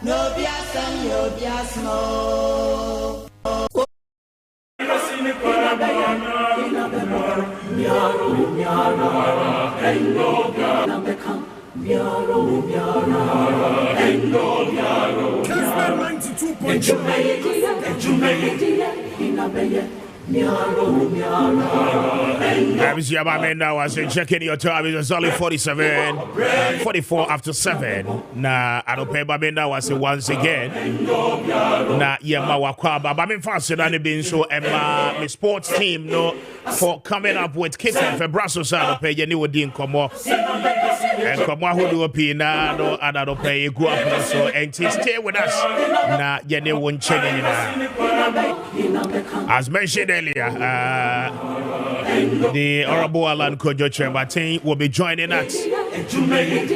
no biasam, no biasmo. Now was checking your time. It's only 44 after 7. Na adope babenda was once again. Na yema wakwaba. But I'm faster than being so Emma, my sports team no for coming up with Kessben for Brussels. Adope you know din komo. And come on, who do a pina no adope you go up so and stay with us. Na yene won't change. As mentioned earlier, the Honorable Alan Kojo Chembatin will be joining us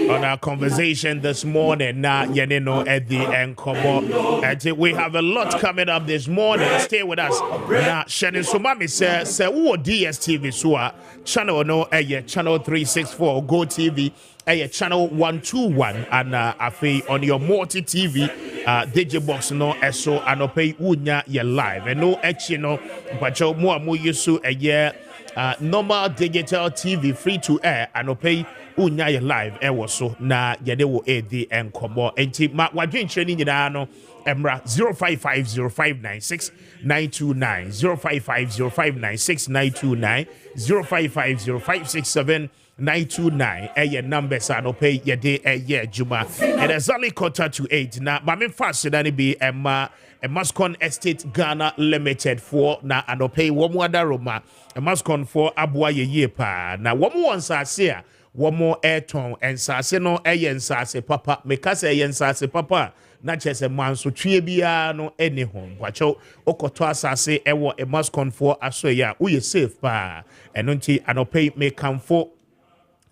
on our conversation this morning. Now, Yenino at the Enkomo. And we have a lot coming up this morning. Stay with us. Now, Shannon Sumami says, who DSTV Sua channel no channel 364 Go TV. Channel 121 and afi on your multi TV digibox no eso anope unya ye live and no no pacho mo amu yusu normal digital TV free to air anope unya ye live so na yede wo edi enkomo enti ma wadwen training nyina no Emra 0550596929 0550596929 0550567929 numbers are no pay your day Juma. It is only 7:45 now. But I'm fast than it be Mascon Estate Ghana Limited for na and pay one more Roma. A Mascon for Abua ye pa. Now one more say one more airton and Saseno Ayen Sase Papa Mekase Ayen Sase Papa. Not just a man so tribia no any home. Wacho Okotoa Sase ewo a Mascon for Asoya. We safe pa. And until I pay may come for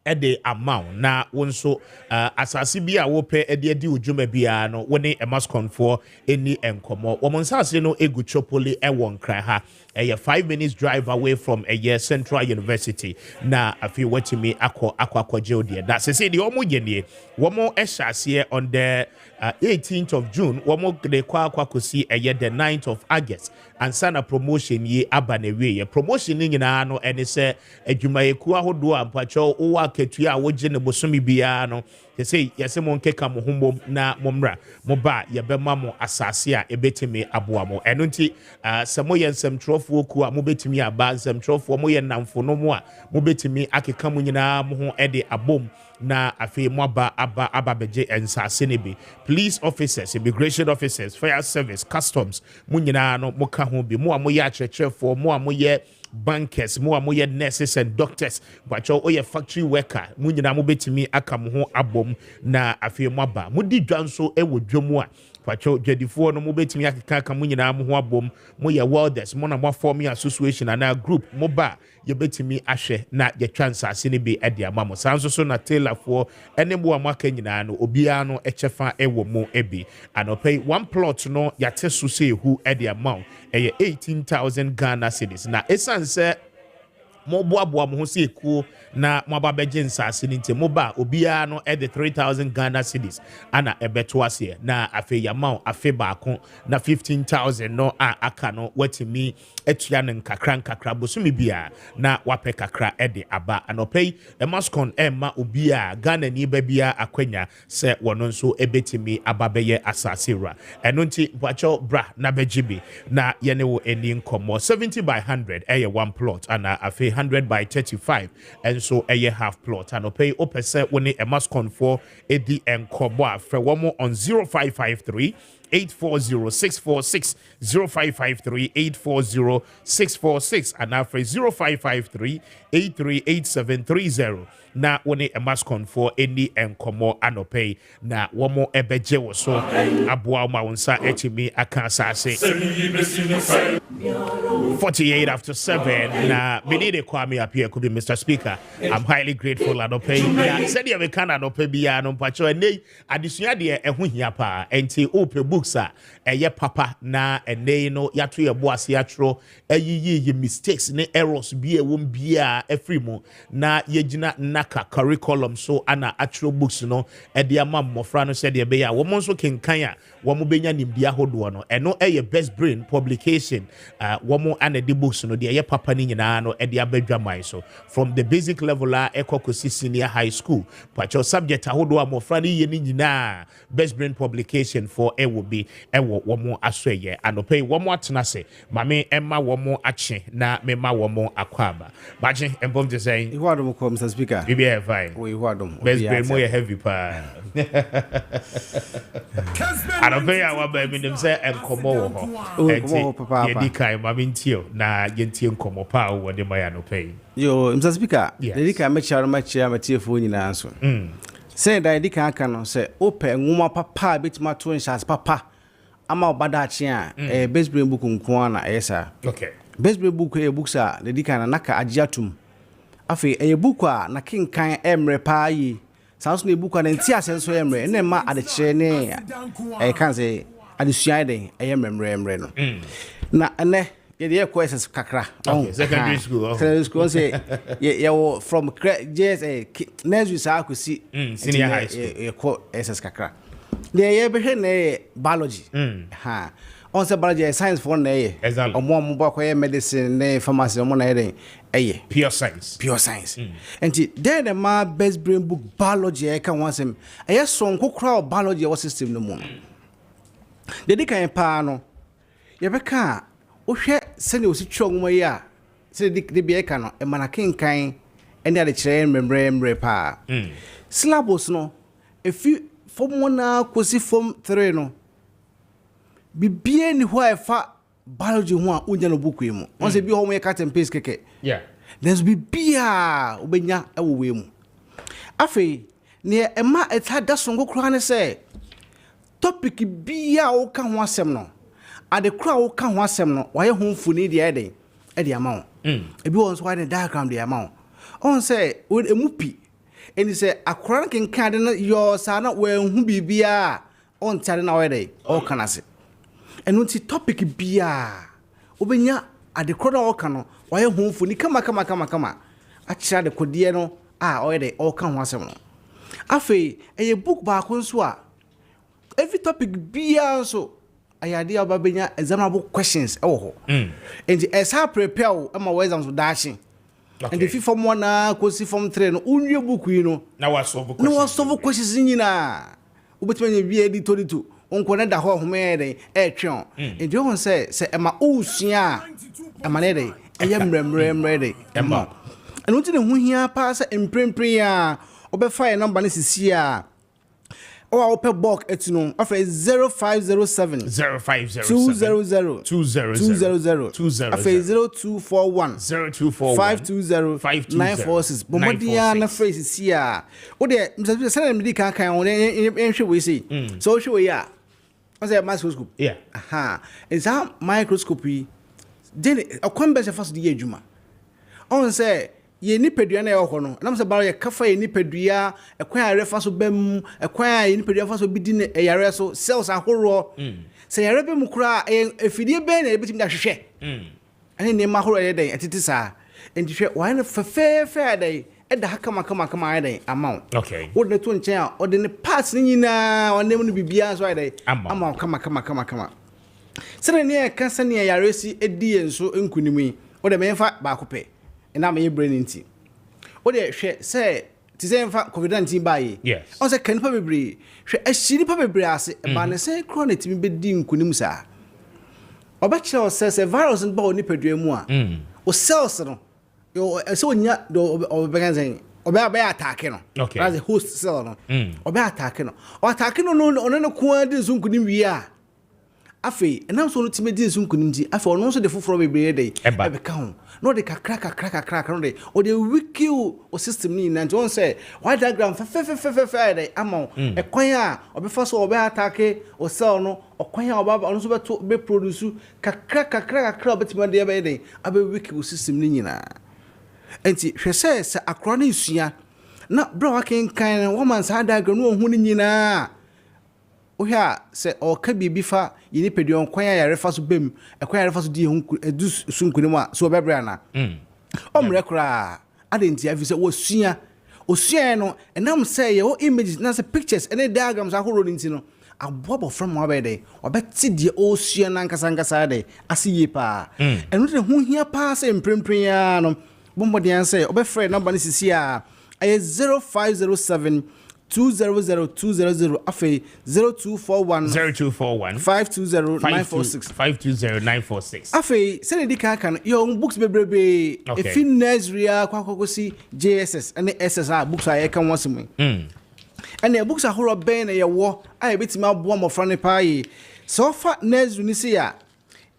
the amount na wonso asasi bia wo pe edi ujuma bia no woni e mascon for any enkomo womonsa no egu chopoli e won kra ha 5 minutes drive away from Central University na afi watimi akwa jodie that say the omo yenie womo ehase on the 18th of June womo de kwa kosi the 9th of August and sana promotion ye abanewe promotion nyina no ene se adwumayeku ahodo ampacho owa ketua woje ne bosomi bia no say yese mo nkeka mo humbo na momra mo ba ye bema mo asase a ebetimi aboa mo eno nti samo ye nsem trofo ku a mo betimi aba nsem trofo mo ye namfo no mo a mo betimi akeka mo nyina mo ho ede abom na afi mo aba beje ensase ne bi police officers, immigration officers, fire service, customs mo nyina no mo ka ho bi mo a mo ye akyerɛkyerɛfo mo a mo ye bankers, mo nurses and doctors, but your factory worker, munyina mo betimi aka mo ho abom na afie mo aba. Mo di dwanso e wo dwomu a pacho dwadifo no mo betimi aka mo nyina mo ho abom, mo ye welders, mo na mo form association and a group mo ba ye betimi ahwe na ye transase ne bi e de amamo. Sanso so na tailor for ene mo amaka nyina no obia no echefa e wo mo ebi. Anopay one plot no yate so say who e de amount e 18,000 Ghana cedis. Na esanse mo boaboa mo ho se ekuo na mo ababeje nsase ni nte mo ba obia no e de 3,000 Ghana cedis ana ebeto ase na afe yamao afe baako na 15,000 no aka no watimi etua ne nkakra bosumi bia na wape kakra e de aba anopei e mascon emma obia Ghana ni ba bia akwanya se wono nso ebetimi ababeye asase ra eno nti bwacho bra na bejibi na yene wo eni nkomo 70 by 100 eye one plot ana afe 100 by 35 and so a half plot and pay opposite when a mascon for edi and kobo for one more on 0553 840-646 0553-840-646 and now for 0553-838730 na woni e mascon for any enkomo anopay na womo ebeje wo so aboa ma wonsa etimi aka asase 48 after 7 na menide Kwame Appiah Kubi Mr. Speaker. I'm highly grateful anopay ya said ya we can anopay bia no mpacho ene adesua de eho hia pa enti ope book books papa na ene no yato ye boase atro ye mistakes ne errors bi e won bia afrimu na yegina naka curriculum so ana atro books no de ama mmofra no se de be ya wo nso kenkan a wo mo benya nimdia hodo no eno best brain publication wo mo ana de books no de papa ni nyina no de abadwaman so from the basic level ekokosi senior high school pacho subject ahodo amofra ni ye ni nyina best brain publication for will be wo mo asɔyɛ anɔpɛ wo mo atena se mame emma wo mo ache na me ma wo mo akwaba baje empom te sɛ ihu adom ko Mr. Speaker bibi e fine o ihu adom best brain mo heavy pa anɔpɛ ya wa ba mi nim sɛ enkomo wo ho ye di kai mame ntio na ye ntie enkomo pa wo de ma ya anɔpɛ yo Mr. Speaker dedi kai me charo ma chia matiefo nyina so say da dedi kan aka no say ope nwoma papa betima to nshas papa ama obada achi a best brain book nko na esa okay best brain book books a dedi kan na ka agiatum afi book a na kinkan emre pa yi sanso na book a na nti asenso emre na ma adekire ne kan say adesua den emre no na ene ye courses kakra secondary school say ye from JS nursery sa ko si senior high school ye courses kakra ye be hwe na biology ha on say biology science for na ye omo ba ko ye medicine na pharmacy omo na ye pure science and then the ma best brain book biology e kan wan sem ye so nkokra biology wa system no mu de di kan pa no ye be ka ohwe sene osi twa nwoma yi a se de bia ka no e mana kenkan ene ade kire memre pa syllabus no efi form 1 kosi form 3 no bibie ni ho efa biology ho a unya no book yi mu on se bi ho mo cut and paste keke there's bibia obenya ewo we mu afi ne e ma eta da songo kura ne se topic bia o ka ho asem no ade kura wo ka ho asem no waye ho mfuni de ede ama wo ebi won so wade diagram de ama wo on say emupi eni say akora ken kan de no yo sa na we hu bibia on tare na wede o kana se enu ti topic bia obenya ade kura wo ka no waye ho mfuni kama a kira de kodie no a wede o ka ho asem no afi eye book ba ko nso a every topic bia so ayade ababenya examinable questions ho and esa prepare am we exams dashing and if form 1 kosi form 3 no unwe book yi no na wa solve questions nyina obetimanya bi editor to onko na da ho homede twen and you won say ema usua ema ne dey mremre dey ema and unti ne hu hia pa say emprempren a obefa your number ne sisi a or open book etino after 0507 200 after 0241 520 946 bomodia na phrase si a o de Mr. Send me kan on enhwe we say so hwe we ya o say microscope is that microscopy then akwamba se faso de adwuma on say ye nipadua na ho no na mse baro ye kafa ye nipadua ekwan are fa so bam ekwan ye nipadua fa so bidi ne yare so cells ahoro se yare be mukura efidie be na ebitim da hwehwe ane ne ma horo ye den atiti sa enti hwe wa na fefe dai eda kama ye den amount okay wo de to nchen a o de ne parts ni nyina o ne mu bibia so ye den amount kama se ne ka se ne yare si edi enso enkunimi o de me fa ba ko pe na my brain nti o de hwe say ti say mfa covid-19 bae yes on say kan pa bebre hwe ahiri pa bebre ase ba ne say chronic mi bedi nkunim sa oba kire o say virus ba oni padua mu a o cells no yo so onya do obeganzen oba attack no as a host cell no oba attack no o attack no no ko adi nkunim wi a afi enam so no time di nkunim di afi ono so de foforo bebre dey ebe ka ho no de kakra no de o de wiki o system ni na nti say why diagram fe dey amon e kwan a obefa so obe attack o cell no o kwan a oba ono so be produce kakra obetima de ebe dey abe wiki o system ni nyina enti hwe se akro na isua na bro waken kan woman sa diagram no hu ni nyina ohia se o ka bibi fa yini pedion kwan ya refa so bem ekwan ya refa so di edu sunkunim a so obebra na omre kra adenti afi se wo sua osua no enam say ye o images na se pictures ene diagrams ahoro nti no abobo from wabede obeti die osua na nkasa de asiye pa eno de ho hia pa se mprempren ya no bombodian say obefre number ni sisi a 0507 200 afe 0241 520946 afe sene di kan your books bebrebe if in Nigeria kwakokosi JSS and SSR books are kan wasem and the books are horo ben na yewo ai betima abo amofra ne paaye so far Nigeria ni se ya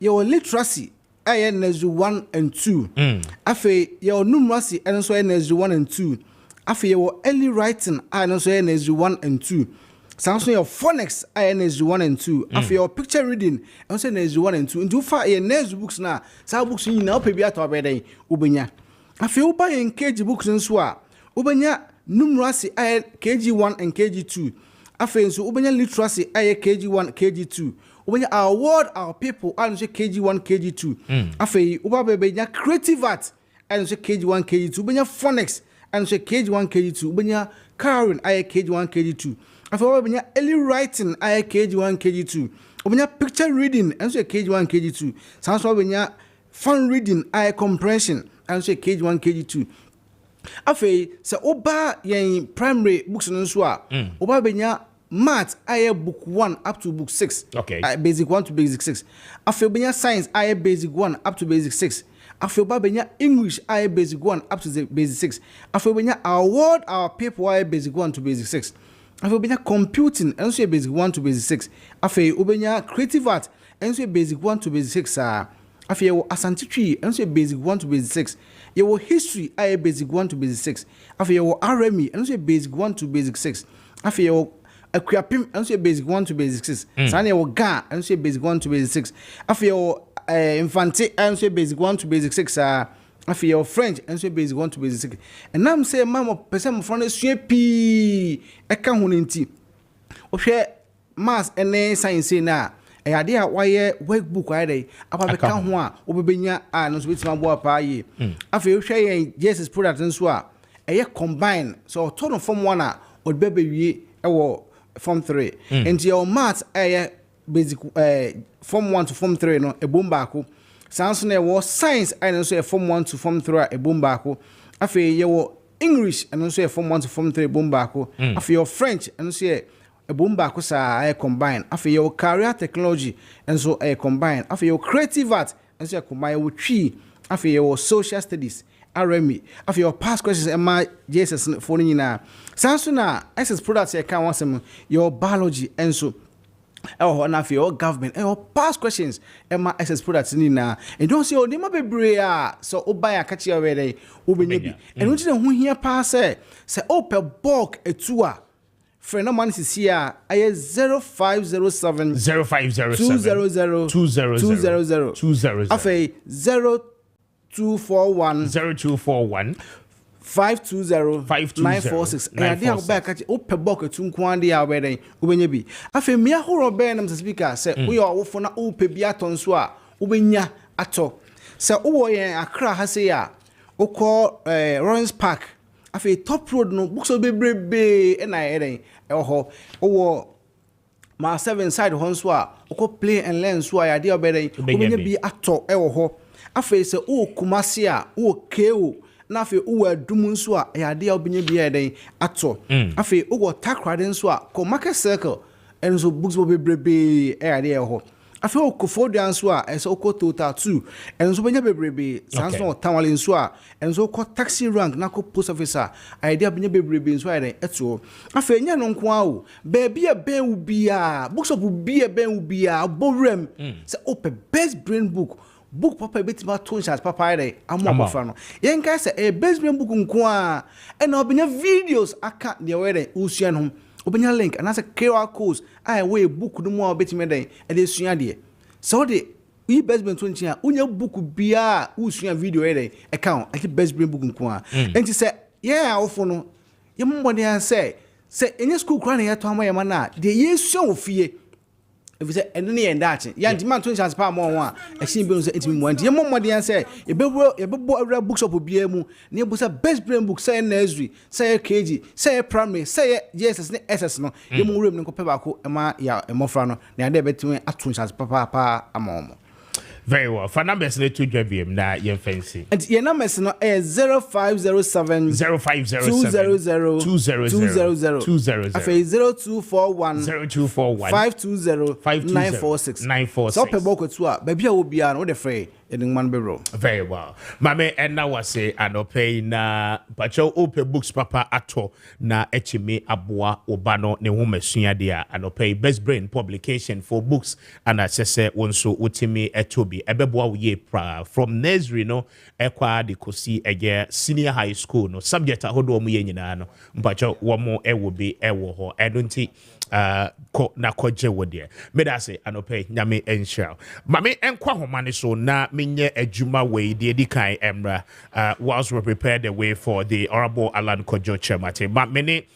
your literacy ai Nigeria 1 and 2 afe your numeracy and so Nigeria 1 and 2 afi your early writing no so NSG 1 and 2 Samsung your phonics NSG 1 and 2 afi your picture reading and so NSG 1 and 2 into fa your next books na sa books ni na opebi ato abeden ubenya afi uba yen KG books nso a ubenya numeracy KG1 and KG2 afi nso ubenya literacy KG1 KG2 ubenya our word our people and so KG1 KG2 afi uba bebenya creative art and so KG1 KG2 ubenya phonics and so KG1 KG2 ubenya Karen KG1 KG2 afa ubenya early writing KG1 KG2 ubenya picture reading and so KG1 KG2 sanso ubenya fun reading comprehension and so KG1 KG2 afa se oba yen primary books nso a oba benya math book 1 up to book 6 basic 1 to basic 6 afa ubenya science basic 1 up to basic 6 afi benya English basic 1 up to the basic 6 afi benya our word our people basic 1 to basic 6 afi benya computing and so basic 1 to basic 6 afi benya creative art and so basic 1 to basic 6 afi yo asantitwi and so basic 1 to basic 6 yo history basic 1 to basic 6 afi yo RME and so basic 1 to basic 6 afi yo Akuapim and so basic 1 to basic 6 sane yo ga and so basic 1 to basic 6 afi yo infante and so basic 1 to basic 6 afi your French and so basic 1 to basic 6 and now say mama person from sua pi eka ho nti ohwe maths and science na ade a waye workbook ayde ababeka ho a obebenya no so betima bo apaaye afi ohwe yen Jesus product nso a eye combine so turn from 1 a odbebe wie ewo form 3 and your maths basic form 1 to form 3 no ebomba ko sanso na wo science and so form 1 to form 3 ebomba ko afi ye wo English and so form 1 to form 3 ebomba ko afi your French and so ebomba ko sa combine afi your career technology and so combine afi your creative art and so combine wo twi afi your social studies RME afi your past questions and my Jesus for nyina sanso na SS products e kan wasem your biology and so na for your government and your past questions and my SS products ni na and don't say onima bebre a so oba ya kachi awere obenya bi and unti na ho hia pa say open bulk etua friend no man is here 0507 200 afei 0241 520 and dia back at open bulk etu nko ande ya weden obenya bi afei me ahoro ben nam speaker say we are wo na ope bi aton so a obenya ato say wo yen Accra ha say ya okọ Rollins Park afei top road no books obebrebe na eden ho wo ma 7 side hon so a okọ play and learn so a dia obeden obenya bi ato ho afei say o Kumasi a o KO na afi uwa adum nso a yade a obenya bia den ato afi ugo takrade nso a ko market circle enso books bo bebrebe yade ho afi okofodua nso a enso ko total 2 enso benya bebrebe sanso tanwale nso a enso ko taxi rank na ko post officer yade benya bebrebe nso yade eto afi nya no nko a o baby e ben u bia books of bia ben u bia borem se open best brain book papa betima to chance papa ere amofra no yen ka se best brain book nko a na obenya videos aka de were usua no obenya link and as a QR codes we book no mo betima den e de sua de so de we best brain 20 a unya book bia usua video ere e ka on best brain book nko a enti se yeah awofo no ye mbode an say Say any school crying at Tom Yamana, the years so fear. If you say any and that, young demand 20 chance pound more, I see bills at me one. Your mom, dear, say, you better books up with BMU, near was a best brain book, say nursery, say a KG, say a primary, say yes, as SS no, you more room than Copaco, and my ya, and Mofrano, near there between a 20 chance papa, a mom. Very well. For numbers, need to drive him now. You're fancy. And your numbers no 0507 0507 200 Afe 0241 520 946. So pe boko to a baby a wo bia no de frey edin man bero. Very well. Mame and now was say anope na pacho open books papa ato na echime aboa obano ne ho masua dia anope best brain publication for books and assesse wonso utimi etobi ebeboa wo ye pra from nursery no ekwa de kosi ege senior high school no subject ahodo mu ye nyina no pacho wo mo ewo bi ewo ho edonti ko na koje wo de me da say anope nyame enhira mame enkwa homane so na menye adwuma we de edikan emra whilst we prepare the way for the honorable Alan Kojo Chemate but many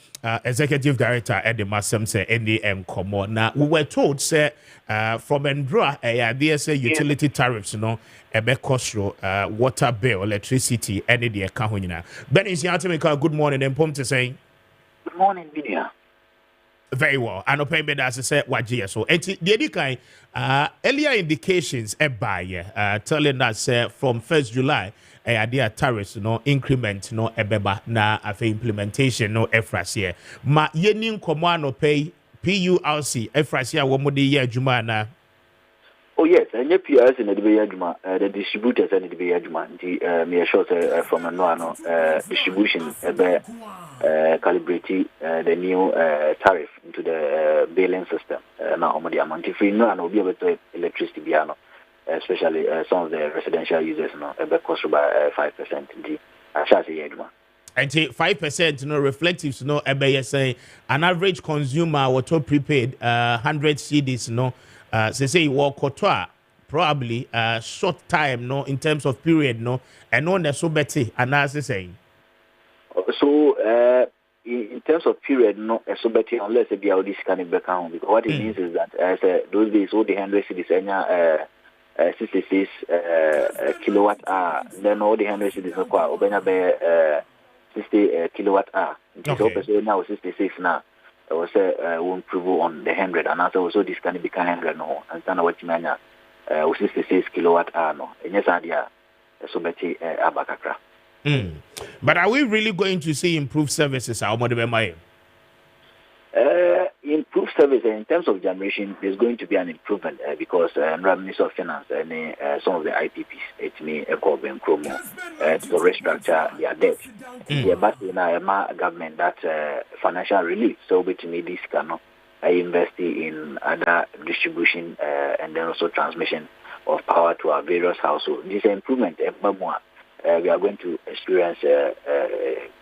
executive director at the Masem say NDM Komo na we were told say from Ndra there say utility tariffs no ebe kosro water bill electricity any the account nyina Ben is here to make a good morning and pom to say good morning Binia. Very well. And open bed as I said, what so the earlier indications telling us from 1st July, idea tariffs no increment no ebeba na afe implementation no efrasia. Ma yenin komano pay PURC efrasia womodi ye adwuma na. Oh yes, and your PRS in the Bayajuma, the distributors and the Bayajuma, me assure from a no distribution calibrate the new tariff into the billing system. Now, on the amount if we know and will be able to electricity piano, especially some of the residential users now, cost by 5%. The Yajuma. And 5% no reflectives no say an average consumer or to prepaid 100 CDs no. Say you walk or probably short time no in terms of period no and on the so better and as they saying. So in terms of period no so better unless it be all this kind of background because what it means is that those days all the 100 cities 66 kilowatt hour then all the 100 cities no kwa obenya be 60 kilowatt hour. Okay. So now 66 now. I was won't improve on the 100 and also this can become 100 no and stand what you mean 66 kilowatt hour no and yes idea so better abakakra. But are we really going to see improved services? Improved service in terms of generation there's going to be an improvement because Minister of Finance and some of the IPPs it may call them promo to restructure their debt. But in a government that financial relief so between this cannot invest in other distribution and then also transmission of power to our various households. This improvement we are going to experience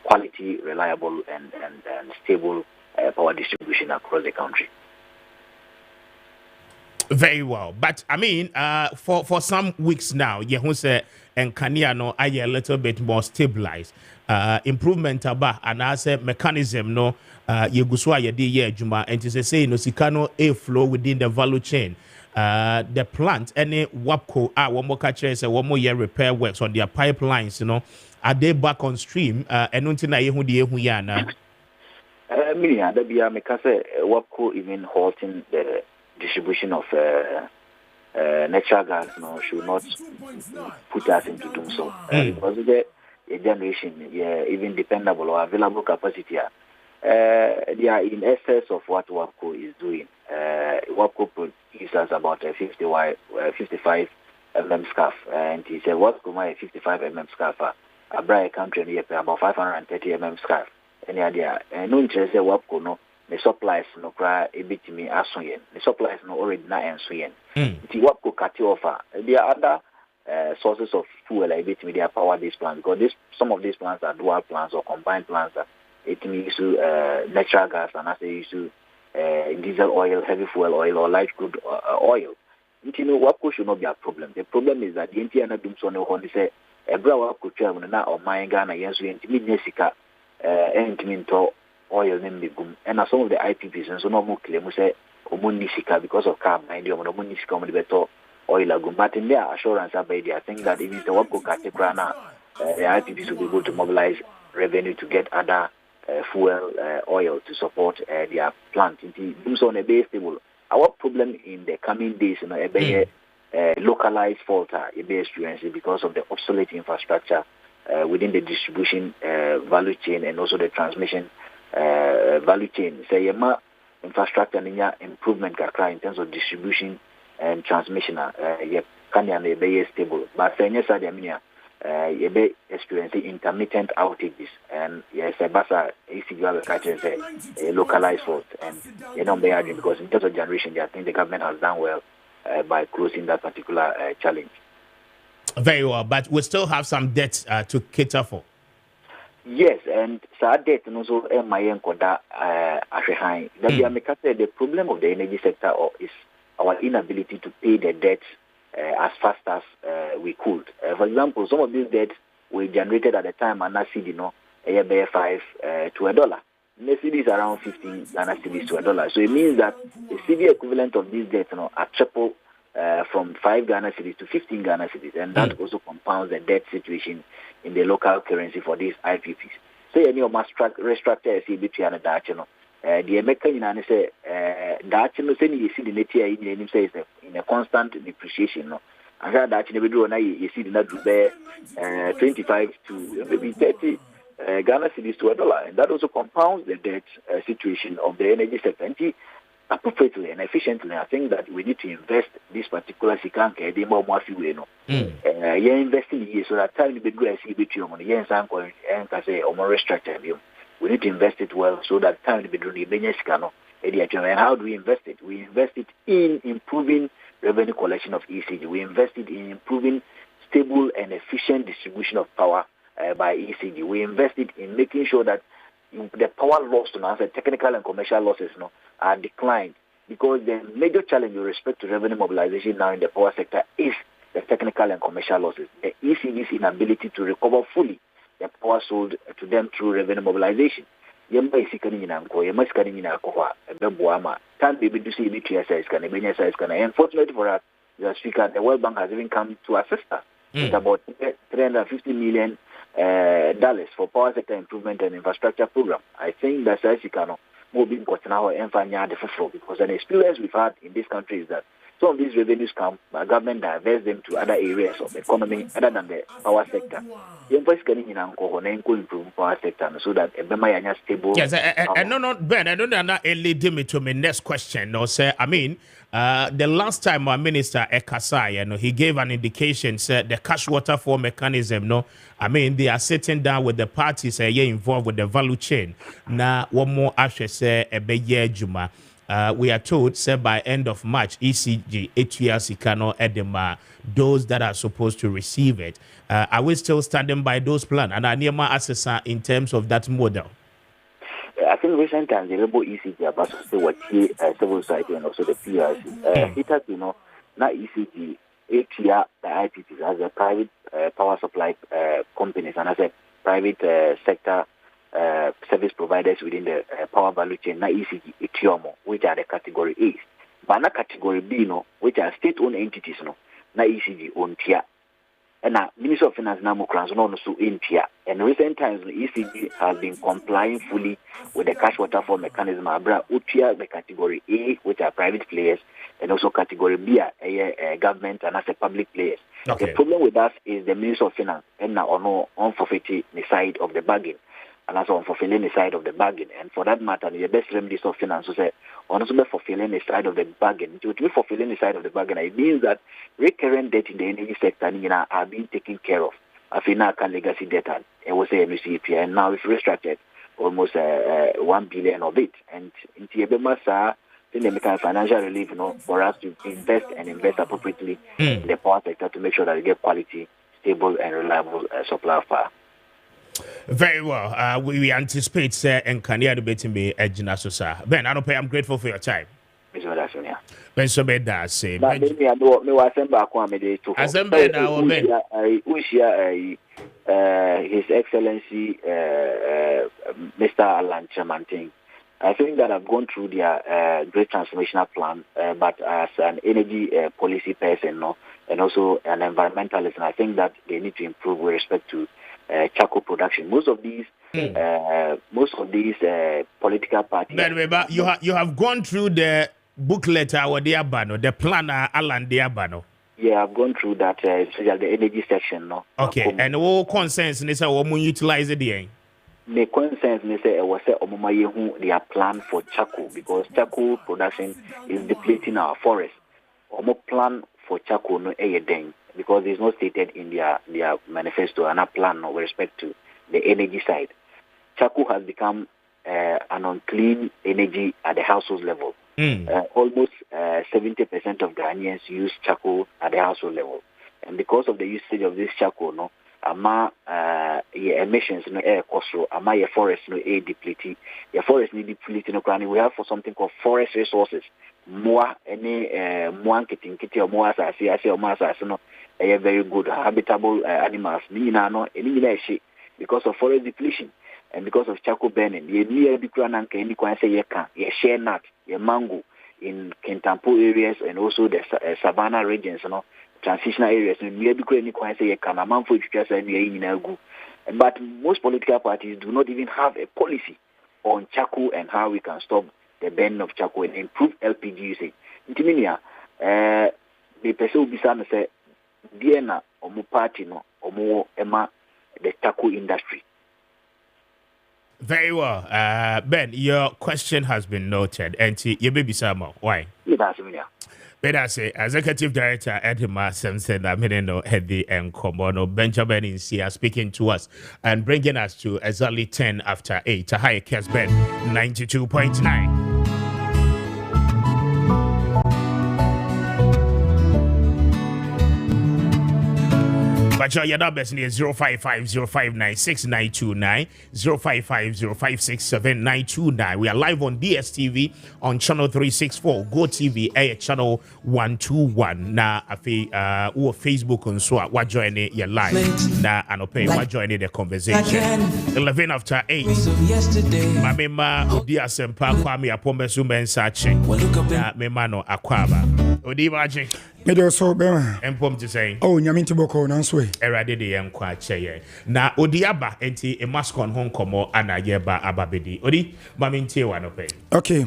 quality, reliable and stable power distribution across the country. Very well, but I mean, for some weeks now, Yehunse and Kaniano are a little bit more stabilized. Improvement about and as a mechanism no Yeguswa Yedi Juma and to say no Sikano a flow within the value chain. The plant any WAPCO one more catches a 1 more year repair works on their pipelines, you know, are they back on stream? And until Yehuyana. Million, that be a Mekase WAPCO even halting the distribution of natural gas no should not put us into doing so. Because the generation, even dependable or available capacity, they are in excess of what WAPCO is doing. WAPCO produces about 55 mm scarf, and he said WAPCO my 55 mm scarf, a bright country about 530 mm scarf. Any idea? No interest WAPCO no. The supplies no cry a bit to me as soon. The supplies no already not answering. The WAPCO cut offer. There are other sources of fuel a bit to me their power these plants because some of these plants are dual plants or combined plants. It means natural gas and as they use diesel oil, heavy fuel oil or light crude oil. You know WAPCO should not be a problem. The problem is that the NTN doom so no one say a bra WAPCO chairman now or my Ghana yes we intimate Nesika and oil name begum. And some of the IPPs and so no more claim say Omunisika because of car mind you Omunisika better oil agum. But in their assurance about I think that even the Wapco Katekrana, the IPPs will be able to mobilize revenue to get other fuel oil to support their plant. Do so on a base stable. Our problem in the coming days, localized fault experiencing because of the obsolete infrastructure within the distribution value chain and also the transmission value chain. So, infrastructure and improvement in terms of distribution and transmission. Can be stable, but you be experiencing intermittent outages, and yes, a basa a localized fault, and because in terms of generation, I think the government has done well by closing that particular challenge. Very well, but we still have some debts to cater for. Yes, and so debt and also my koda ashehan. The problem of the energy sector is our inability to pay the debts as fast as we could. For example, some of these debts were generated at the time and now CD, a bear 5 to $1. The CD is around 15 Ghana cedis to $1. So it means that the CD equivalent of these debts are triple from 5 Ghana cedis to 15 Ghana cedis, and that also compounds the debt situation in the local currency for these IPPs. So you must restructure a CBT and a Dutch, the American say that you see the net here in a constant depreciation. And that you do you see the 25 to maybe 30 Ghana cedis to $1, and that also compounds the debt situation of the energy sector. And appropriately and efficiently, I think that we need to invest this particular sikanke. You're investing here so that time you do a CBT on the and say restructure. We need to invest it well so that time to be doing the business cano. And how do we invest it? We invest it in improving revenue collection of ECG. We invest it in improving stable and efficient distribution of power by ECG. We invest it in making sure that the power loss to us, the technical and commercial losses are declined, because the major challenge with respect to revenue mobilization now in the power sector is the technical and commercial losses. The ECG's inability to recover fully the power sold to them through revenue mobilization. Yamba is seeking in Anko, Yama scanning in Akoa, a Bebuama, can't be able to see BTS can, Unfortunately for us, the speaker, the World Bank has even come to assist us. It's about $350 million for power sector improvement and infrastructure program. I think that's Sikano moving now and Fanya the fulfill, because an experience we've had in this country is that some of these revenues come, but government diverts them to other areas of the economy other than the power sector. The emphasis can improve power sector so that a stable. Yes, no, Ben, I don't know. Lead me to my next question. No, sir. I mean, the last time our minister Ekasai, he gave an indication, said the cash waterfall mechanism. No, I mean they are sitting down with the parties involved with the value chain. Now, one more ashe say a Juma. We are told, say by end of March, ECG, ATL Sikano, Edema, those that are supposed to receive it. Are we still standing by those plans? And are near my assessor in terms of that model? I think recent times the rebel ECG about to what civil society and also the PRC. It has, now ECG, ATL, the IPPs as a private power supply companies and as a private sector service providers within the power value chain, na ECG, Etiomo, which are the category A. But na category B, which are state-owned entities, na ECG own tier. And now Minister of Finance now also in tier. And recent times, the ECG has been complying fully with the cash waterfall mechanism. Abra Utia, the category A, which are private players, and also category B, government and as a public players. Okay. The problem with us is the Minister of Finance and now on forfeiting the side of the bargain. And also on fulfilling the side of the bargain. And for that matter, the best remedies of finance say on also fulfilling the side of the bargain. To be fulfilling the side of the bargain, it means that recurrent debt in the energy sector are being taken care of. Afina can legacy debt and was a MCP, and now it's restructured almost 1 billion of it. And in Tiebemasa, then they make financial relief, for us to invest appropriately in the power sector to make sure that we get quality, stable, and reliable supply of power. Very well. We anticipate, sir, and can you debate me, Ejina Sosa. Ben, I'm grateful for your time. Benso beda say. But maybe I know me was assemble Kwame de to. Assemble now, Ben. His Excellency Mr. Alan Chamanting. I think that I've gone through their great transformational plan, but as an energy policy person, no, and also an environmentalist, and I think that they need to improve with respect to charcoal production. Most of these political parties. But you have gone through the booklet or the abano, the planner Alan the abano. Yeah, I've gone through that, especially the energy section, no. Okay, and all concerns is a woman utilize it again. The concerns they say was their plan for charcoal because charcoal production is depleting our forest. Omo plan for charcoal no then because it's not stated in their manifesto and a plan no, with respect to the energy side. Charcoal has become an unclean energy at the household level. Almost 70% of Ghanaians use charcoal at the household level, and because of the usage of this charcoal, no. Ama emissions no air cost ama your forest no air depleting your forest need depleting no we have for something called forest resources more any more nkiti or more asase or more asase no very good habitable animals ni na no any shit because of forest depletion and because of charcoal burning ye near be kran anka any kwan say ye share nut ye mango in Kintampo areas and also the savannah regions no transitional areas and we say but most political parties do not even have a policy on charcoal and how we can stop the burning of charcoal and improve LPG usage. Intiminia, the person will be say, Diana omu party no omu ema the charcoal industry. Very well, Ben. Your question has been noted, and you may be some more. Why? But I say, Executive Director Edema Simpson, I mean, no, Eddie and Komono Benjamin is here speaking to us and bringing us to exactly 10 after 8. A high Kessben 92.9. But your numbers near 05505969290 055056792. We are live on DSTV on channel 364, Go TV channel 121. Na afi Facebook and so what join your live na anope what join the conversation. 11 after 8. Mamema Odia Sempa Kwame Appiah Kubi Sache. Na memano Akwaba. Odi Maakye. Medo so bema. Empom to say. Oh, nyaminti boko nanswe. Erade de yem kwa cheye. Na odi aba enti e maskon hon komo ana yeba ababedi. Odi mamintie wanope. Okay.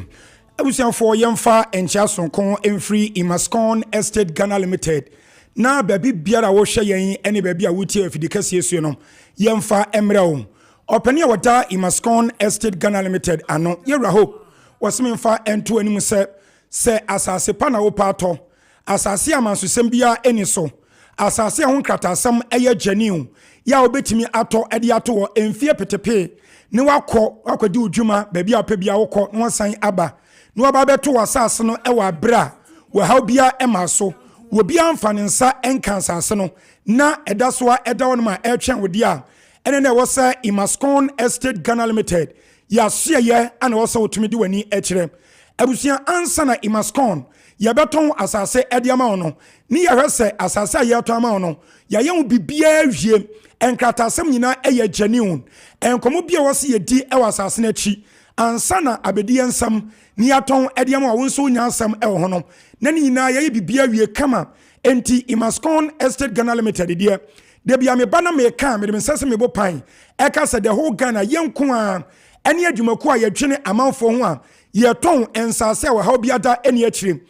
Abusian for yemfa encha sonkon emfree Imascon Estate Ghana Limited. Na baby biara wo hye yen ene baby a wutie afidikase esuo no. Yemfa emra wo. Opani wada Imascon Estate Ghana Limited ano. Yewra hope. Wasmenfa ento animu se asase pa na wo pato. Asase amansusem bia eni so asase ho kratasam eye genuine ya obetimi ato ede ato wo emfie petepe ne wakodi udwuma baabi a pebia wokọ no san aba ne waba beto asase no e wa bra wo ha bia emaso wo bia mfane nsa enka asase no na edasoa eda won ma etwen wodi a ene na wo sa Imascon Estate Ghana Limited ya soye ana wo sa otumi di wani ekire abusia ansa na Imascon ya beton asase ediama ono ni ya hwese asase ayeto ama ono ya ye bibia wie enkratasem nyina eye genuine enkomo bia wose ye di e wasase na chi ansa na abedi ensam ni aton ediama wonso nya asam e ho no na ni nyina ye bibia wie kama enti Imascon Estate Ghana Limited de bia me bana me ka me nsase me bo pan e ka se the whole Ghana yenko a ene adwumako a ye twene amanfo ho a ye ton ensase wa ha obiada ene akire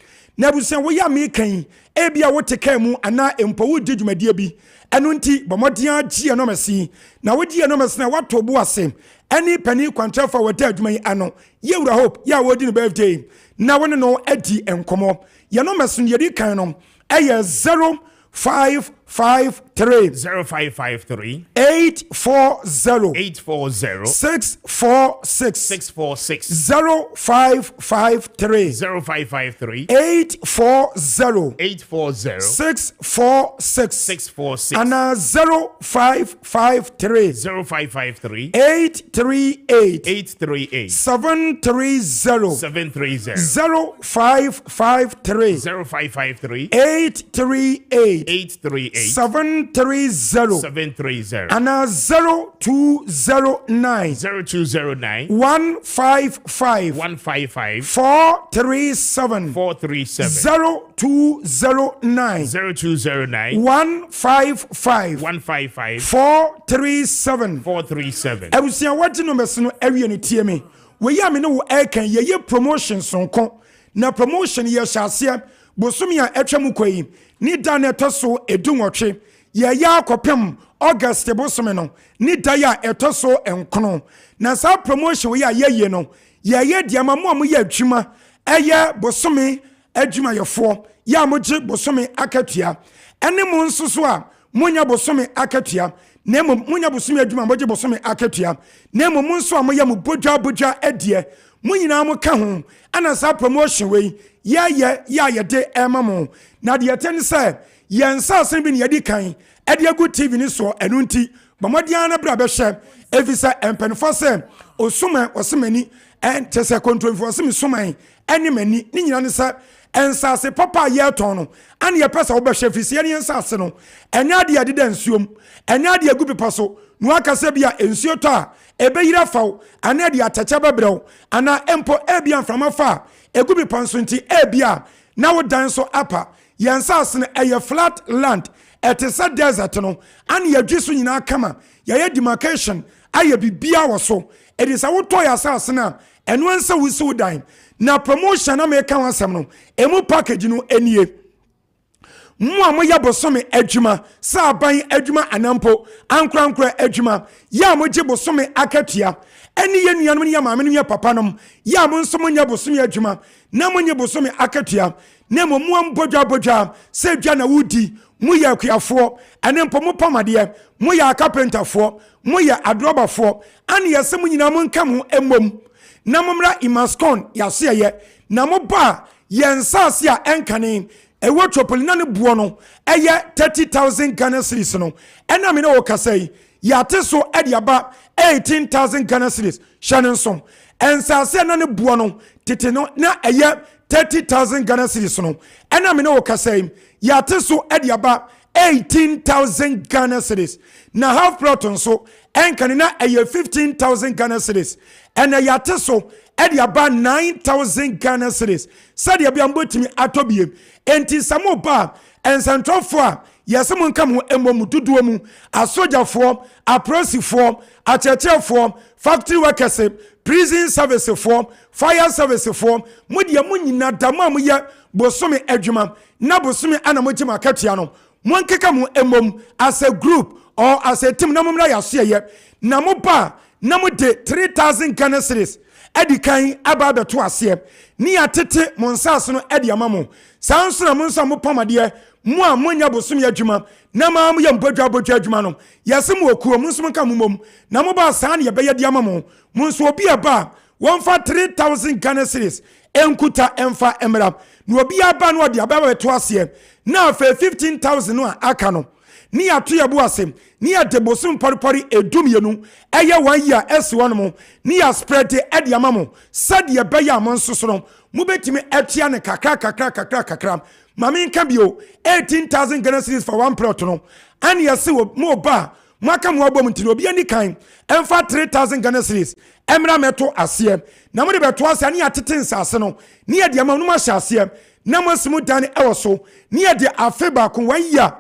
na busen wo ya me kan e bia wo teka mu ana empo wo di dwumadie bi eno nti bomodian gie no mesi na wo gie no mesi na wato bo ase any penny contract for what adwumai ano yewura hope ya wo di no birthday na woni no adi enkomo ye no mesi ye di kan no eye 05 0553 0553 840 840 646 646 0553 0553 840 840 646 646 and 0553 0553 838 838 730 730 0553 0553 838 838 730 730 and 0209 0209 155 155 437 437 0209 0209 155 155 437 437 Ebusia wati no meso no awie no tie me we ya me no wo ekan ye promotion sonko na promotion ye hyase bosomi a etwam koyi ni da na etoso edunwotwe ye ya akopem August bosomi no ni da ya etoso enkono na sa promotion we ya ye no ye diama mo ye adwuma eye bosomi adwuma yefo ya moje bosomi akatua ene mo nsoso a monya bosomi akatua na munya bosomi adwuma moje bosomi akatua na nso a moya mo bodwa adie munyina mo ka ho ana sa promotion we ya de emamo na de yeten say yensa asen bi ne yedi kan ade agu TV ni so enunti bamodian na bra be hye evisa empenfo se osuma osemani en tese control for osemi suman eni mani ni nyina ne sa ensase papa ye ton no ane ye pesa wo be hye fisi ene ensase no enya de yede nsuom enya de agu pipa so no akase bia ensuo to a ebe yira faw ana de atacha bebrew ana empo ebia mframa fa egu pipa nso nti ebia na wo dan so apa yensase no eye flat land etesa desert no ane ye dwiso nyina kama ye demarcation aye bibia wo so edisa wo to ya asase na eno ense wusu dan na promotion na me kan wasem no emu package no enie mu amoya bosome adwuma sa ban adwuma anampo ankrankra adwuma ya moje bosome akatua eni ye nuanom ne ya maame ne ya papa nom ya mo nso mo nya bosome adwuma na mo nya bosome akatua na mo mu ambodwa se dwa na wudi mu ya akuafo anempo mo pamade mu ya carpenterfo mu ya adrobafo ane yesem nyina mo nka mo emom na momra imaskon yase ye na mo ba yensase a enkane ewo tropolina ne buo no eye 30,000 Ghana cedis no ena me ne wo kasai yate so ade aba 18,000 Ghana cedis shanensom ensase na ne buo no tete no na eye 30,000 Ghana cedis no ena me ne wo kasai yate so ade aba 18,000 Ghana cedis na half proton so enkane na eye 15,000 Ghana cedis ena yate so edi aba 9,000 Ghana cedis sadia bia mbotimi atobie enti samo ba ensantofo a yesemo nka mo emom duduo mu asojafo aprosifo achechefo factory workers prison service for fire service for mudia munyina dama mo ye bosome adwuma na bosome anamogima akatua no mo nkeka mo emom as a group or as a team na mo mra yaso ye na mo ba na mo de 3,000 Ghana cedis edi kan aba beto ase ni atete monsas no edi amamo sanso na monsa mo pamade mo a monya bosum ya dwuma na ma mo ya mbodwa adwuma no yesem okuo monso nka momom na mo ba san ye beye di amamo monso obi aba won fa 3,000 Ghana cedis enkuta emfa emra no obi aba no odi aba beto ase na fa 15,000 no aka no ni atu ya bu asem ni ya de bosum paripari edum yenu eye 1 year S1 mo ni ya spread edi amamo sad ye be ya monsoso no mu betimi etia ne kakra mami nka bio 18,000 Ghana cedis for one plot no an ya se mo ba mwaka mo abom ntino obi ani kan emfa 3,000 Ghana cedis emra meto ase na mo de beto ase ani atete nsase no ni ya de amamo no ma hya ase na mo simu dan ewoso ni ya de afeba ko 1 year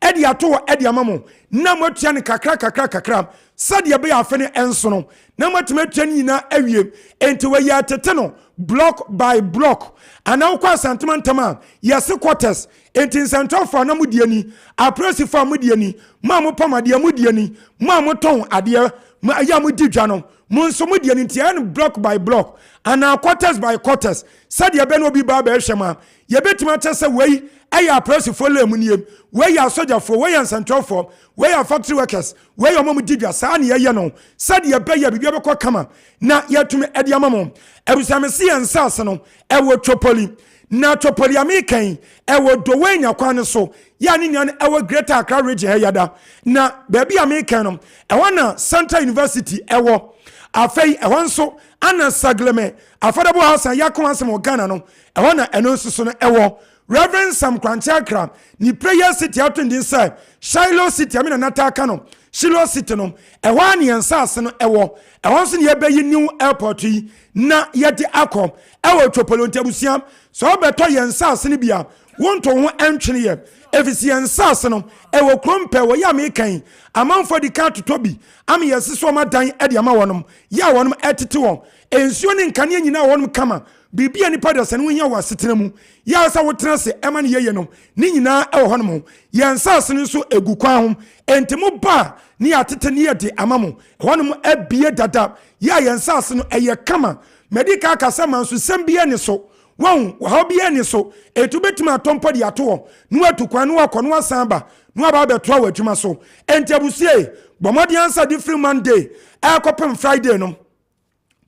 edi ato edi amamo na motua ne kakra sadia be afene enso no na motumatua nyina awie enti we ya tete no block by block ana ukwa santimantama yese quarters enti nsantofo na mudiani aprosifo mudiani ma mo pamade mudiani ma mo ton ade ya mu di dwa no mo nso mo di ntia no block by block and quarters by quarters said ye be no bi ba hwema ye betima chese wei eya press for lem niem wei ya soldier for wei ya central for wei ya factory workers wei ya mo di dwa sa na ye no said ye be ya bibia be kwa kama na ye tumi edi amamo ebusamesi ensase no ewo tropoli na tropoli amikan ewo dowenya kwan so ya ni nyan ewo Greater Accra region he yada na baby amikan no ewo na Central University ewo afei ewo nso ana sagleme affordable house yakon asem Ghana no ewo na eno nso no ewo Reverend Sam Kranchakra ni prayer city atun din say Shiloh city amina nataka no Shiloh city no ewo ani ensase no ewo nso ne yebeyi new airport yi na yede akom ewo tropoli ntabusia so obeto yensase ne bia wonto ho entwene ye efisien sas no ewo krompe wo ya mekan amanfo di ka totobi am yesiso madan e de ama wonom ya wonom etete won ensuo ne nkane nyina wonom kama bibia ni padasa ne wonya wasetena mu ya sa wotena se ema ne yeye no ne nyina ewo honom yensas ne so egu kwan ho entemu ba ne atete ne yede amamo wonom abie dada ya yensas no eye kama medical kasama so sembia ne so won wo bi ani so etu betima tompo di ato no atu kwan no akọ no asamba no aba beto awa adwuma so entabusie bomodi answer di free Monday akopem Friday no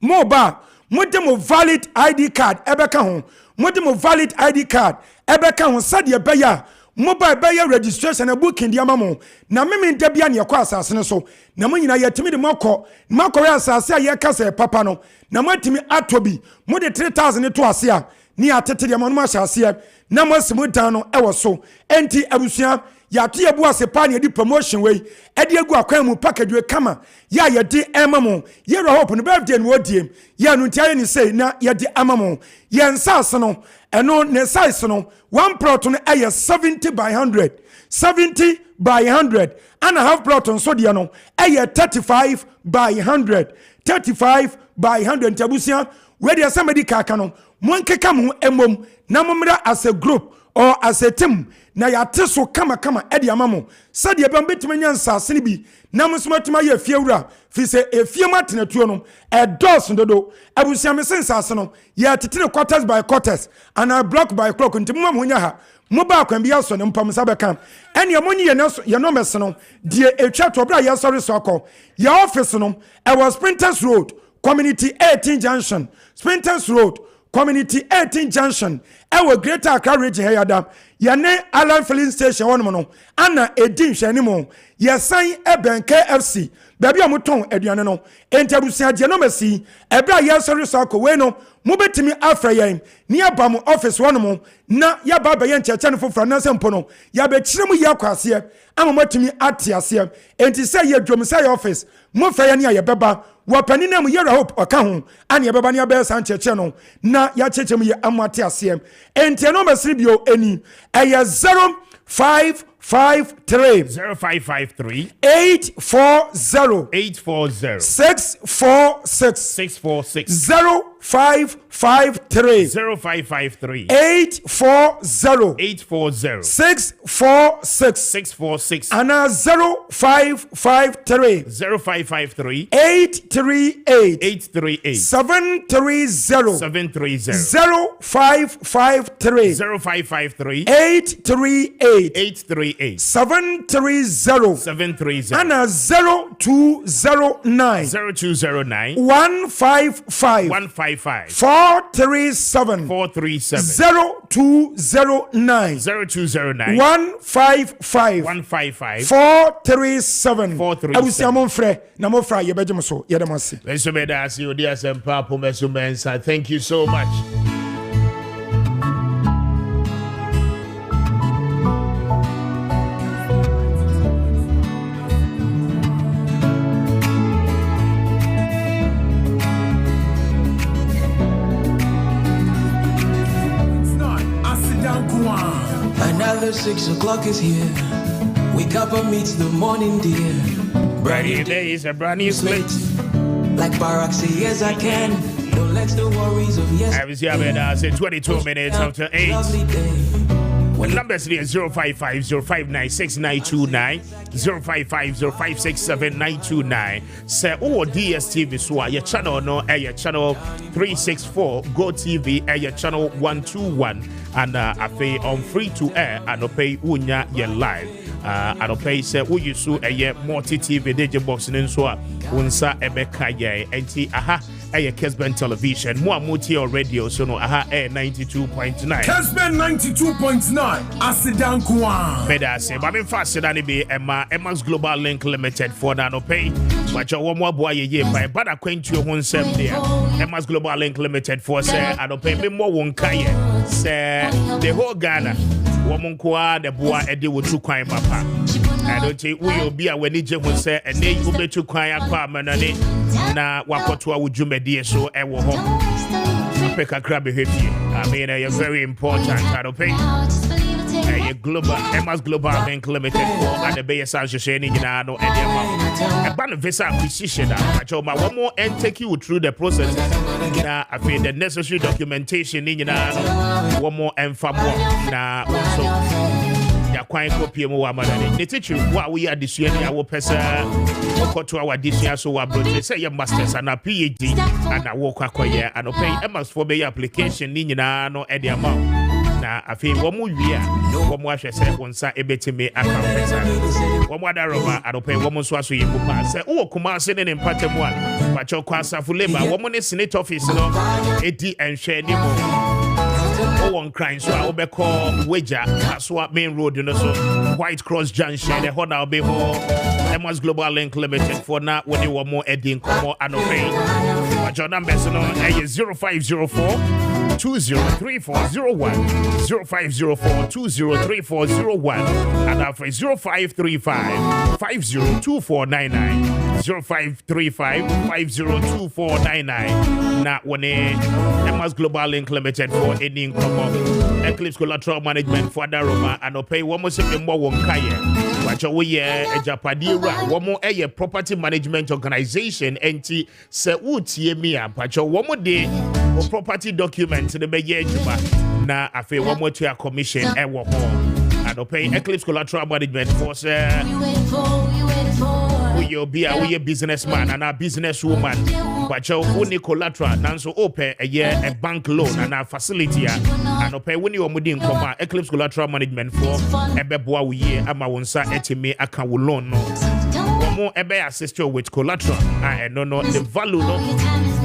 mo ba modemo valid ID card ebeka ho modemo valid ID card ebeka ho sade beya mobile beya registration and booking di amamo na meme ndabia ne yakọ asase ne so na mo nyina yetimi de mako ya asase a yekase papa no na matimi atobi mo de 3000 to ase a ni atete de manoma hyase na masimu dan no ewo so enti abusua ya to yebu asepa ne di promotion we e de agu akwan mu package we kama ya ye de emamo ye ro hope no birthday no odiem ya no ntia ye ni say na ye de amamo ye nsase no eno ne size no one plot no eye 70 by 100 70 by 100 and a half plot on so de no eye 35 by 100 35 by 100 tabusia we de somebody kaka no monkeka mo emom na momra as a group or as a team na ya teso kama edi amamo sade ebe mbetime nyansase ne bi na mosmatuma ye fiewura fi se efie matenetuo no e dos ndodo abusia mesensase no ya tetene quarters by quarters and a block by block ntimma mo nya ha mo ba kwan bia so ne mpam sabeka ene amonyi ye no meseno die etwa to bra ya sorry so akọ ya office no e was Sprinters Road Community 18 Junction Sprinters Road Community 18 Junction ewo Greater Accra region heyada yane Alan filling station wonmo no ana edin hwani mo yesan eben KFC baby amuton aduane no entabusia je no masi ebra yesori sako we no mubetimi afra yen ni aba mo office wonmo na ya ba yen cheche no fofra na sempo no ya be kiremu ya kwase amamatimi atiase enti say ye dwom say office mo fra yen ya beba wapani na mu yera hope aka ho ane ye beba ne abel san cheche no na ya cheche mu ye amatiase enti no masiri bio eni eye 0553 0553 840 646 0553 840 646 and 0553 838 730 0553 838 730 and 0209 155 437 0209 155 437 abusiamon frɛ na mo fra ye begem so ye dem ase leso be da ase odi asempa pomeso mensa. Thank you so much. Another 6 o'clock is here. Wake up and meet the morning dear. Brand new day is a brand new slate. Like Barack say yes I can. Don't let the worries of yes. I was here 22 minutes after 8. Lovely day. numbers here 05505969929 05505679929 say oh DSTV so your channel no your channel 364 Go TV your channel 121 and afi on free to air and pay unya your live and pay say we use a multi TV DJ box in so unsa ebeka ye enti aha Kessben television more multi or radio so no aha 92.9 Kessben 92.9 Asidan Kwa Beda say but faster than be Emma's Global Link Limited for no pay but your one more boy ye by but acquaint you one sem there Emma's Global Link Limited for say and pay me more one kaye say the whole Ghana woman kwa the boy edi wo tu kwan papa I don't think we will be a when you say and then you bet to kwan akwa manane na wakoto awudwumedie so ewo ho peka krabe hefi I mean you're very important I don't pay global Emma's Global Link Limited for and the Bay Association in no and a ban visa acquisition one more and take you through the process now I feel the necessary documentation in one more and far more now also ya kwan copy mo wa manane the teacher what we are this year our person to our this year so what say your masters and a PhD and a work akoye and pay Emma's for the application in no and the amount na afi wo mu wi a wo mu ahwe se wonsa ebetime account wo mu adaroma adope wo mu so aso ye kupa se wo kuma se ne mpatemu a ba chokwa safu labor wo mu ne senate office no edi enhwe ni mo one crime so I will be called Wager Kaswa Main Road you know so White Cross Junction the Honda be more Emma's Global Link Limited for now when you want more editing come and pay but your number is 0504 203401 0504 203401 and after 0535 502499 0535 502499 now when Emma's Global Link Limited for any income Eclipse Collateral Management for Daroma and pay one more second more one kaya but we a Japadira one more a property management organization NT se utie mia but one more day or property document the be juma na afi one more to a commission e wo ho and pay Eclipse Collateral Management for we be a businessman and a businesswoman but you only collateral nanso open a bank loan and a facility and pay when you are moving come Eclipse Collateral Management for ebeboa we ye ama wonsa etime aka wo loan no more ebe assist you with collateral and no the value no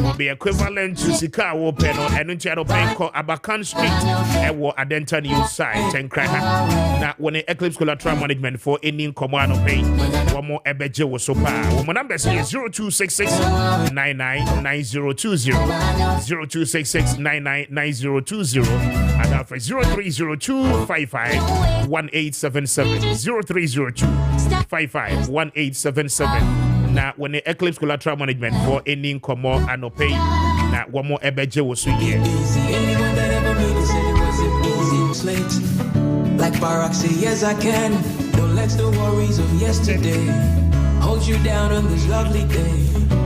will be equivalent to sika open no and ntia do pay call Abakan Street e wo Adenta New site and cry na when Eclipse Collateral Management for any command no pay one more ebe je wo so pa wo number is 0266 999020 0266 999020 and after 0302 55 1877 0302 55 1877 na when the Eclipse Collateral Management for any income and pay na one more ebeje was so here anyone that ever made it said it was an easy slate like Barack say yes I can don't let the worries of yesterday hold you down on this lovely day.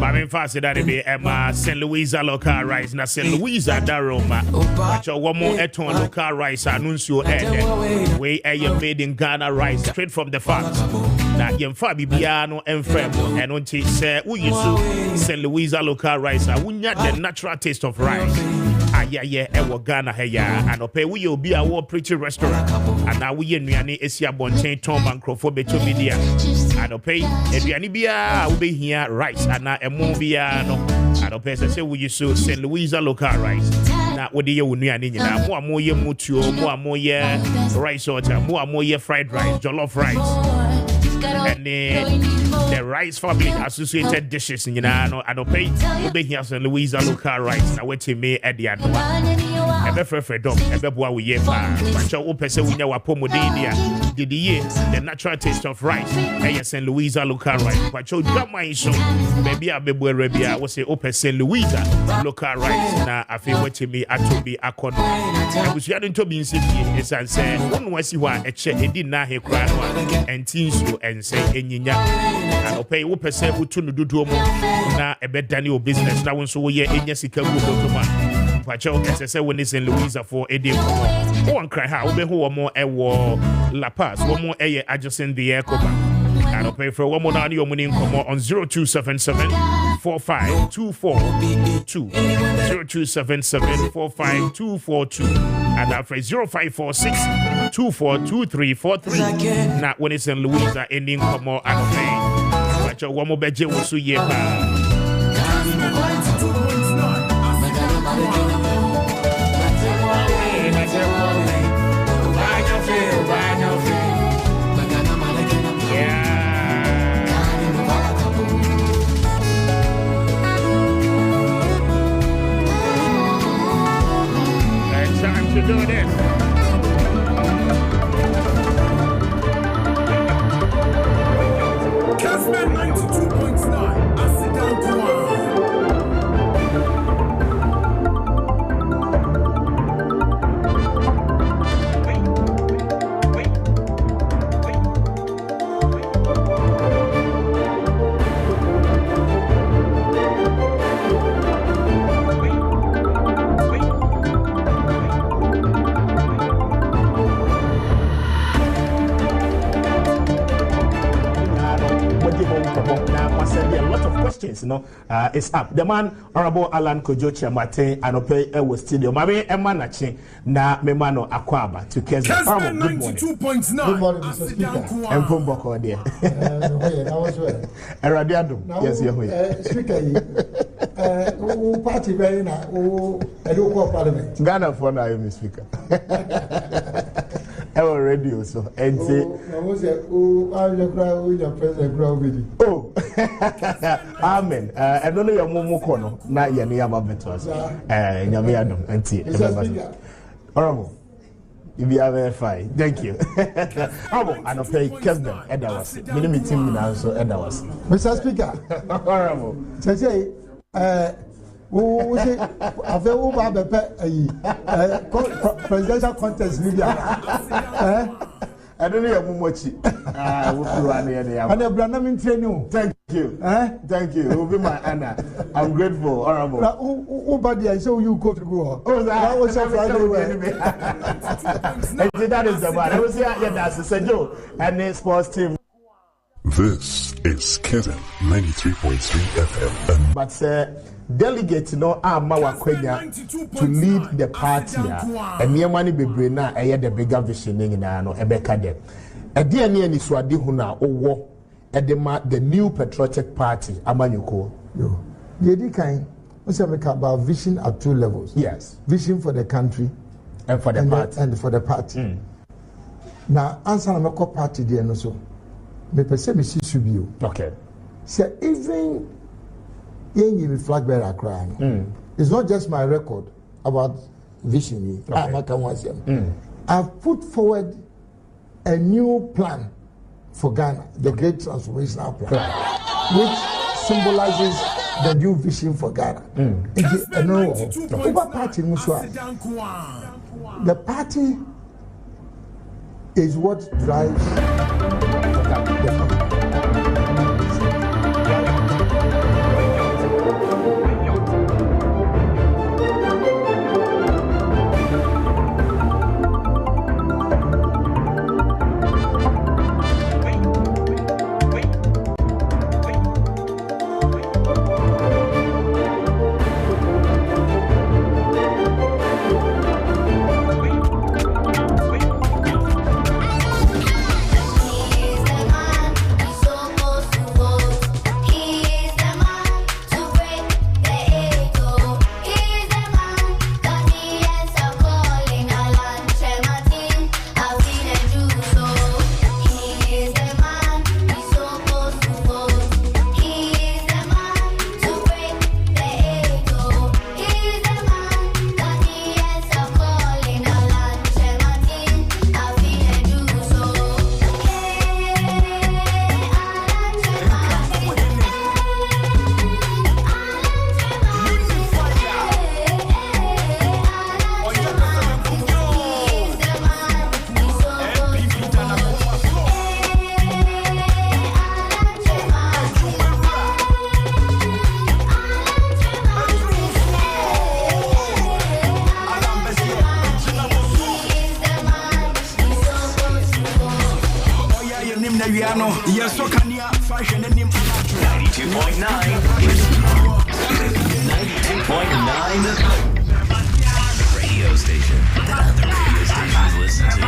Mami fast that be Emma St. Louisa local rice na St. Louisa Daroma. But your one more eton local rice anuncio we made in Ghana rice straight from the farm. Na yemfa bibiano enfrem and unti say we use St. Louisa local rice wunya the natural taste of rice. Yeah, ewo Ghana heya and pay we be a pretty restaurant and now we nnuane esia bonten Tom and Crofo beto media and pay eduane bia we be here rice and na emo bia no and pay say we use St. Louisa local rice na we dey nnuane nyina mo amoye mutuo mo amoye rice or mo amoye fried rice jollof rice and the rice family associated dishes you know and pay we be here St. Louisa local rice na we me at the ebe frefre dom ebe boa we ye pa but you pese we nya wapomodin dia did the natural taste of rice St. Louisa local rice but you drama so baby abebu arabia we say St. Louisa local rice na afi we me atobi akono abusia no tobi nsifie esan say wonu wasi ho a eche edi na he kra no entinsu ense enyinya and pay we pese utu no dodo mu na ebe dani o business na won so we ye enya sika gu botoma pacho say when is in Louisa for Eddie One cry how be who more e wo La Paz, one more e adjacent the air cover. And I'll pay for one more now your money come on 0277 45242 0277 45242 and after 0546 242343. Not when it's in Louisa ending come on and pay. But your one more bedje was so yeah. To do this. Kessben 92.9. I sit down to it's up. The man, Honorable Alan Kojo Chiamate, and Ope Ewo Studio. Mami Emanachi, na Memano Akwaba to Kessben. Kessben 92.9. Good morning, Mr. Speaker. And Pumboko, dear. Eradiadum. Yes, you're here. Speaker, who party very now, who parliament. Ghana for now, Mr. Speaker. Our radio, so and say, oh, amen. I don't know your momo not your near Babetos. Yamiadum, and see. Horrible. If you are very fine, thank you. Horrible, and I'll pay Kessben, Edawas. Minimum team now, so Edawas. Mr. Speaker, horrible. Say, who say, I've ever presidential contest, I don't know much. And the Branham training. Thank you. Thank you. It will be my honor. I'm grateful. Honorable. Who body I saw you go to go. Oh, that was a Friday. That is the one. I was here. Yeah, that's the Joe and the sports team. This is Kessben 93.3 FM. But delegate no Mawa Kwenya to lead the party and near money be braina the bigger vision in no Ebeka de. A dear near ni swadi huna owo the new patriotic party Amanyuko. Yo. Yedi kind we about vision at two levels. Yes. Vision for the country and for the party. And for the party. Now answer na meko party there no so. Me pese me si subio. Okay. So even in flag bearer crying. It's not just my record about vision. Okay. I've put forward a new plan for Ghana, the Great Transformational Plan, which symbolizes the new vision for Ghana. The party is what drives the Radio station that other radio stations listen to.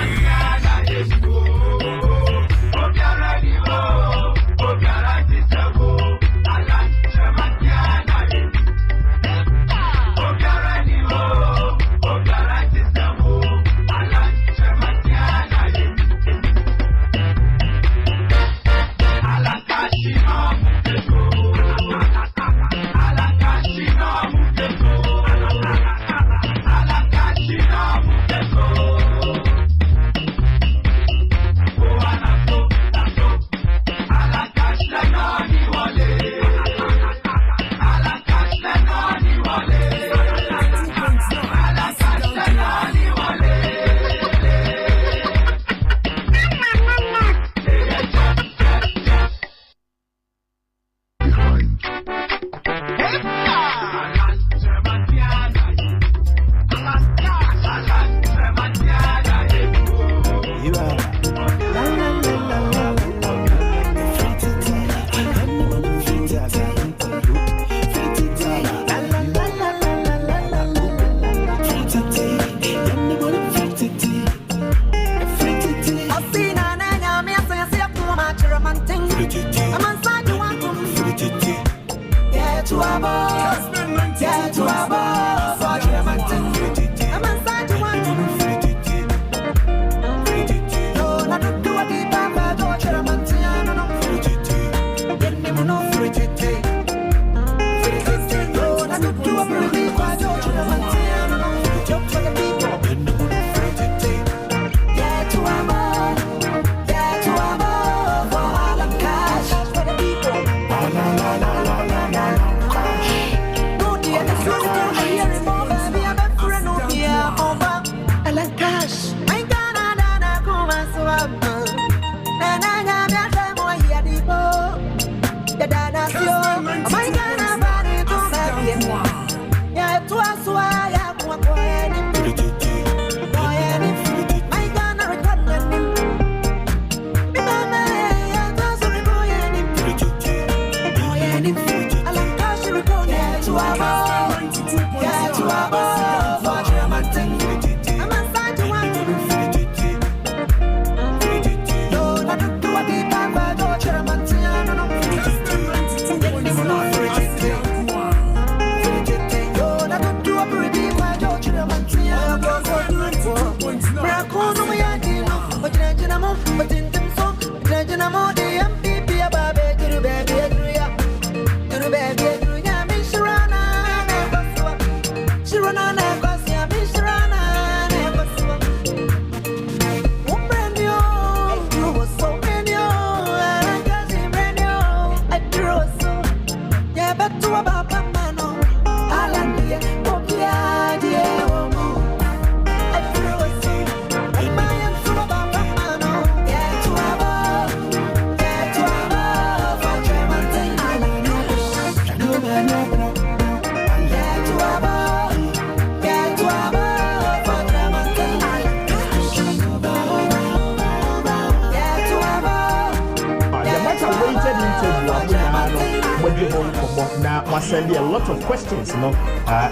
Send a lot of questions,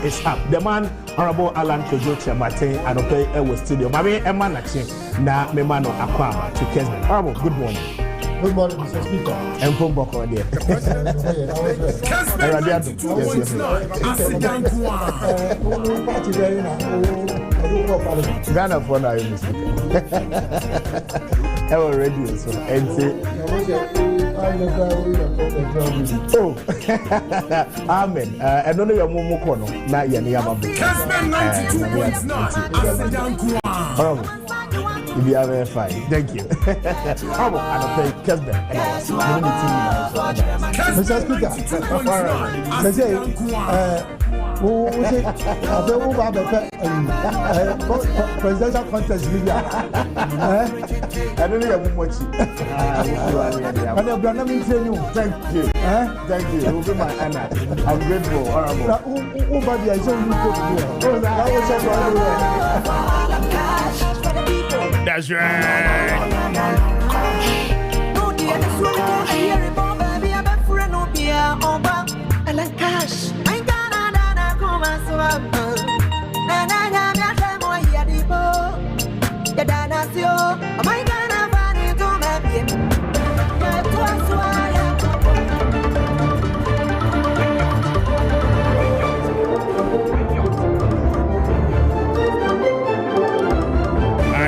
it's up. The man, Honorable Alan Kojo Martin, and okay, was studio. Mami, Emma Nachi, na Memano Aquama to Kessben. Honorable, good morning. Good morning, Mr. Speaker. And come back on there. Ghana for now, Mr. Speaker. I radio, so and say. Oh, amen. I don't know your momo kono na yani yamabu. Kessben 92.9. You be very fine. Thank you. How about I play Kessben? Mr. Speaker, presidential contest media. I don't know how much. Thank you. Thank you. You will be my honor. I'm grateful. That's right.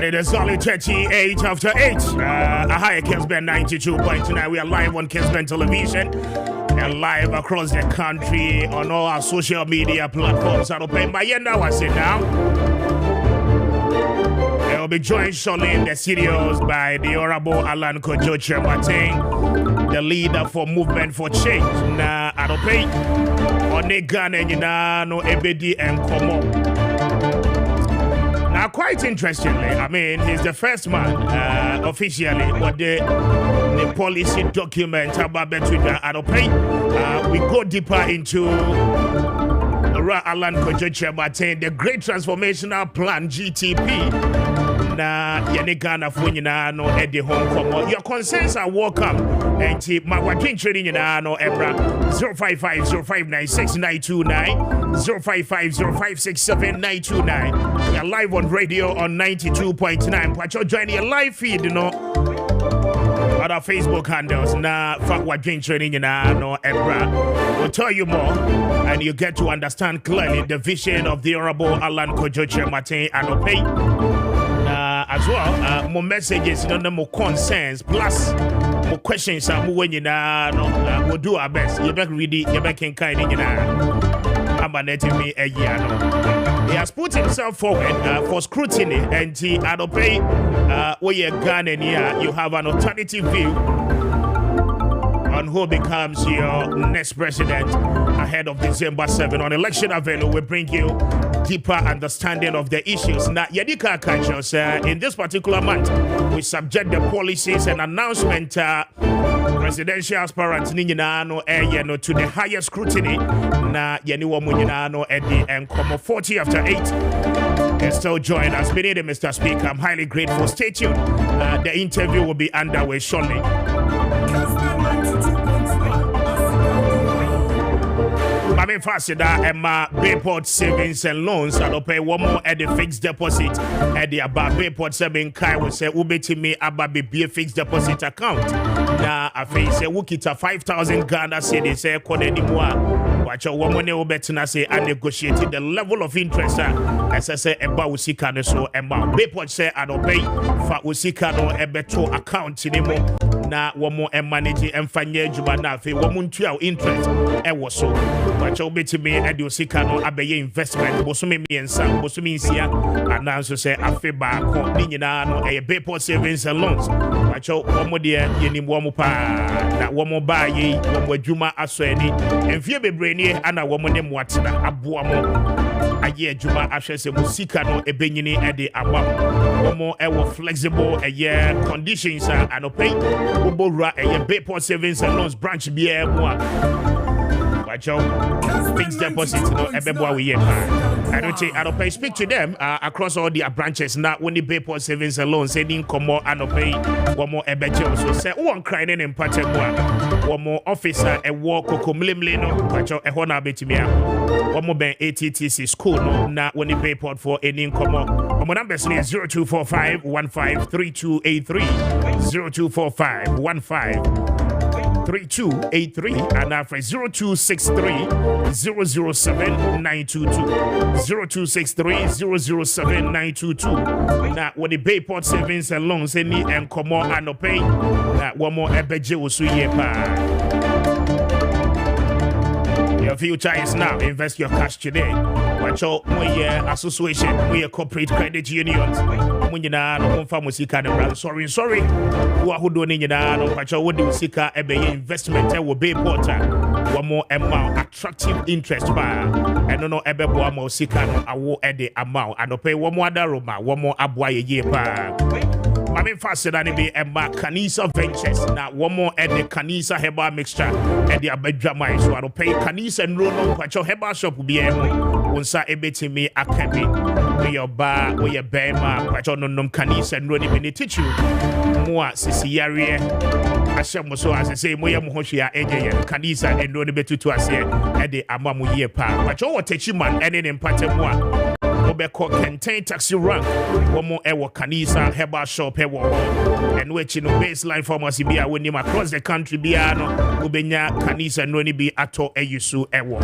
It is only 38 after 8. Hi, Kessben 92.9. We are live on Kessben television and live across the country on all our social media platforms. I'll pay my end. I was it now. I will be joined shortly in the studios by the Honorable Alan Kojoche Martin, the leader for Movement for Change. Na I'll pay on the Ghana and no Ebedi and Komo. Now, quite interestingly, I mean, he's the first man officially what the policy document about between we go deeper into Alan Kojoche Martin, the Great Transformational Plan GTP. Na Yanigana Funina no Eddie Hong Kong. Your concerns are welcome. And Maakye trading in no Ebra 05505969299 05505679299. You're live on radio on 92.9. But you're joining a live feed, you know. Other Facebook handles na Maakye trading in no Ebra. We'll tell you more, and you get to understand clearly the vision of the Honorable Alan Kojoche Martin Anope. As well, more messages, more concerns, plus more questions. We'll do our best. You back ready, you back in kind of I'm a native me a year. He has put himself forward for scrutiny, and he Anope, where you're Ghanaian, you have an alternative view on who becomes your next president ahead of December 7. On Election Avenue, we bring you deeper understanding of the issues. Now, Yadika Kachos, in this particular month, we subject the policies and announcement presidential aspirants Ninano to the highest scrutiny. Na Yaniwa Muninano Eddie and Como 40 after 8. And still join us. Mr. Speaker, I'm highly grateful. Stay tuned. The interview will be underway shortly. Mami Fasida Emma Bayport Savings and Loans. I'll pay one more at the fixed deposit at the Abba Bayport 7 Kai will say Ubeti me Abba be a fixed deposit account. Now I face a Wukita 5,000 Ghana cedi say Kodedimwa. Watch your woman Ubetina say I negotiated the level of interest as I say Eba Usikano so Emma Bayport say I don't pay for Usikano Ebeto account anymore. Na womo manage and fanye jubana fe womuntu our interest e was so but you bet me edu sika no abeye investment bosumi miensa bosumi nsia ananso say afe ba ko ni nyina no e Bayport Savings and Loans but you womo de yenim womo pa na womo ba yi womo adwuma aso ani emfie bebre ni ana womo ne moatena aboa mo aye adwuma ahwe se musika no ebenyini e de aba womo e wo flexible conditions and pay Ubora a Bayport Savings and Loans branch be moi. Watch out, fixed deposit no ebeboa we I don't pay. Speak to them across all their branches. Now when the Bayport Savings and Loans sending come and pay one more ebejo. So say one crying in part one more officer a walk kokomlimle no. Watch out a hona betimia. One more ben ATTC school no. Now when the Bayport for any come on. My number is 0245 153283 0245 153283 and after 0263 007 922 0263 007 922. Now when the Bayport Savings and Loans any and come on and pay that one more ebeje usu yepa. Your future is now. Invest your cash today. Watch out, we association, we corporate credit unions. When you know, sorry. Who are doing it? Watch out, what do you seek? Investment will be important. One more amount, attractive interest bar. And no, one more seek. I will add the amount and pay one more daruma, one more abway year bar. I mean, faster than be a Kanisa Ventures. Now, one more at the Kanisa Heba mixture at the Abedjamai. So I'll pay Kanisa and Rono, but your Heba shop will be able to ebeti me academy. Where your bar, where your bema, but your num Kanisa and Roni teach you Moa Sisi Yarie. Asham so as I say, Moya Mohoshia, Eje, Kanisa, and no betu to us here, Ede Amamu Ye Pa. But you teach man, and then in Patemoa. Obeko Kenten taxi rank, one more ewa Kanisa, Heba shop, Ewa, and which in baseline pharmacy be when him across the country biano, Ubenya Kanisa Noni be ato Eyusu Ewa.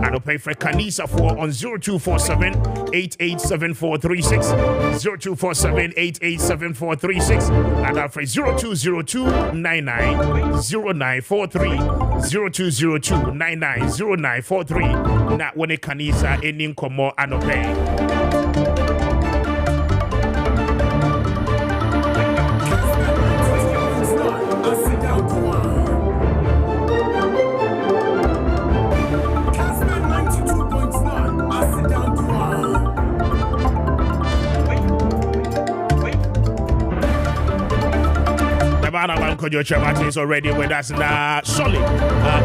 And I'll pay for Kanisa for on 0247 887436, 0247 887436, and I'll pay 0202 990943, 0202 990943. Not when a Kanisa in Komo and obey. Your Martin is already with us now. Solid.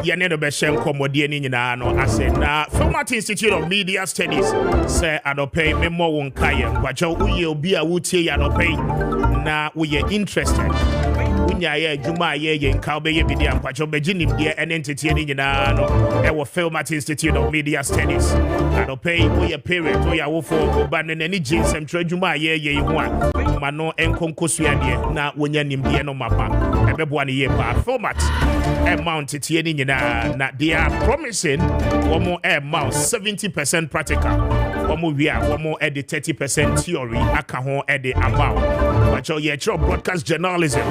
Yaneno Beshem Comodian in Ano. I said, now, Format Institute of Media Studies say, I don't pay me more one kayan, but you'll be a woody, I don't pay. Now, we are interested. Unya Juma ye in Calbe Media, but you're beginning dear and entertaining in Ano. Our Format Institute of Media Studies. I don't pay we a period, we are for banning any jeans and trade Juma ye one. Mano and Concosuania, now when you're named Diano Mapa. Everybody here format amount it here na they are promising one more amount 70% practical, one more we are one more at the 30% theory akahon at the amount. But your broadcast journalism,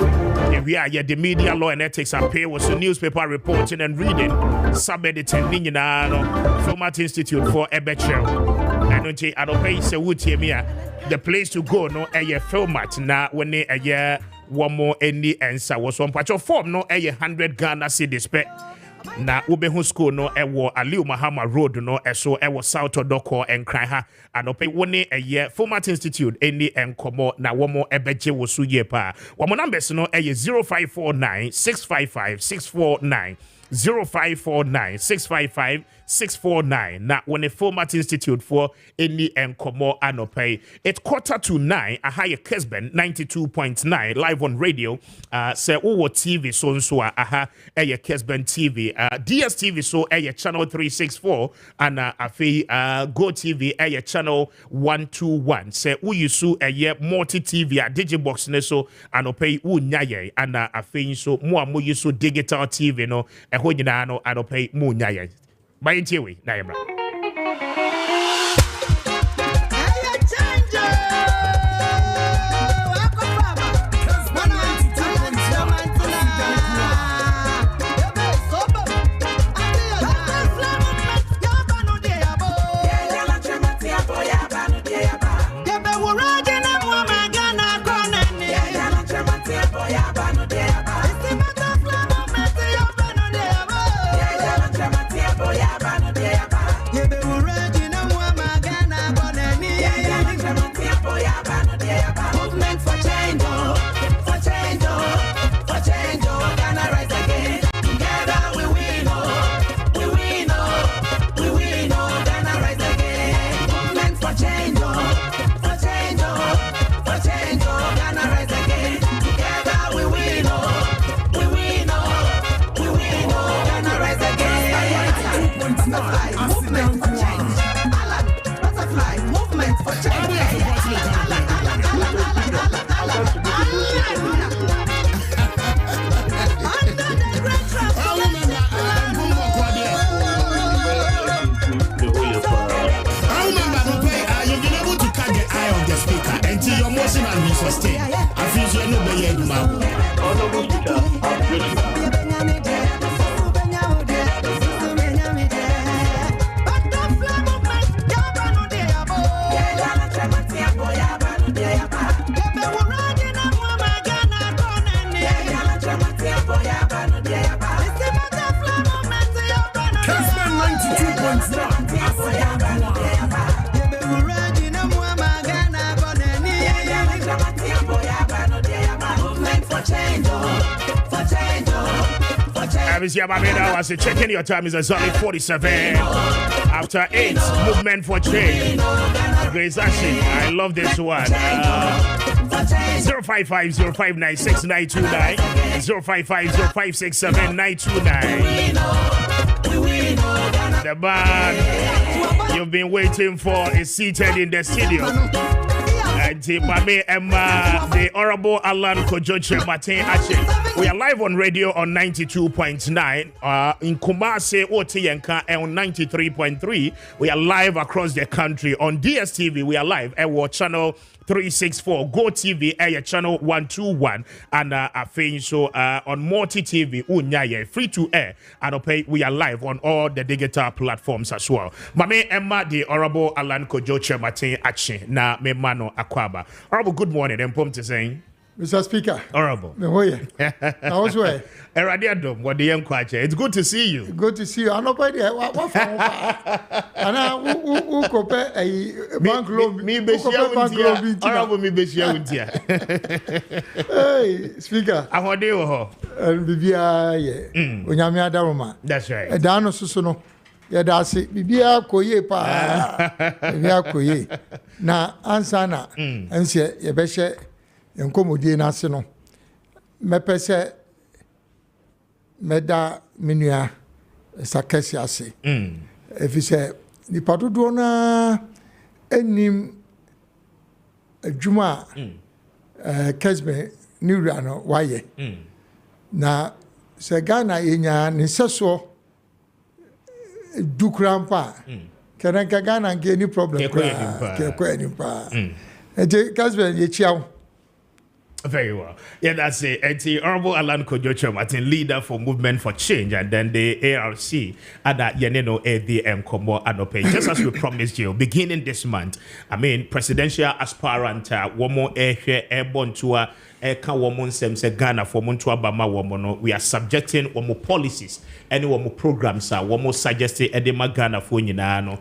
if we are the media law and ethics and pay was newspaper reporting and reading, sub-editing Format Institute for Ebechel. I don't pay say would here the place to go no a format na when a year one more any answer was one patch of form no 100 Ghana cedis pe na ubehu school no ewo Aliu Mahama Road no eso ewo South Odoko and Kraha and ope one a year Format Institute any enkomo na one more ebeje wo su ye pa one more numbers no 0549 655 649 0549 655 649 na when a Format Institute for any enkomo anope. It's 8:45 a higher Kessben 92.9 live on radio. Say Uwo TV so aha a Kessben TV. DSTV so a channel 364 and Go TV a channel 121. Say Uyusu a multi TV a Digibox neso anope unyaye and so more yusu digital TV no a hojina no anope munyaye. By Intiwi, Naimra. I was checking your time is exactly 47 after 8. Movement for change. Grace Ashi, I love this one. 05505969299 05505679299. The man you've been waiting for is seated in the studio. Kwame Emma, the Honorable Alan Kojoche Martin Ache. We are live on radio on 92.9. In Kumasi, Otiyenka, on 93.3. We are live across the country. On DSTV, we are live at channel 364, Go TV, channel 121, and on Multi TV, Unyaye, free to air, and we are live on all the digital platforms as well. Mame Emma, the Honorable Alan Kojoche Martin Ache, na me mano akwaba. Honorable, good morning. I'm pumped to saying. Mr. Speaker. Honorable. How's way? It's good to see you. Good to see you. I know by the what and I who compare a bank loan. Me be Honorable me be share with you. Hey, Speaker. I want you ho. And bibia onyame adaroma. That's right. Edano susuno. Ya dasi bibia koye pa. Bibia koye. Na answer na. Ense ye be share enkomodie na se no. Mepese meda minua sakesi ase efi se nipa dodo na enim adwuma Kessben ni wura no waye na se Ghana yenya ne seso dukrampa kenanka Ghana nge ni problem kwa nipa Kessben ye chiawo. Very well. Yeah, that's it. And the Honorable Alan Kojoche Martin, leader for Movement for Change, and then the ARC, and that Yeneno ADM Kombo Anope. Just as we promised you, beginning this month, presidential aspirant, Womo Airborne Tour, Eka Woman Semse Ghana for Montua Bama Womono. We are subjecting Womo policies, any Womo programs, Womo suggested Edema Ghana for Yinano,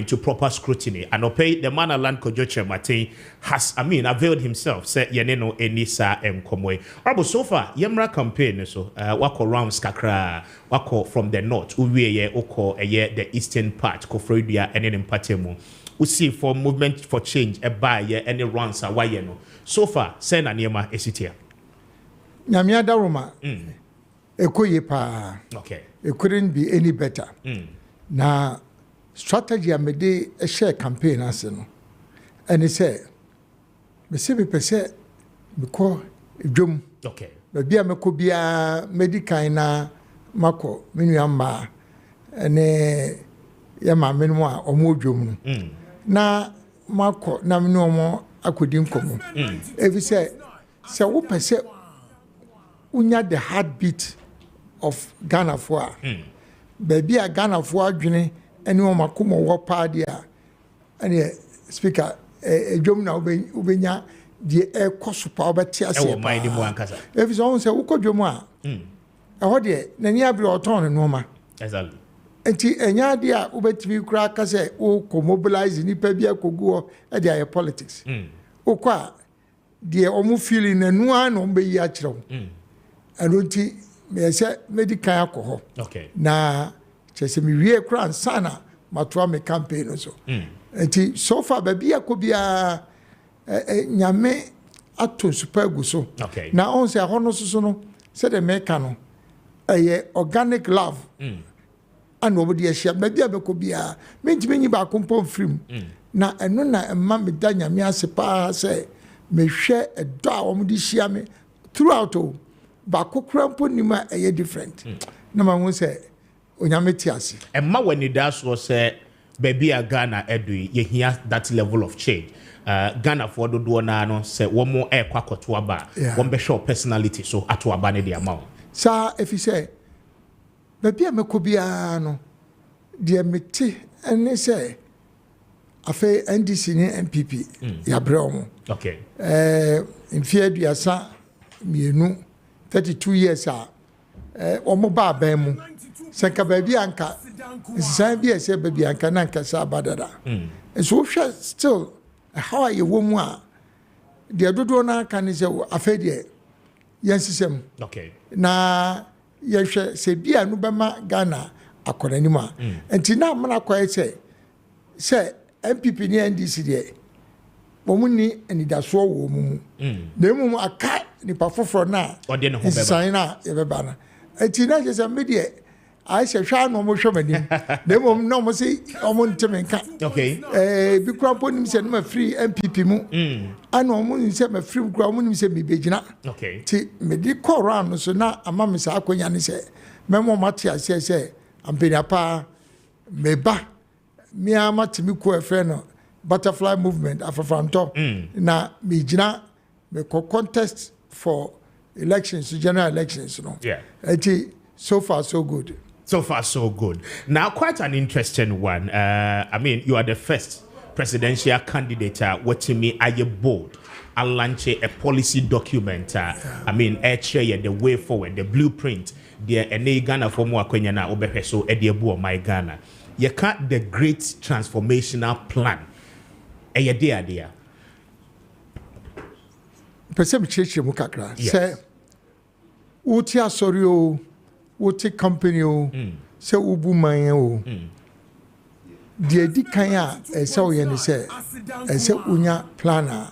to proper scrutiny. Anope, the man Alan Kojoche Martin has, availed himself, said Yeneno Enisa Komwe. But so far, Yemra campaign, so wako rounds kakra, wako from the north, uwe oko the eastern part, Kofredia and in Patemo. We see for Movement for Change, a buy any rounds awayeno. So far, send an yema esitia. Nyamia daruma. Ekoye pa. Okay. It couldn't be any better. Na strategy I made a share campaign aseno. And he said, me se me pese me ko dwom. Okay. Baby me ko bia medical na mako menu amba ene ya ma menu a omo dwom no. Na mako na menu omo akodi nkomo. If you say wo pese unya the heartbeat of Ghana for baby a Ghana for adwene ene o makomo wo pa dia ene speaker dwom na ubenya die ekosopa obeti ase e wo mind mu ankasa if so say ukodwom a ho de nani abre oton no ma exactly enti enya de a ubetimi kura ka say o ko mobilize ni pa bia kogu e de aye politics ukwa de omu feeling nanu an o be yi a kirew anoti me say medical alcohol okay na chese mi wie kura nsana matoa me campaign so enti so far baby akobia nyame ato super gu so okay na on say hono so no say the maker no organic love and nobody share baby abekobia mentimi nyi ba kompom film na eno na emma me da nyame ase pa say me hwe edo a omudi shia me throughout ba kokrampo nima different na ma won say onyame ti ase emma when it does was say baby a Ghana edu ye hear that level of change Ghana for do na no say one more air kwakoto aba one be show personality so ato aba ne the amount sa if you say baby amekobia no de meti ene say afa NDC ni MPP ya bremo okay in fear duasa mienu 32 years omo ba ban mu senka baby anka nsan bi ese baby anka na anka sa badada so still how are you woman the dodo na kan say afedie yensisem okay na yehwe se bia no bema Ghana akoranima enti na amana kwae say MPP ni NDC de Bomuni and it does so woman. The mum a cat, the pafo na or then home sign out everybana. A teenager is a media. I say, shall no more show me. The mum no more say, I want to make okay. Be crampon himself my free MPP mu. I know moon said my free ground himself be bejina. Okay. T me di call round so now a mamma say, I say, Memo Matia say, I'm paying a pa me ba. Me ama timi ko friend butterfly movement afafranto na me gina me contest for elections, general elections, you know. Yeah. So far so good. So far, so good. Now, quite an interesting one. I mean, you are the first presidential candidate. What me are you bold? I launch a policy document. I mean, share the way forward, the blueprint. The Ghana for more Kenya na obepeso ediebu my Ghana. You can't the great transformational plan. Idea. Person church mu kakra. Say, uti asori o. Wote company o se ubu man o de di kan a se o ye ne se unya planner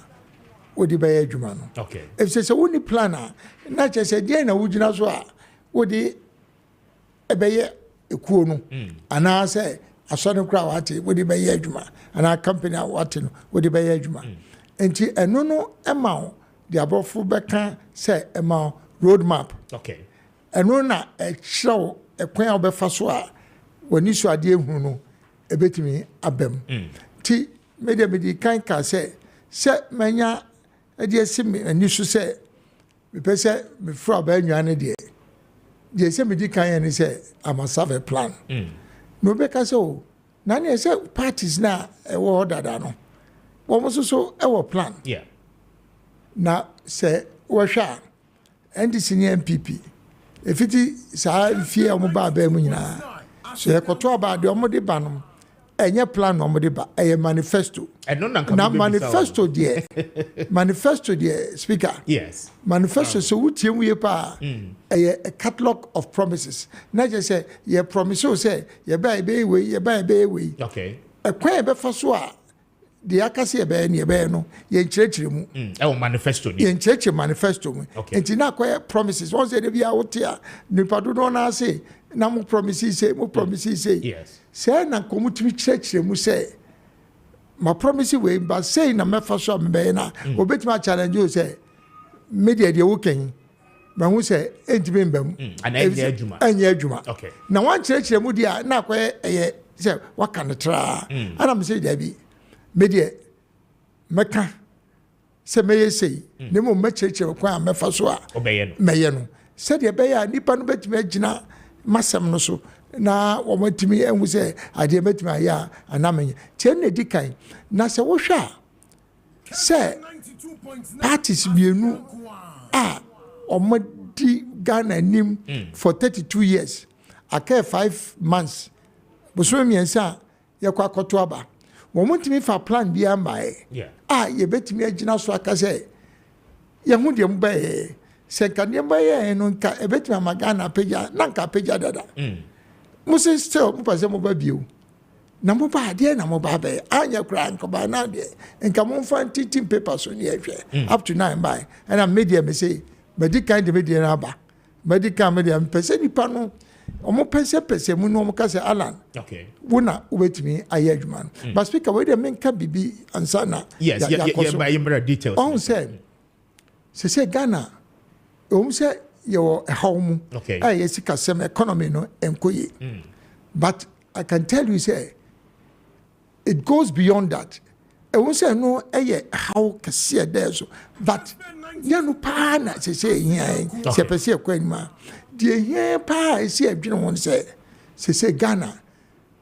o di baye adwuma no okay if se woni planner na che se de na wugina so a wo di ebeye ekuo no ana se asone kra wate wo di baye adwuma ana company a wate no wo di baye adwuma enti eno no ema de abofo beka se ema road map okay ɛno na ɛkyerɛw ɛkwan a wobɛfa so a w'ani so adeɛ hu no ɛbɛtumi abam nti mede kan ka sɛ manya ɛde asi me ani so sɛ mepɛ sɛ meforo abaanwaa no deɛ sɛ medi kan yɛ ne sɛ amasave plan na wobɛka sɛ o na ne sɛ parties na ɛwɔ hɔ dada no wɔn nso so ɛwɔ plan na sɛ wɔhwɛ a NDC ne MPP efiti saa fie a mo ba mu nyina so ekoto aba de omo de ba no enye plan no omo de ba eye manifesto na manifesto de speaker yes manifesto so wutie mu ye pa eye a catalog of promises na je say ye promise o say ye ba be we okay ekwan e be fa so a de akase ye be no ye nkyerɛkyerɛ mu manifesto ye nkyerɛkyerɛ manifesto mu enti na akoye promises once de bia wote a nipa do no na ase na mo promises say yes say na komutumi kyerɛkyerɛ mu say ma promise we ba say na mefa so me na obetuma challenge you say media de wo kan ma hu say entimi mbam ana anya adwuma okay na wan kyerɛkyerɛ mu dia na akoye eye say waka ne tra ana me say da bi media meka se meye sei ne mo mekyerɛkyerɛ kwa mefa so a meye no se de be ya nipa no betimi agina masem no so na wo matimi enwu se ade betimi aya anamenye tie na di kan na se wo hwa se parties bienu a omadi Ghana nim for 32 years aka 5 months boso miensa yakwa koto aba wo mutimi fa plan bi ambae ye betimi agina so aka se ye hu de mbae se kane mbae no nka e betimi amagana pagya na nka pagya dada musi still mu pase mo ba bio na mo ba de na mo ba be anya kura nka ba na de nka mo fa tintin paper so ne ehwe up to 9 by and media me say medical de media na ba medical media pese nipa no omo pese mu no omo ka say Alan okay wona ubetimi aye adwuma no but speaker we dey menka bibi ansa na yes yeah details on say Ghana say your home okay sika sem economy no enkoye but I can tell you say it goes beyond that say no how kase there so but no pa na say here say pese ekwanima de here pa say adwene won say Ghana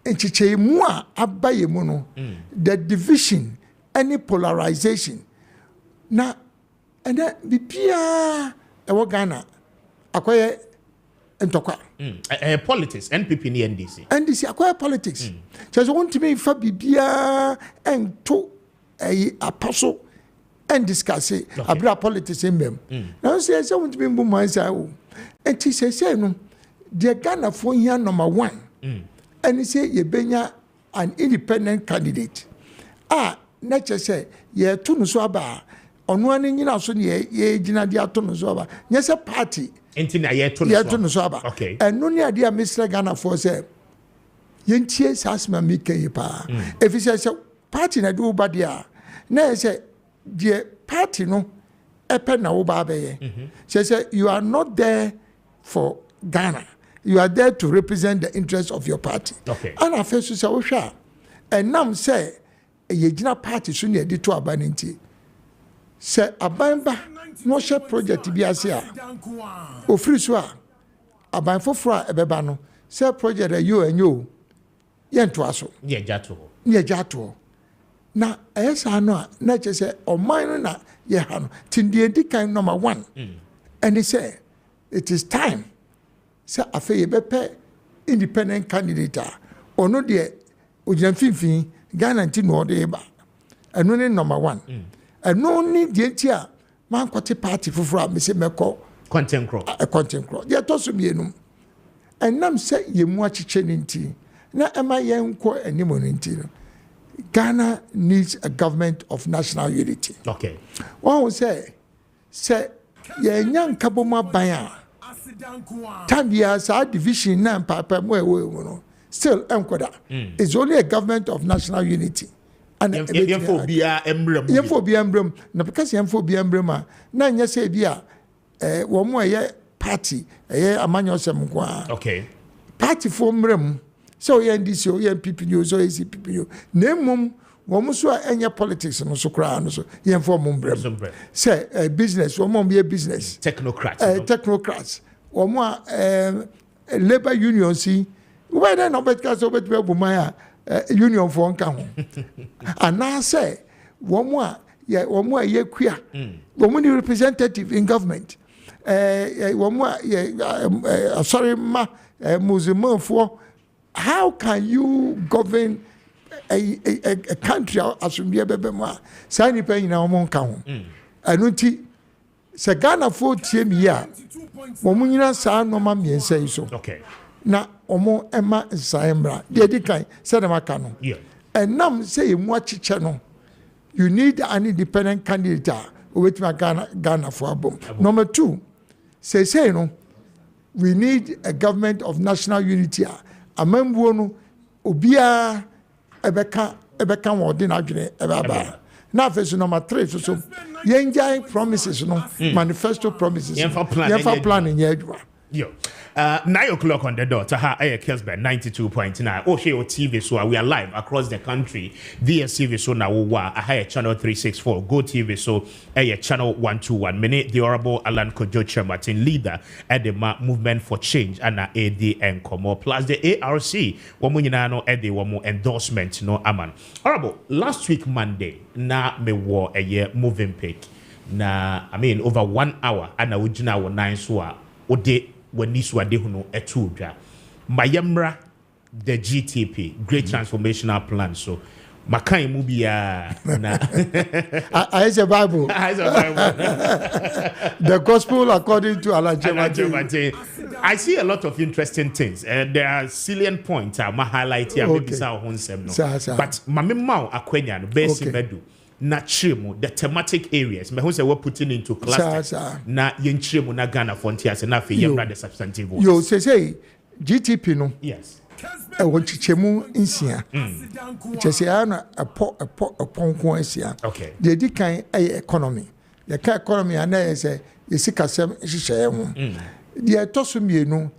enchiche mu a abaye mu no the division any polarization na and bibia ewo Ghana akoye ntokwa politics NPP ni NDC akoye politics so want to me fa bibia ento apostle and discuss about politics in them now say want to be mbu man say o enti say no the Ghana for here number 1 and say ye benya an independent candidate nature say ye to no so aba ono ani nyina so ne ye gina dia to no so aba nye say party enti na ye to no so aba okay eno ne ade a Mr. Ghana for say yentie sasma mike pa if you say party na do ba dia na say the party no epe na wo ba be ye say you are not there for Ghana, you are there to represent the interests of your party. Okay. And I first say we sha and now say ye gina party so ne di to abaninti say abanba no share project bi ase a ofiri so a aban foforo a ebeba no say project a you enyo ye nto aso ye jato na esa no a na che say o man na ye ha no tindie di kan number 1 and he say it is time say afa ye bepe independent candidate ono de ogyina finfin Ghana nti no de ba eno ne number 1 eno ni de nti a man kwete party foforo a me se meko content crow ye to so mienum enam say ye mu achiche ni nti na ema ye nko animo ni nti no Ghana needs a government of national unity. Okay. One will say ye nyan kaboma ban a tabia sa division na papa mo no still enkoda. It's only a government of national unity. And yefo bia embrem na because yefo bia embrem na nya say bia wo mo ye party amanyosem kwa. Okay. Party for mrem so ye NDC o ye PPU so ye CPPU nemum wo mo so enye politics no so kra no so ye for mrem say business wo mo be business technocrats wo mo labor union si we dey no bet cause obet be buma union for nka ho ana say wo mo ye kua wo mo ni representative in government wo mo sorry ma Muslim for how can you govern a country as we be more sign pay na omo nka ho anuti se Ghana for tie mi ya mo munyina sa no ma miensa yi so okay na omo ema nsaembra de di kan se dem aka no enam say mu achiche no you need an independent candidate with my Ghana for abom. Number 2 say no we need a government of national unity. Amambuo no obia ebeka wodin adwene ebaba. Na first number 3 so yenjai promises no manifesto promises. Yenfa planning yedwa. Yo. 9 o'clock on the dot. Kessben 92.9. Oshio TV so we are live across the country. DSTV so now channel 364. Go TV so channel 121. Many the Honorable Alan Kojo Martin, leader at the Movement for Change and AD and Como plus the ARC. Womunino at the Womu endorsement no aman. Honorable, last week Monday na me war a year moving pick. Na I mean over 1 hour and na ujina wa 9 so ode when this were dehuno etudra mayemra the GTP great transformational plan so makai mubia na I say Bible the gospel according to Alajemate. I see a lot of interesting things and there are salient points I highlight here maybe sa honsem no but mamemma akwanya no best bedu na chiremu the thematic areas me who say we're putting into clusters na yenchiremu na Ghana frontiers na fe yemra the substantive voice. Yo say GTP no yes e won chichemu nsia chese ana eponko nsia okay the di kan economy the kan economy ana say yesikasem hihye ho the tosumienu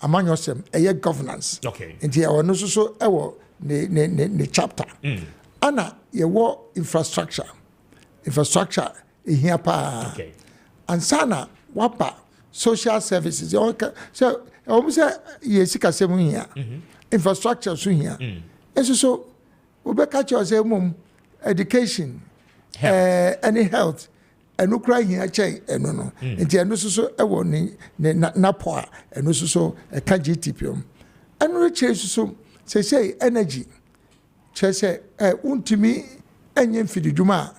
amanyosem governance okay nti e wono so e wo ne chapter ana yewo infrastructure here pa okay and sana wapa social services so almost yesika semu here infrastructure so here so we catch yourself mum education any health eno kra here chain eno no nti eno so e wo ni na po eno so e ka GTP eno che so say energy chese untimi enye mfididuma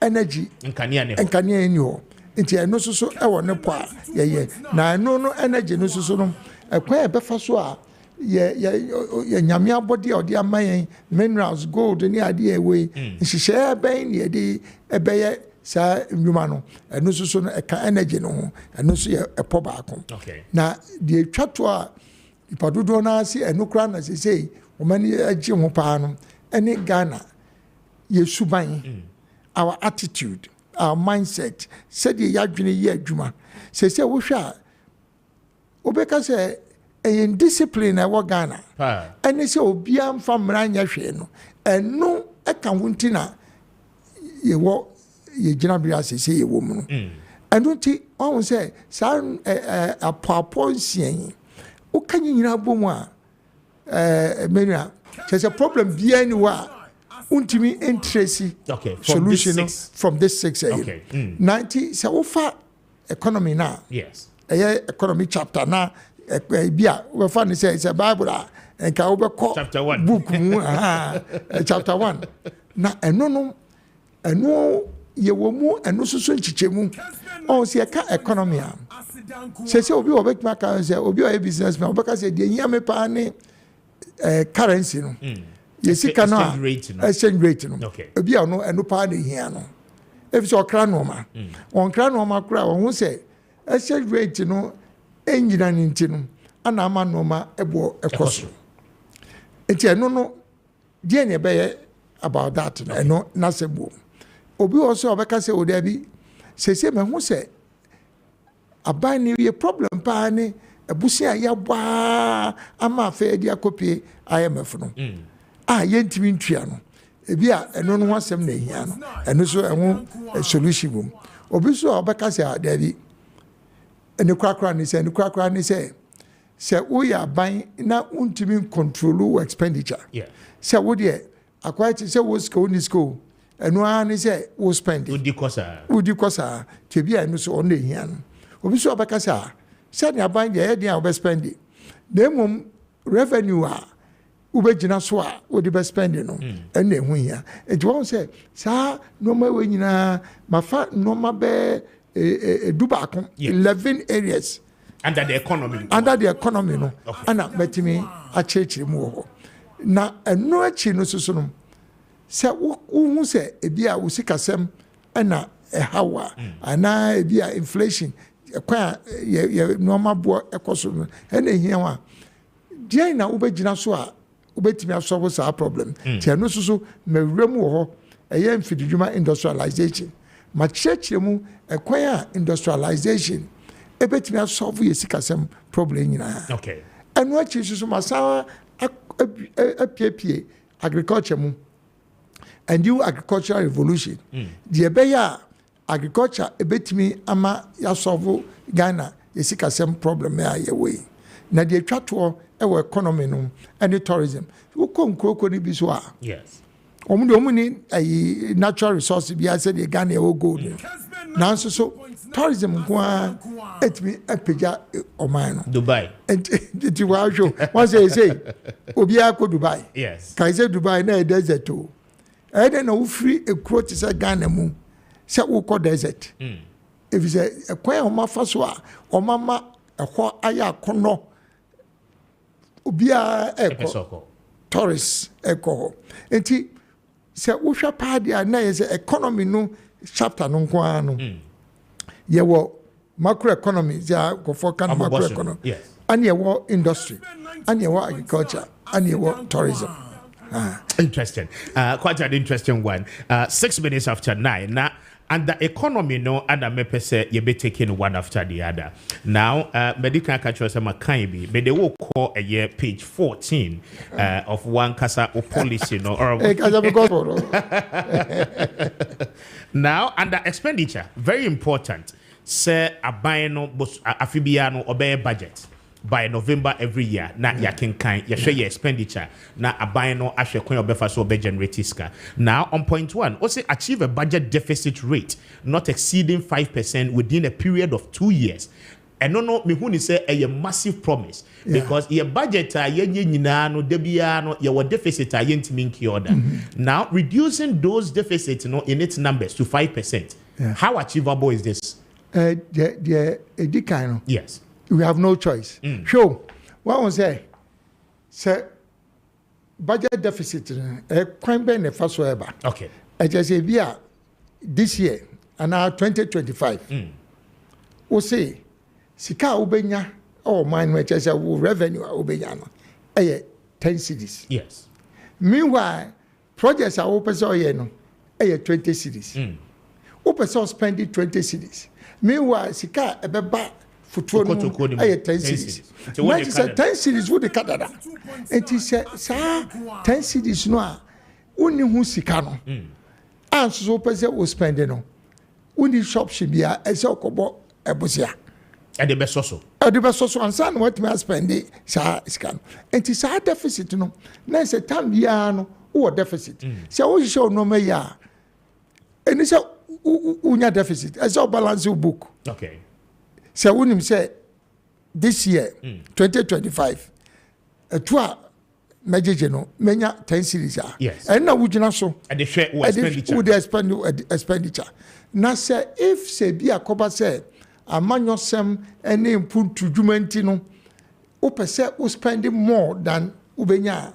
energy nkania ni ho nti eno so e wo ne po ye na eno no energy no so no ekwan e befa so a nyame abɔde a ɔde ama yɛn minerals gold ne adeɛ ɛwɔ nhyehyɛeɛ bɛn ne yɛde ɛbɛyɛ saa nnwuma no ɛno nso so no ɛka energy no ho ɛno nso yɛ ɛpɔ baako na deɛ ɛtwa to a nipa dodoɔ no ase ɛno koraa na sesei ɔmani agye ho paa no ɛne Ghana yɛsuban our attitude our mindset sɛdeɛ yɛadwene yɛ adwuma sesei wohwɛ a wobɛka sɛ ɛyɛ discipline ɛwɔ Ghana ɛne sɛ obiara mfa mmara nyɛ hwee no ɛno ɛka ho nti na yɛwɔ yɛgyina bere asese yɛwɔ mu no ɛno nti ɔhu sɛ saa apɔapɔ nsia yi woka nyina bɔ mu a menu a kyerɛ sɛ problem biara ni hɔ a wontumi ntrɛsi solution no from this 6 ɛyɛ na nti sɛ wofa economy no a ɛyɛ economy chapter na bi a wobɛfa no sɛ Bible a nka wobɛkɔ book mu chapter 1 na ɛno yɛwɔ mu ɛno soso nkyekyɛmu ɔn sɛ yɛka economy a sɛ obi wɔbɛtumi aka sɛ obi ɔyɛ businessman wɔbɛka sɛ deɛ hia me paa ne currency no yɛsika no a exchange rate no obi a ɔno ɛno paa ne hia no ɛfi sɛ ɔkra nɔɔma ɔnkra nɔɔma koraa ɔho sɛ exchange rate no ɛnyina ne nti no ana ama nɔɔma ɛbɔ ɛkɔ so nti ɛno no deɛ ne ɛbɛyɛ about that no ɛno n'asɛm bom obi also obeka sɛ o da bi sese me hu sɛ aban ni ye problem pa ne abusia ya bwa ama afa di akopie IMF no yentimi ntua no ebi a ɛno no asɛm na ehia no ɛno so ɛho solution bom obi so obeka sɛ da bi ene kwakra ni sɛ wo ya aban na untimi control expenditure sɛ wo de akwati sɛ wo school ni school ɛno ara ne sɛ wo spend wodi kɔsa tɛbi a ɛno so ɔno ɛhia no obi so ɔbɛka sɛ sɛdeɛ aban deɛ ɛyɛ deɛ a wobɛspend na mmom revenue a wobɛgyina so a wode bɛspend no ɛno ɛho hia nti wɔn sɛ saa nneɛma wɔ nyinaa mafa nneɛma bɛɛ du baako 11 areas under the economy no ana mɛtumi akyerɛkyerɛ mu wɔ hɔ na ɛno akyi no soso no sɛ wohu sɛ ebi a wosikasɛm ɛna ɛhawa anaa ebi a inflation ɛkwan a yɛ nneɛma boɔ ɛkɔ so no ɛna ehia wa deɛ na wobɛgyina so a wobɛtumi asɔbo saa problem tí ɛno nso so mɛwura mu wɔ hɔ ɛyɛ mfididwuma industrialization ma kyerɛkyerɛ mu ɛkwan a industrialization ɛbɛtumi asɔbo yɛ sikasɛm problem nyinaa ɛno akyi nso so ma saa apiepie agriculture mu a new agricultural revolution the ɛbɛyɛ agriculture ebetimi ama yasolve Ghana yesikasɛm problem a yɛwɔ yi na the atwa toɔ ɛwɔ economy no ɛne tourism wokɔ nkuroko ne bi so a yes ɔmo ni natural resource bi asɛ de Ghana ɛwɔ gold nanso so tourism nko a etimi apagya ɔman no Dubai nti wa hwo wɔn sɛ obi akɔ Dubai yes kai sɛ Dubai na desert o ɛdɛ na wofiri ekuro te sɛ Ghana mu sɛ wokɔ desert efi sɛ ɛkwan a ɔma fa so a ɔma ma ɛhɔ ayɛ akɔnɔ obiara ɛkɔ tourist ɛkɔ hɔ nti sɛ wohwɛ paadi a na yɛ sɛ economy no chapter no nko ara no yɛwɔ macro economy sɛ akɔfɔ kan macro economy and yɛwɔ industry and yɛwɔ agriculture and yɛwɔ tourism. Interesting. Quite an interesting one. 6 minutes after 9. Now, and the economy, no, and I may say you be taking one after the other. Now, medical catcher some kind but they will call a year page 14 of one casa or policy, no, or now under expenditure, very important. Say a bino a fibiano obey budget. By November every year, na ya can kind ya share your expenditure. Na a buy no ashe kwen obefa so be generate iska. Now on point 1, also achieve a budget deficit rate not exceeding 5% within a period of 2 years. And no me who say a massive promise because your budget ye nyina no debia no your deficit are yentimi nki order. Now reducing those deficits in its numbers to 5%. How achievable is this? The yes. We have no choice. Sure. What was say? say budget deficit kwan ben ne fa so eba okay I just say bia this year and now 2025 we say sika obenya or mine we just say revenue obenya no 10 cities. Yes. Meanwhile projects are open so no 20 cities. Open so spending 20 cities. Meanwhile sika ebeba futuo no 10 cities. So 10 cities would the Canada. And he said, sir, 10 cities no a uni hu sika no. And so person will spend no. Uni shop should be a kobo ebusia. And the best also. The best also and son what me spend it sika. And he said deficit no. Na say time bia no o deficit. Say o show no me ya. And he say unya deficit. As a balance book. Okay. So when him say this year 2025 to major no menya 10 series yes and now would you so and the share expenditure would expenditure now say if say be a cover say a man yourself any input to jumenti no open say we spending more than ubenya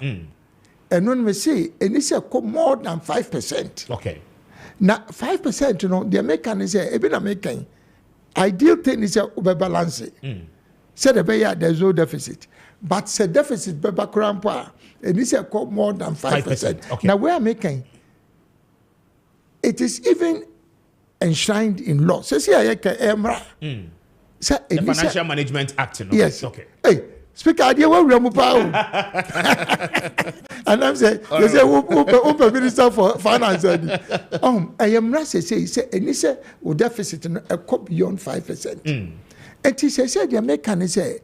and when we say and it's more than 5%. Okay. Now 5% you know the American say even American ideal thing is a balance. Say the bay there's no deficit, but say deficit be background and it's a more than 5%. Okay. Now we are making it is even enshrined in law. Say the Financial Management Act. No? Yes. Okay. Hey, Speaker, idea what we are moving. And I'm saying, they say, "Open Minister for Finance." I am not say, and he said, deficit a cop beyond 5%. And he said, the American say,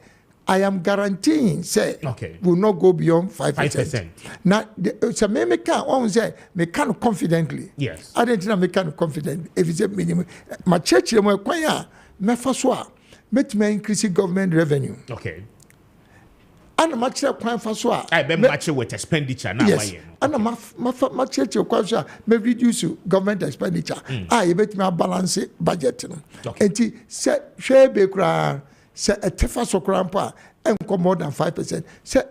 I am guaranteeing, say, will not go beyond 5%. Now, so me can one say, me can confidently. Yes. I don't think me can confidently. If it's a minimum, my church, me kwanya, me faswa, me increase government revenue. Okay. And much kwan fa so a I be match with expenditure now. Yes. And much kwan so may reduce government expenditure. You bet me balance budget no. Enti say share be kra say a tefa so kra mpa enko more than 5%. Say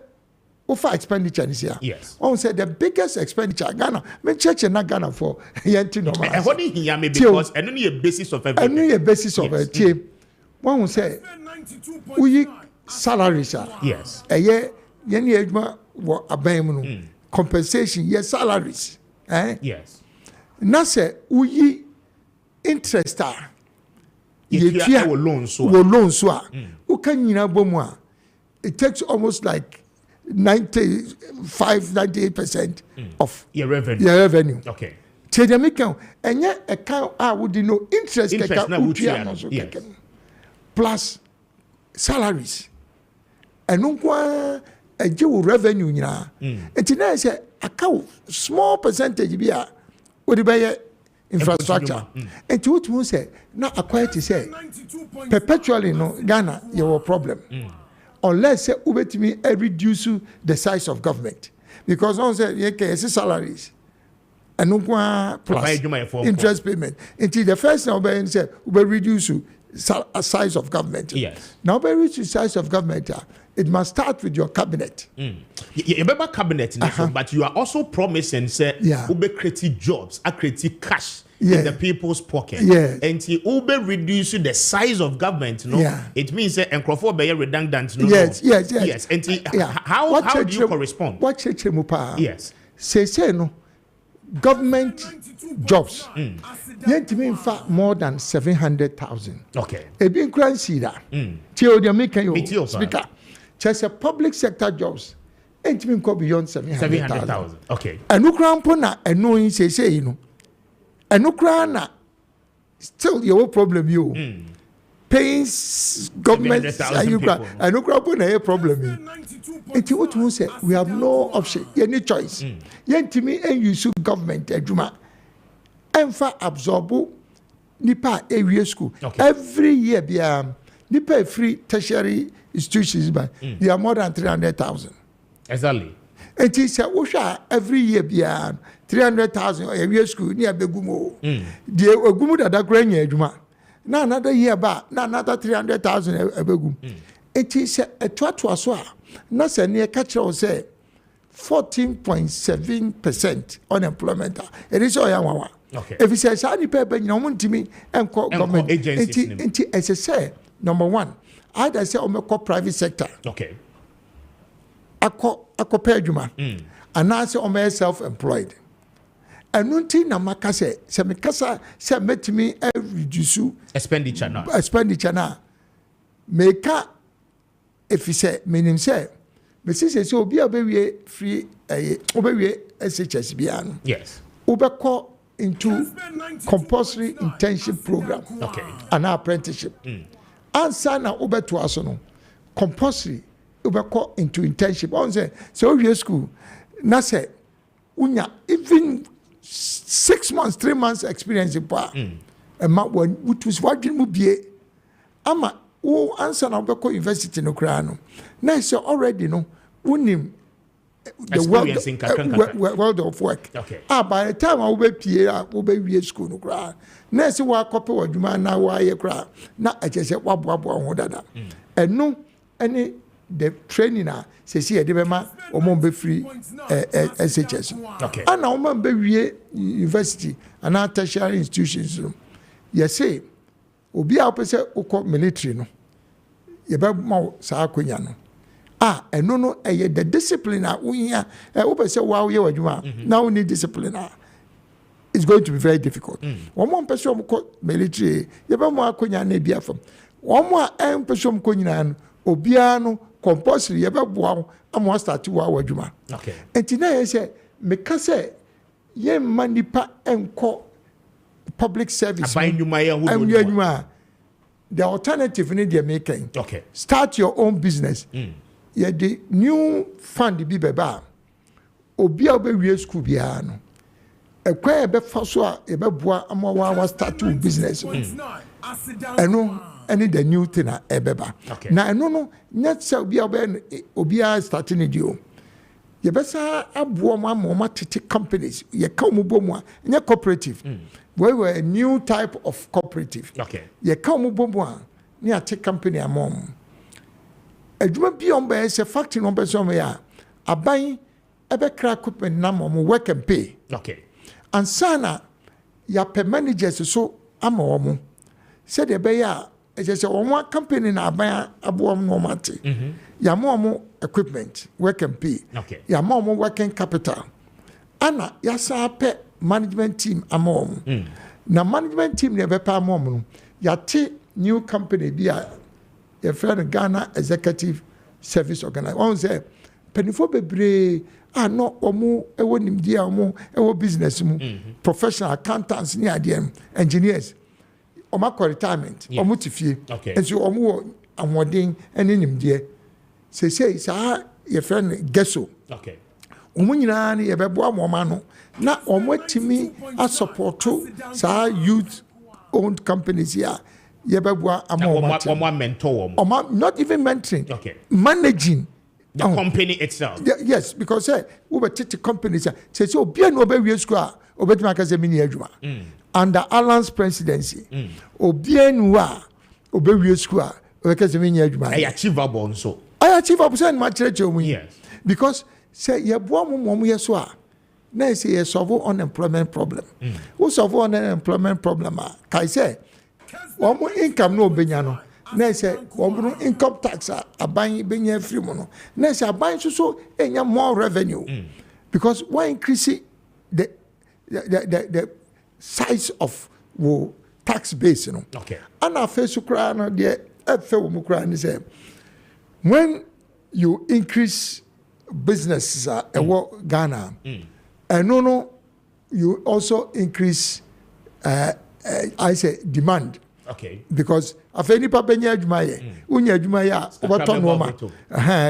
over expenditure this year. Yes. On say the biggest expenditure Ghana. Me church na Ghana for yenti no man. What do you mean because and only a basis of everything. And a basis of it. One say we salaries yes yeni edma wo aban mu no compensation yes salaries yes na say uyi interest you wo loan so u kan nyina bomu a it takes almost like 98% of your revenue okay tedemikan enye account would no interest yes. Plus salaries and nkwa eje revenue nyina enti na say account small percentage bia we dey buy infrastructure enti what we say na acquire to say perpetually no Ghana your problem unless say ubetimi reduce the size of government because on say you salaries and nkwa plus interest payment enti the first thing we say we reduce size of government. Yes. Now, by reach the size of government, it must start with your cabinet. You remember cabinet, but you are also promising, say, Ube create jobs, create cash in the people's pocket. Yes. And Ube reduce the size of government. No, it means that and be redundant. No, yes. And how do you correspond? What church mupa? Yes. Say no government jobs. Yet in fact more than 700,000. Okay. A big grand see that. Till the making speaker. Just a public sector jobs. Ain't been go beyond 700,000. Okay. And no crown pona and no in say you know. And no crown still your problem you. Paying government and no crown pona a problem. And what we say we have no option, any choice. Yet to me and you sue government ejuma. Enfa absorb nipa area school every year be nipa free tertiary institutions by they are more than 300,000 exactly and he said every year be 300,000 area school near begumo the egumu that granya adwuma na another year ba na another 300,000 ebegum Enti se etuatu aso a na se ne ka kire o se 14.7% unemployment. It is all yawa. Okay. If you say sa ni pe nyina omo ntimi enko government enti ese say number 1 either say o private sector. Okay. Akọ pay adwuma. And now say o self-employed. And nti na maka se me kasa se metimi reduce expenditure na meka if you say meaning say me say obi obewie free obewie SHS bia no. Yes. Obekọ into compulsory internship program. Okay. An apprenticeship. Answer na obeto aso no compulsory obekọ into internship. On say so we school na say unya even 6 months 3 months experience pa ma when which wadwin mu bie ama wo answer na obekọ university no kra no na say already no unim the world of work. Okay. By the time I will be Pierre, will be school no cry. Next, you are copy what you man now, why you cry. Not I just said, what dada. And no, any the training, says here, the man, or won't be free SHS. Okay. And now, man, be university and our tertiary institutions. Yes, say, will be opposite or military. No, you better more Sakunyano. And no, the discipline we here, open say, wow, you are now we need discipline. It's going to be very difficult. One person military, you have more Kunya Nebia from one more person Kunyan, Obiano, compulsory, you have wow, I'm one start to our Juma. Okay. And today I say, Mekase, ye money pa and call public service. The alternative in India making. Okay. Start your own business. Yeah, the new fund be beba. Obi obe school bia no. Ekwa ebe faso a ebe boa amawa start to business. Eno any the new thing a ebeba. Na eno no net say obi starting dio. Ye besa aboa ma tete companies. Ye ka mo bomu a nye cooperative. We were a new type of cooperative. Okay. Ye ka mo bomu a nye take company amom. Adwuma bi on be say factory no be so me ya aban ebe kra equipment na mo work and pay. Okay. And sana ya per managers so ama wo said the be ya e say one company na aban abo no mate. Ya mo equipment work and pay. Okay. Ya mo working capital. Ana ya sa pe management team ama na management team ne be pa ama no ya te new company bi a your friend Ghana Executive Service Organization. One say, penifo bebre, no, omo, ewo nimdia, omo, ewo business, professional accountants, ni adiem, engineers, oma ko retirement, omo tifie. Okay. And so omo amoding, eni nimdia. Say, your friend Gesso. Okay. Omo nyina ni yebebo amomano. Na omo timi a supporto sa youth owned companies here. Yebabwa mentor. Not even mentoring. Okay. Managing the company itself. Yes, because we were teaching companies. Say so be no be we school. Obetima se mini adwuma. Under Alan's presidency. Obienwa obe we school. Obeka se mini adwuma. I achievable so. I achievable say ma church omu. Yes. Because say yeboa mo yeso a na say you solve unemployment problem. Who solve unemployment problem kai say one income no benyano. Na say one income tax aban benya free mono. Na say aban so enya more revenue. Because why increase the size of wo tax base, you know. Okay. And our face ukra na de efe wo mukra ni say when you increase businesses Ghana and no you also increase I say demand. Okay. Because after any papa nya adwuma ye unya adwuma ye oboto no ma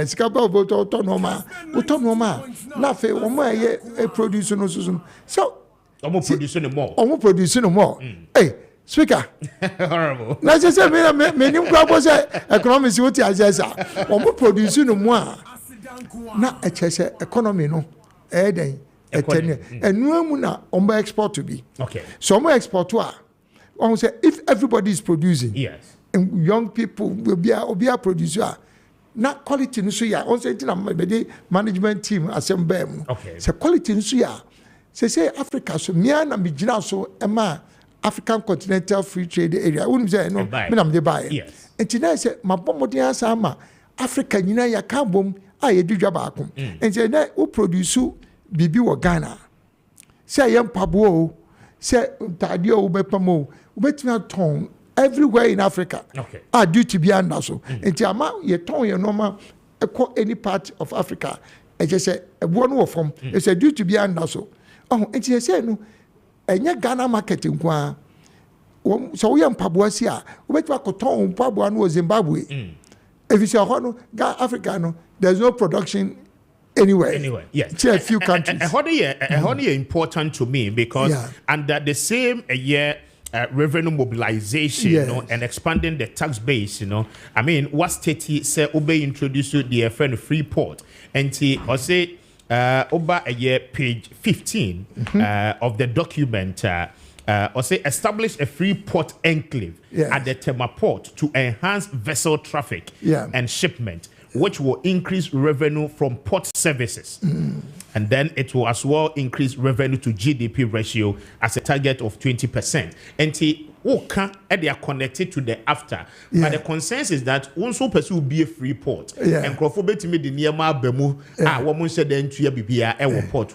sika ba oboto no ma na fe omo ye produce no so omo produce no more hey speaker horrible na say me nim kwa say economics what ya say omo produce no mo a na e chese economy no den etene enu amu na omo export to be okay so omo export to a say if everybody is producing, yes, and young people will be a producer, na quality no so ya on say na me management team assemble mu say quality no so ya say Africa so me na me gina so ema African Continental Free Trade Area wonu say no me na me buy enti na say mabomodin asa ma Africa nyina ya ka bom a ye didwa ba akom enti na wo produce bibi wo Ghana say yem pabo say tade o bepamo ubetimi aton everywhere in Africa due to be under so enti ama ye ton ye normal any part of Africa e just say e won wo from e say due to be under so enti say no enye Ghana market nkwa so we mpaboa si a ubetimi akoton mpaboa no Zimbabwe if you say no Africa no there's no production anywhere yes a few countries honey important to me because under the same year revenue mobilization, you know, and expanding the tax base, you know. I mean, what state say Obe introduced the friend free port, and I say over a year page 15 of the document. Or say establish a free port enclave at the Tema port to enhance vessel traffic and shipment, which will increase revenue from port services. And then it will as well increase revenue to GDP ratio as a target of 20%. And they are connected to the after. But the consensus is that also pursue will be a free port. And Crawford made the near Bemu, woman said then to your port.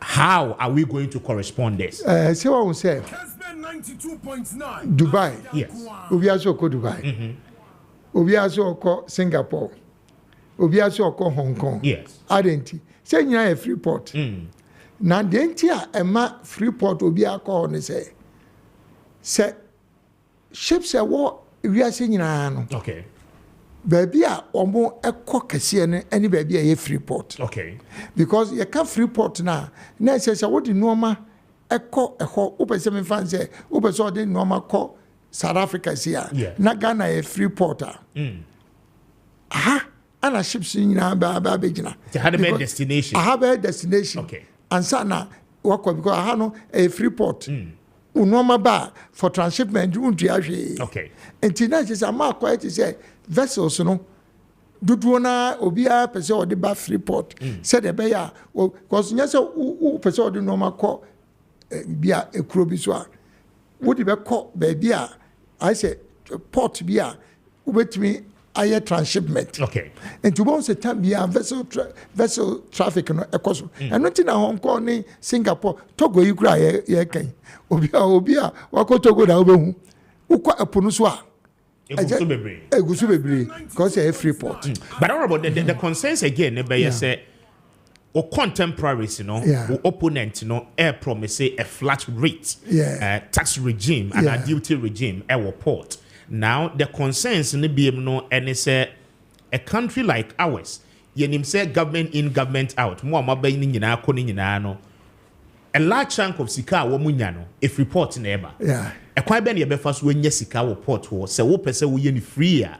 How are we going to correspond this? See what we say. Kessben 92.9. Dubai. Yes. We also go Dubai. We also go Singapore. We also go Hong Kong. Yes. Identity. Say you a free port. Now the entire Emma free port will be a call and say ships are what we are saying now. Okay. Baby a omo a Kessben any baby a free port. Okay. Because you can't free port now. Now says what the normal a call a whole open 7 fans say open so the normal call South Africa here. Na Ghana a free porter. Aha. And a ships in Babajina. To have a destination. I have a destination. Okay. And sana work because I have no a free port. Unoma bar for transshipment. Okay. And tonight is a mark quite to say vessels, no. Dudwana obia person or the bar free port. Said the bear because yes, who person the normal call be a crobiswa. Would you be called baby? I say port beer with me. Higher transshipment. Okay. And to once a time be a vessel traffic no ekoso. And not in Hong Kong ni Singapore Togo you cry ye kan. Obia wako Togo da obehu. Ukwa eponuswa. Egusu bebre because a free port. But about the concerns again be say or contemporaries, you know, or opponent, you know, air promise a flat rate, tax regime and a duty regime, airport. Now the concerns in the BM and it's a country like ours. Yenim say government in, government out. More mabaying in our coning no. A large chunk of sika womunyano if report neighbor. A quite many befas when yesika or port was so open we any freer.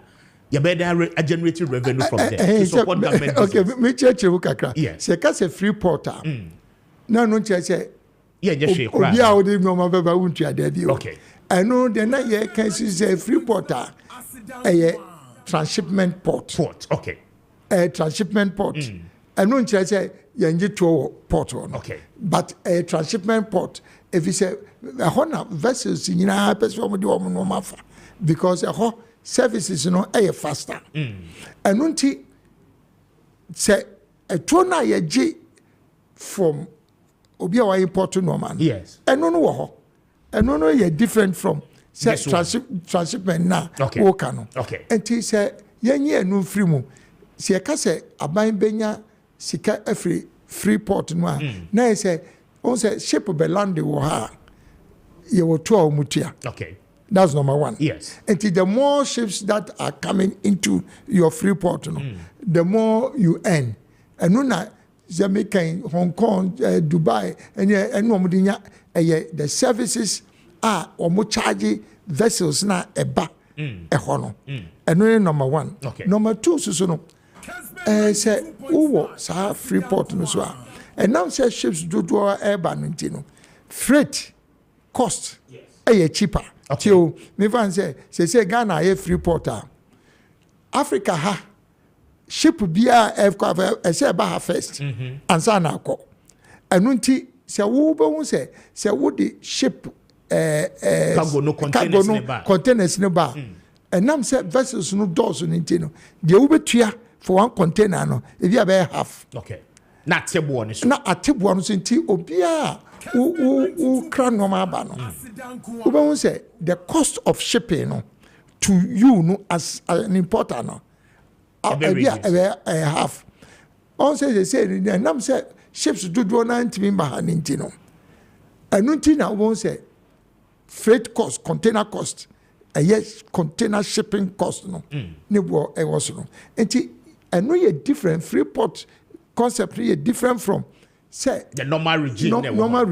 You better a generated revenue from there to support government. Okay, me church ukakra. Yes. Se ka se free porter. No church say just shake. Obia odi no mababa wuntu ade bi. Okay. I know the night you can see a free porter, a transshipment port. Okay. A transshipment port. I know you say you to port one. Okay. But a transshipment port, if you say a honor vessels in your person do no matter because a whole services a faster. I know say a tona ye G from Obia import no man. Yes. I don't know. And no, you're different from say transshipment now. Okay. Okay. And he said, "Yenye no free mo." See, I can say aban benya sika free port no. Now he say, "On say ship be land wo ha, you will tour mutia." Okay. That's number one. Yes. And the more ships that are coming into your free port, the more you earn. And no Jamaica, Hong Kong, Dubai, and no the services are almost charging vessels na eba ehono. And no number one. Okay. Number two, so no. Say sa free port no so. And now say ships do airborne no. Freight cost cheaper. Okay. So me fan say Ghana a free port. Africa ha ship bia say ba first ansa na akọ enu nti se wo be hu se wo di ship containers ne ba enam say vessels no doors no nti no de wo betua for one container no e bia be half okay na atebo no so na atebo no so nti obia wo kra no ma ba no wo be hu say the cost of shipping no to you no as an importer no half. On says say nam say ships do na ntimi ba ha nti no. Anu nti na won say freight cost, container cost, yes container shipping cost no. Ne bo e was no. Nti anu ye different free port concept ye different from say the normal regime normal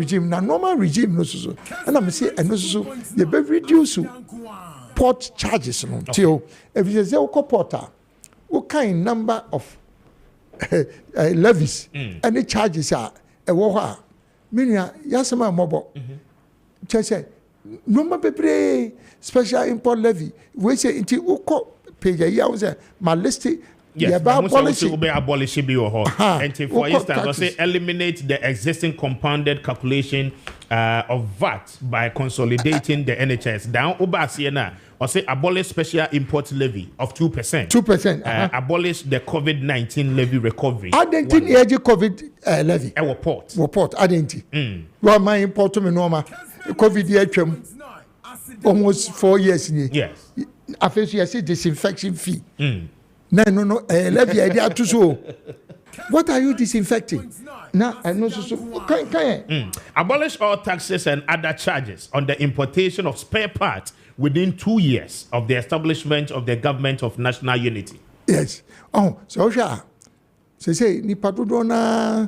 regime no so. And I say anu so ye be reduce port charges no. Till if you say porter what kind number of levies any charges are a war meaning yasama mobo say no be special import levy we say inti uko pay ya we say my list abolish and for instance I say eliminate the existing compounded calculation of VAT by consolidating the NHS down over or say abolish special import levy of 2%. 2%. Abolish the COVID-19 levy recovery. I didn't think COVID levy. Our port. I didn't. Well, my import to me normal. COVID year almost 4 years. Yes. I feel you see disinfection fee. No. Levy idea to so. What are you disinfecting? Now, I know abolish all taxes and other charges on the importation of spare parts within 2 years of the establishment of the government of national unity. Yes. Oh, so say ni padodo na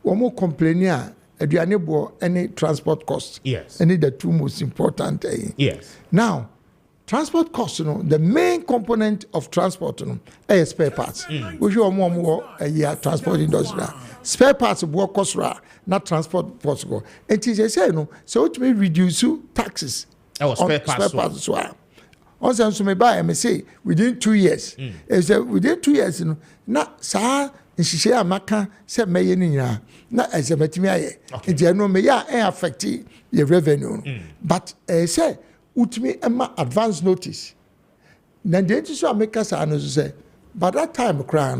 womo complainia aduane bo any transport cost. Yes. Any the two most important. Yes. Now, transport costs, the main component of transport, is spare parts. Which you more transport industry. Spare parts work cost not transport possible. And they say so it may reduce taxes. Spare parts. So also so me buy me say within 2 years. If within 2 years, not sa nhihye amaka say meye ni nyina na ezemetimi aye. Nti no me ya affect your revenue. But say ultimate advance notice. Then the so make us say by that time cry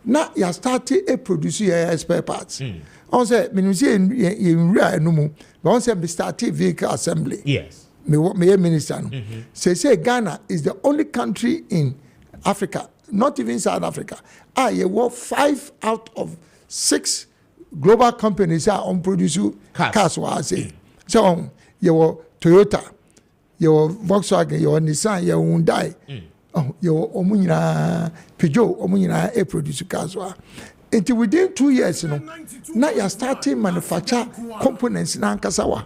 na ya start produce spare parts. On say me say in real no mu but on say me start vehicle assembly. Yes. Me minister no. Say Ghana is the only country in Africa, not even South Africa. You work 5 out of 6 global companies are on produce cars. So you were Toyota, your Volkswagen, your Nissan, your Hyundai, your Omunina, Peugeot, Omunina, produce cars. Until within 2 years, now you're starting manufacture components in Ankasawa.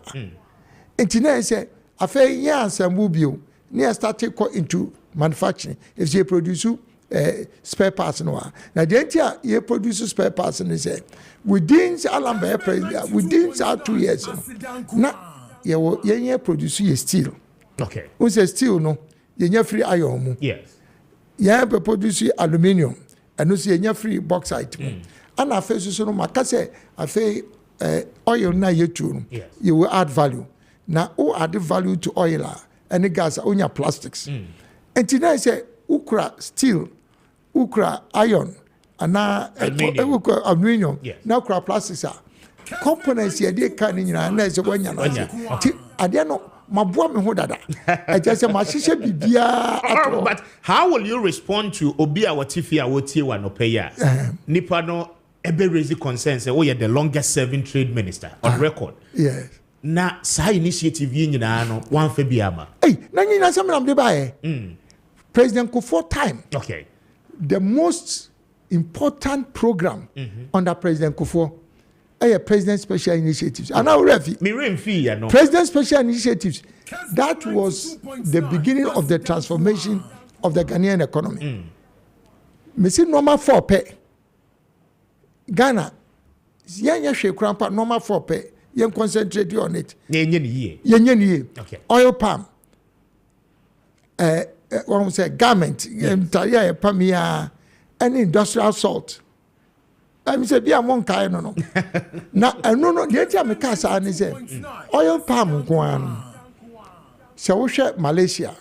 Until now, I say, I feel yes, and mobile, near starting into manufacturing. If they produce spare parts, now the entire year produce spare parts, and they say, within Alamba, within 2 years, now you produce steel. Okay. Who says steel no? You free iron. Yes. You produce aluminium, and you see free bauxite. And I feel so no makase. I feel oil na yetu. Yes. You will add value. Now, who add value to oil and the gas on your plastics? And today say ukra steel, ukra iron, and now aluminium. Yes. Now ukra plastics are components here. They can in your next one. I don't know. But how will you respond to Obi Awatifi Awotie no paya? Nipa no ebe raise concerns say oh yeah the longest serving trade minister on record. Yes. Na sa initiative yi nyina no wan fa biama. Hey, na nyina sam nam de bae. President Kufuor time. Okay. The most important program under President Kufuor President Special Initiatives. And now, President Special Initiatives, that was the beginning of the transformation of the Ghanaian economy. Me see normal 4 pay. Ghana, normal 4 pay. You concentrate on it. Okay. Oil palm. What we say, garment. Pamia. any industrial salt. I'm say be among kind no. Na no the tia me ka sa ni say oil palm nko an. Se wo hwe Malaysia.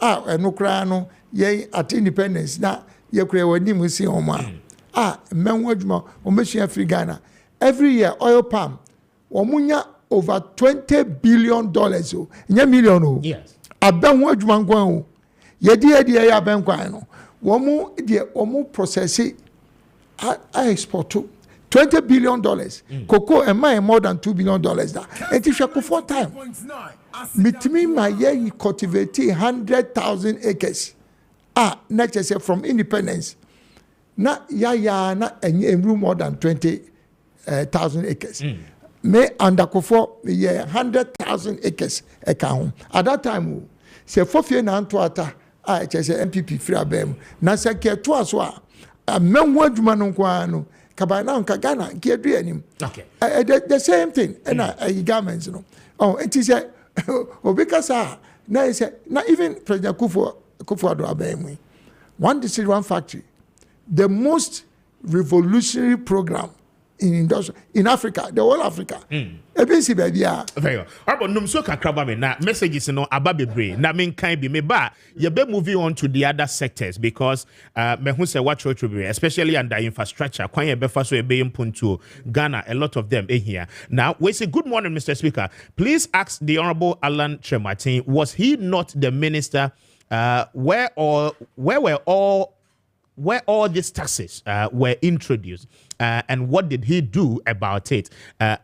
Eno kra no ye at independence na ye kra wani mu si o ma. Menwo adwuma o mesu Africa Ghana. Every year oil palm omunya over $20 billion o. Nya million o. Yes. Aben wo adwuma nko an o. Ye ya aben kwan no. Womu process I export to $20 billion. Cocoa and my more than $2 billion. And if you have 4 times, me my year cultivate 100,000 acres. Not say from independence. Na room more than 20,000 acres. Me under Kofo yeah 100,000 acres account. At that time, say 4 years na Antoata. Say MPP free abem. Na say ke to aso menwo adwuma no kwa no kabana nka Ghana nke adu anim. Okay. The same thing and governments no. It is a obikasa na say na even President Kufuor Addo abem. One district, one factory. The most revolutionary program in Africa, the whole Africa. Ebisi baby ah. Very well. But num so kakraba me na messages no aba bebre na men kan bi me ba ye be moving on to the other sectors because me hu say what be especially under infrastructure kwan ye be fa so e be impunto Ghana a lot of them here. Now we say good morning Mr. Speaker. Please ask the Honorable Alan Kyerematen, was he not the minister where all these taxes were introduced and what did he do about it?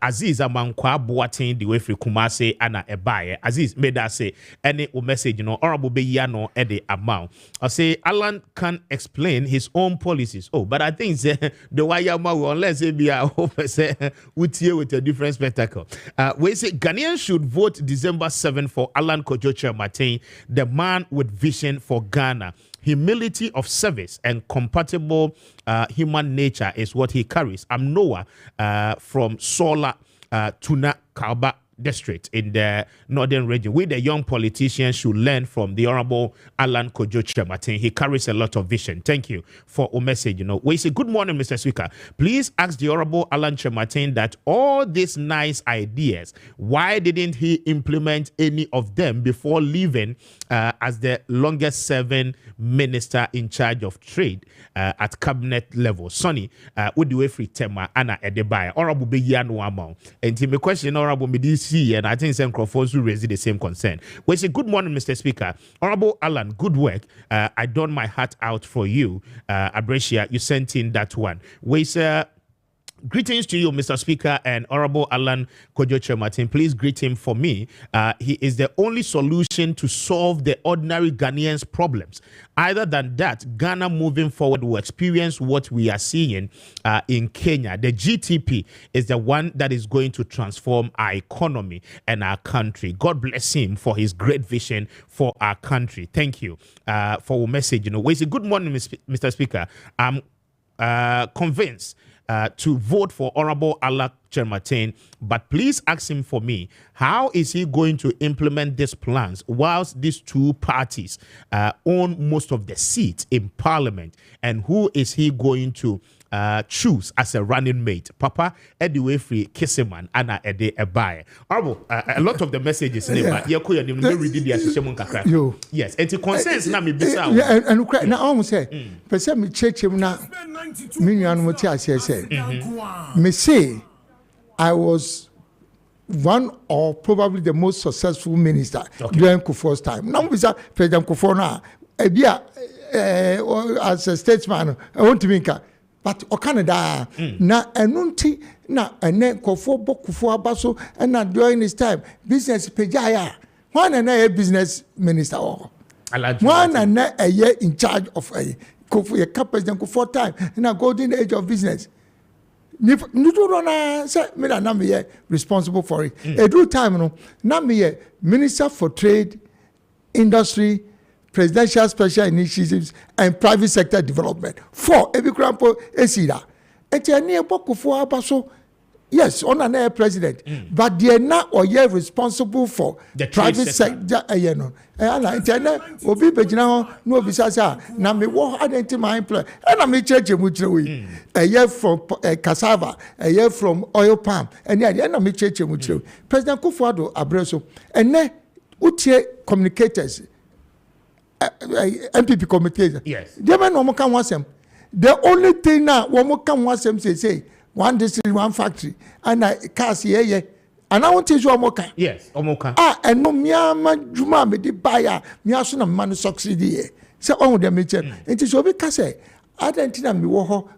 Aziz Amankwa Boateng the way free Kumase ana Ebaye. Aziz made us say any message, honorable Beyano at the amount. I say Alan can explain his own policies. But I think the Wayama will unless it be a hope say with a different spectacle. We say Ghanaians should vote December 7 for Alan Kyerematen, the man with vision for Ghana. Humility of service and compatible human nature is what he carries. I'm Noah from Sola, Tuna, Kalba district in the northern region. We, the young politicians, should learn from the Honorable Alan Kyerematen. He carries a lot of vision. Thank you for a message. We say, good morning, Mr. Speaker. Please ask the Honorable Alan Kyerematen that all these nice ideas, why didn't he implement any of them before leaving as the longest serving minister in charge of trade at cabinet level? Sonny, would you free tema Anna Edebaye? Honorable Beyano amount. And my question, Honorable Midis, and I think some Crawfords will raise the same concern. We say, good morning, Mr. Speaker. Honorable Alan, good work. I done my heart out for you. Abrecia, you sent in that one. We say, greetings to you, Mr. Speaker, and Honorable Alan Kyerematen. Please greet him for me. He is the only solution to solve the ordinary Ghanaians' problems. Other than that, Ghana moving forward will experience what we are seeing in Kenya. The GTP is the one that is going to transform our economy and our country. God bless him for his great vision for our country. Thank you for your message. We say, good morning, Mr. Speaker. I'm convinced to vote for Honorable Alan Kyerematen, but please ask him for me, how is he going to implement these plans whilst these two parties own most of the seats in parliament, and who is he going to choose as a running mate? Papa Ediwe free Kessben ana Ede Ebaye. Honorable, a lot of the messages yes, and it concerns na me bisa. And now almost say person me church na me nwan mo ti ase say me say I was one or probably the most successful minister during Kufuor's time. Now we say President Kufuor na as a statesman I want to make but o Canada na enunti na ene Kufuor Kufuor abaso and na during this time business pejaya one and a business minister one and a year in charge of a President Kufuor time in a golden age of business. Responsible for it. A true time, no. Now me Minister for Trade, Industry, Presidential Special Initiatives, and Private Sector Development. For every grandpa, Esida. And near Kufuor abaso yes, on an air president, but they are not or yet responsible for the private sector. You know, and obi bejina no bisa sa na me wo identity my employer. And I church muchrewi. A year from cassava, a year from oil palm, and yeah, and I church muchrewi. President Kufuor Abreso, and ne utie communicators, MPP communicators. Yes, they man no can want them. The only thing now, one more can want them say. One district, one factory, and I cast yeah. And I want to show Omoka. Yes, Omoka. And no Miama Juma me di buyer, Miasuna man succeed here. So on the meter. It is over Case. I don't think I'm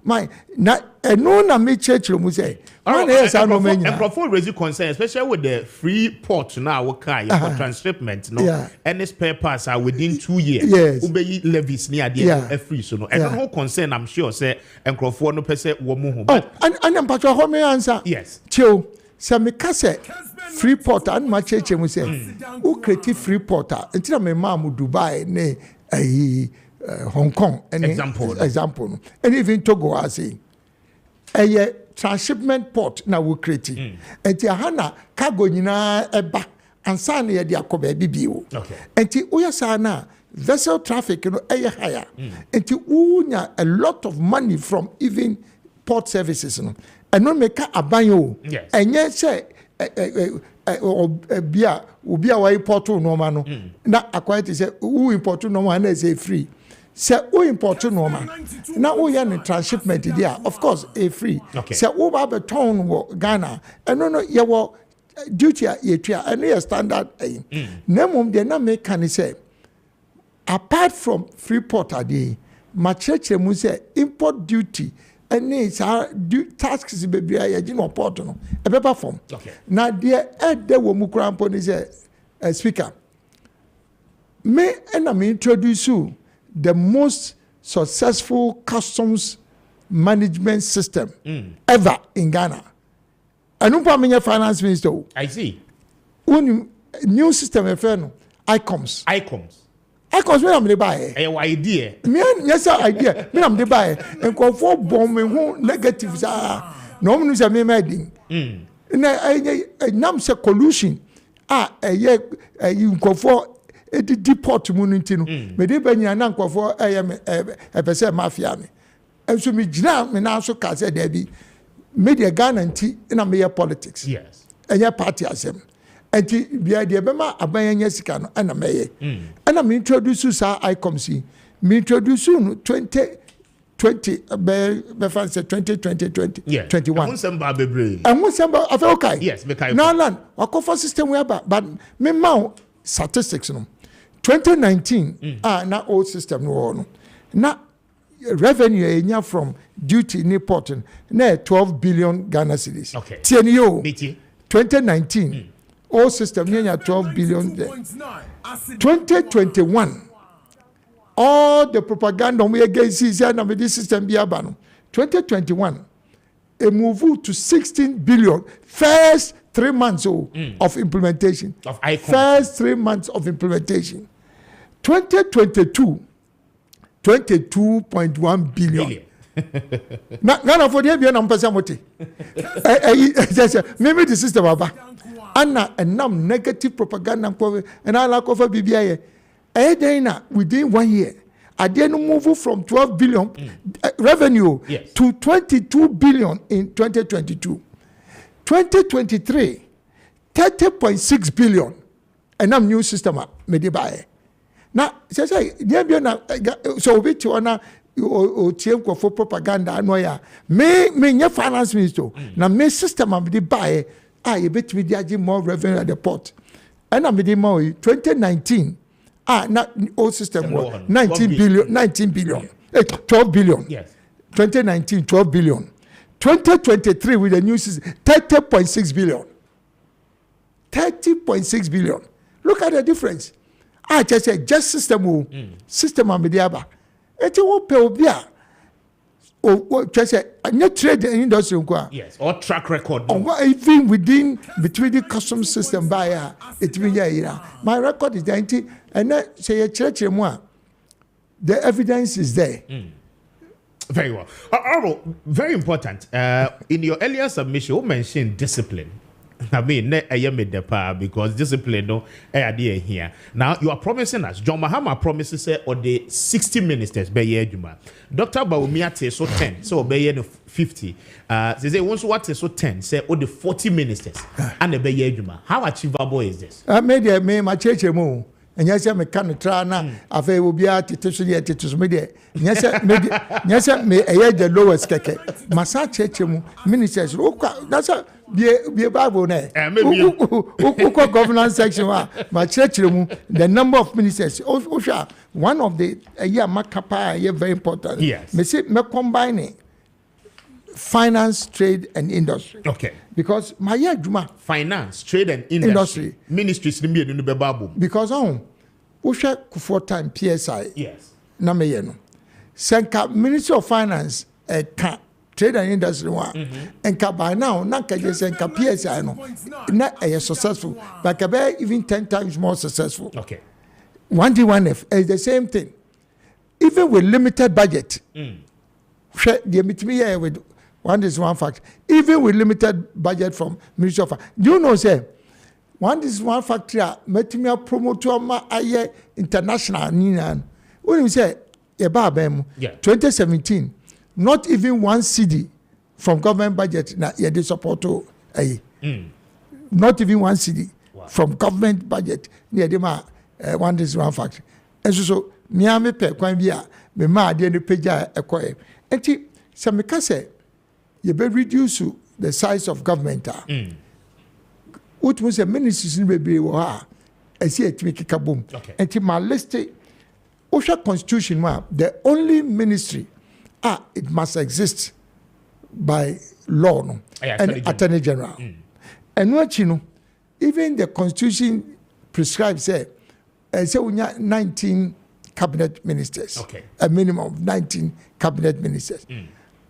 my no na me church mu say. And before raise concern, especially with the free port now okay for transshipment and the spare parts are within 2 years. Yes. Ube levies near the free so no. And the whole concern I'm sure say and Crawford no pese wo mu ho. And I'm patro how me answer. Yes. Chill. So me kase free port and my church mu say who create free port until me ma mu Dubai ne Hong Kong example and even Togo I say a transshipment port na we create and hana cargo nyina eba ansa na ye de akoba bibiwo enti oyasa na vessel traffic no higher enti unya a lot of money from even port services no and no make abanyo enye say obia wa import no ma no na akwai say who import no ma na say free. Say who import no man. Now we are in transshipment there, of course, a free. Say who have a town wo Ghana, and no you duty and a standard. Nemum de na make can say apart from free port a day, my church mu say import duty and it's our tasks baby a no port no a paper form. Now there wo mu krampo ni say speaker. Me and I introduce you the most successful customs management system ever in Ghana. I don't put me finance minister. I see. When new system ICOMS. ICOMS me am dey buy. Idea. Me yes idea. Me am dey buy. And go for bomb me who negatives are. No me say me mading. Na nam say collusion. You go for a deport munintino. Me de banya na nkofo pese mafia me. Enso me gina me na so ka say there be media Ghana nti na me politics. Yes. Enya party asem. Enti bia de bema abanya sika no na meye. Na me introduce sa ICOMC. Me introduce no 2020 be fancy 2020 21. Samba bebre. And samba afa okay. Yes, me kai. Now land wakofa system we but me ma statistics no 2019 na old system no na revenue enya from duty in port na 12 billion Ghana cedis. Okay. Tieni yo 2019 old system enya 12 billion there. 2021 all the propaganda we against is na me this system bi aba no 2021 a move to 16 billion first 3 months of implementation. Of ICOMS. First 3 months of implementation. 2022, 22.1 billion. Now for the ABN Ampasa Moti. Maybe the system about Anna and nam negative propaganda and I like over BBI. Within 1 year. I didn't move from 12 billion revenue to 22 billion in 2022. 2023, 30.6 billion. And I'm new system made buy. Now, so we to for propaganda annoya. Me finance minister. Now me system am the buy. You bet me the more revenue at the port. And I'm the more 2019. Not old system 19 billion. 12 billion. Yes. 2019, 12 billion. 2023 with the new system, 30.6 billion. 30.6 billion. Look at the difference. I just say just system system amediaba. Eti wo pe obia. O just say any trade industry nkwa. Yes, or track record. Even between the custom system buyer, it mean yeah. My record is 90 and then say church mo. The evidence is there. Very well. Aro, very important. In your earlier submission, you mentioned discipline. I mean, I am with the power because discipline no idea here. Now you are promising us. John Mahama promises on the 60 ministers by year Juma. Dr. Bawumia so 10, so by year 50. They say once what so 10, say on the 40 ministers and the by year Juma. How achievable is this? Media me my church mo. And yes, I can try now. I feel will be at to media. Yes, me a year the lowest keke. Massa church ministers. That's a be a Bible there. Governance section. My church the number of ministers. One of the year Makapa very important. Yes. Me say me combining finance, trade, and industry. Okay. Because my year Juma finance, trade, and industry. Ministries in the Bible. Because for time PSI. Yes. Na me yeno. Senka Ministry of Finance ka trade and industry one. And by now, na ka je senka PSI no. Na successful. But ka even 10 times more successful. Okay. 1D1F is the same thing. Even with limited budget. The meet me here with one is one fact. Even with limited budget from Ministry of Finance. Do you know say one is one factory met me promote to ma aye international ninan. When you say eba bem 2017, not even one cedi from government budget na ye dey support to aye. Not even one cedi from government budget near the ma one is one factory. And so me ame pe kwan bia me ma ade no pagya ekoye. Enti se me ka say ye be reduce the size of government. What was a ministry in baby wa I see it make a boom. And my list OSHA constitution the only ministry it must exist by law no and attorney general. And what you know, even the constitution prescribes say we have 19 cabinet ministers. A minimum of 19 cabinet ministers.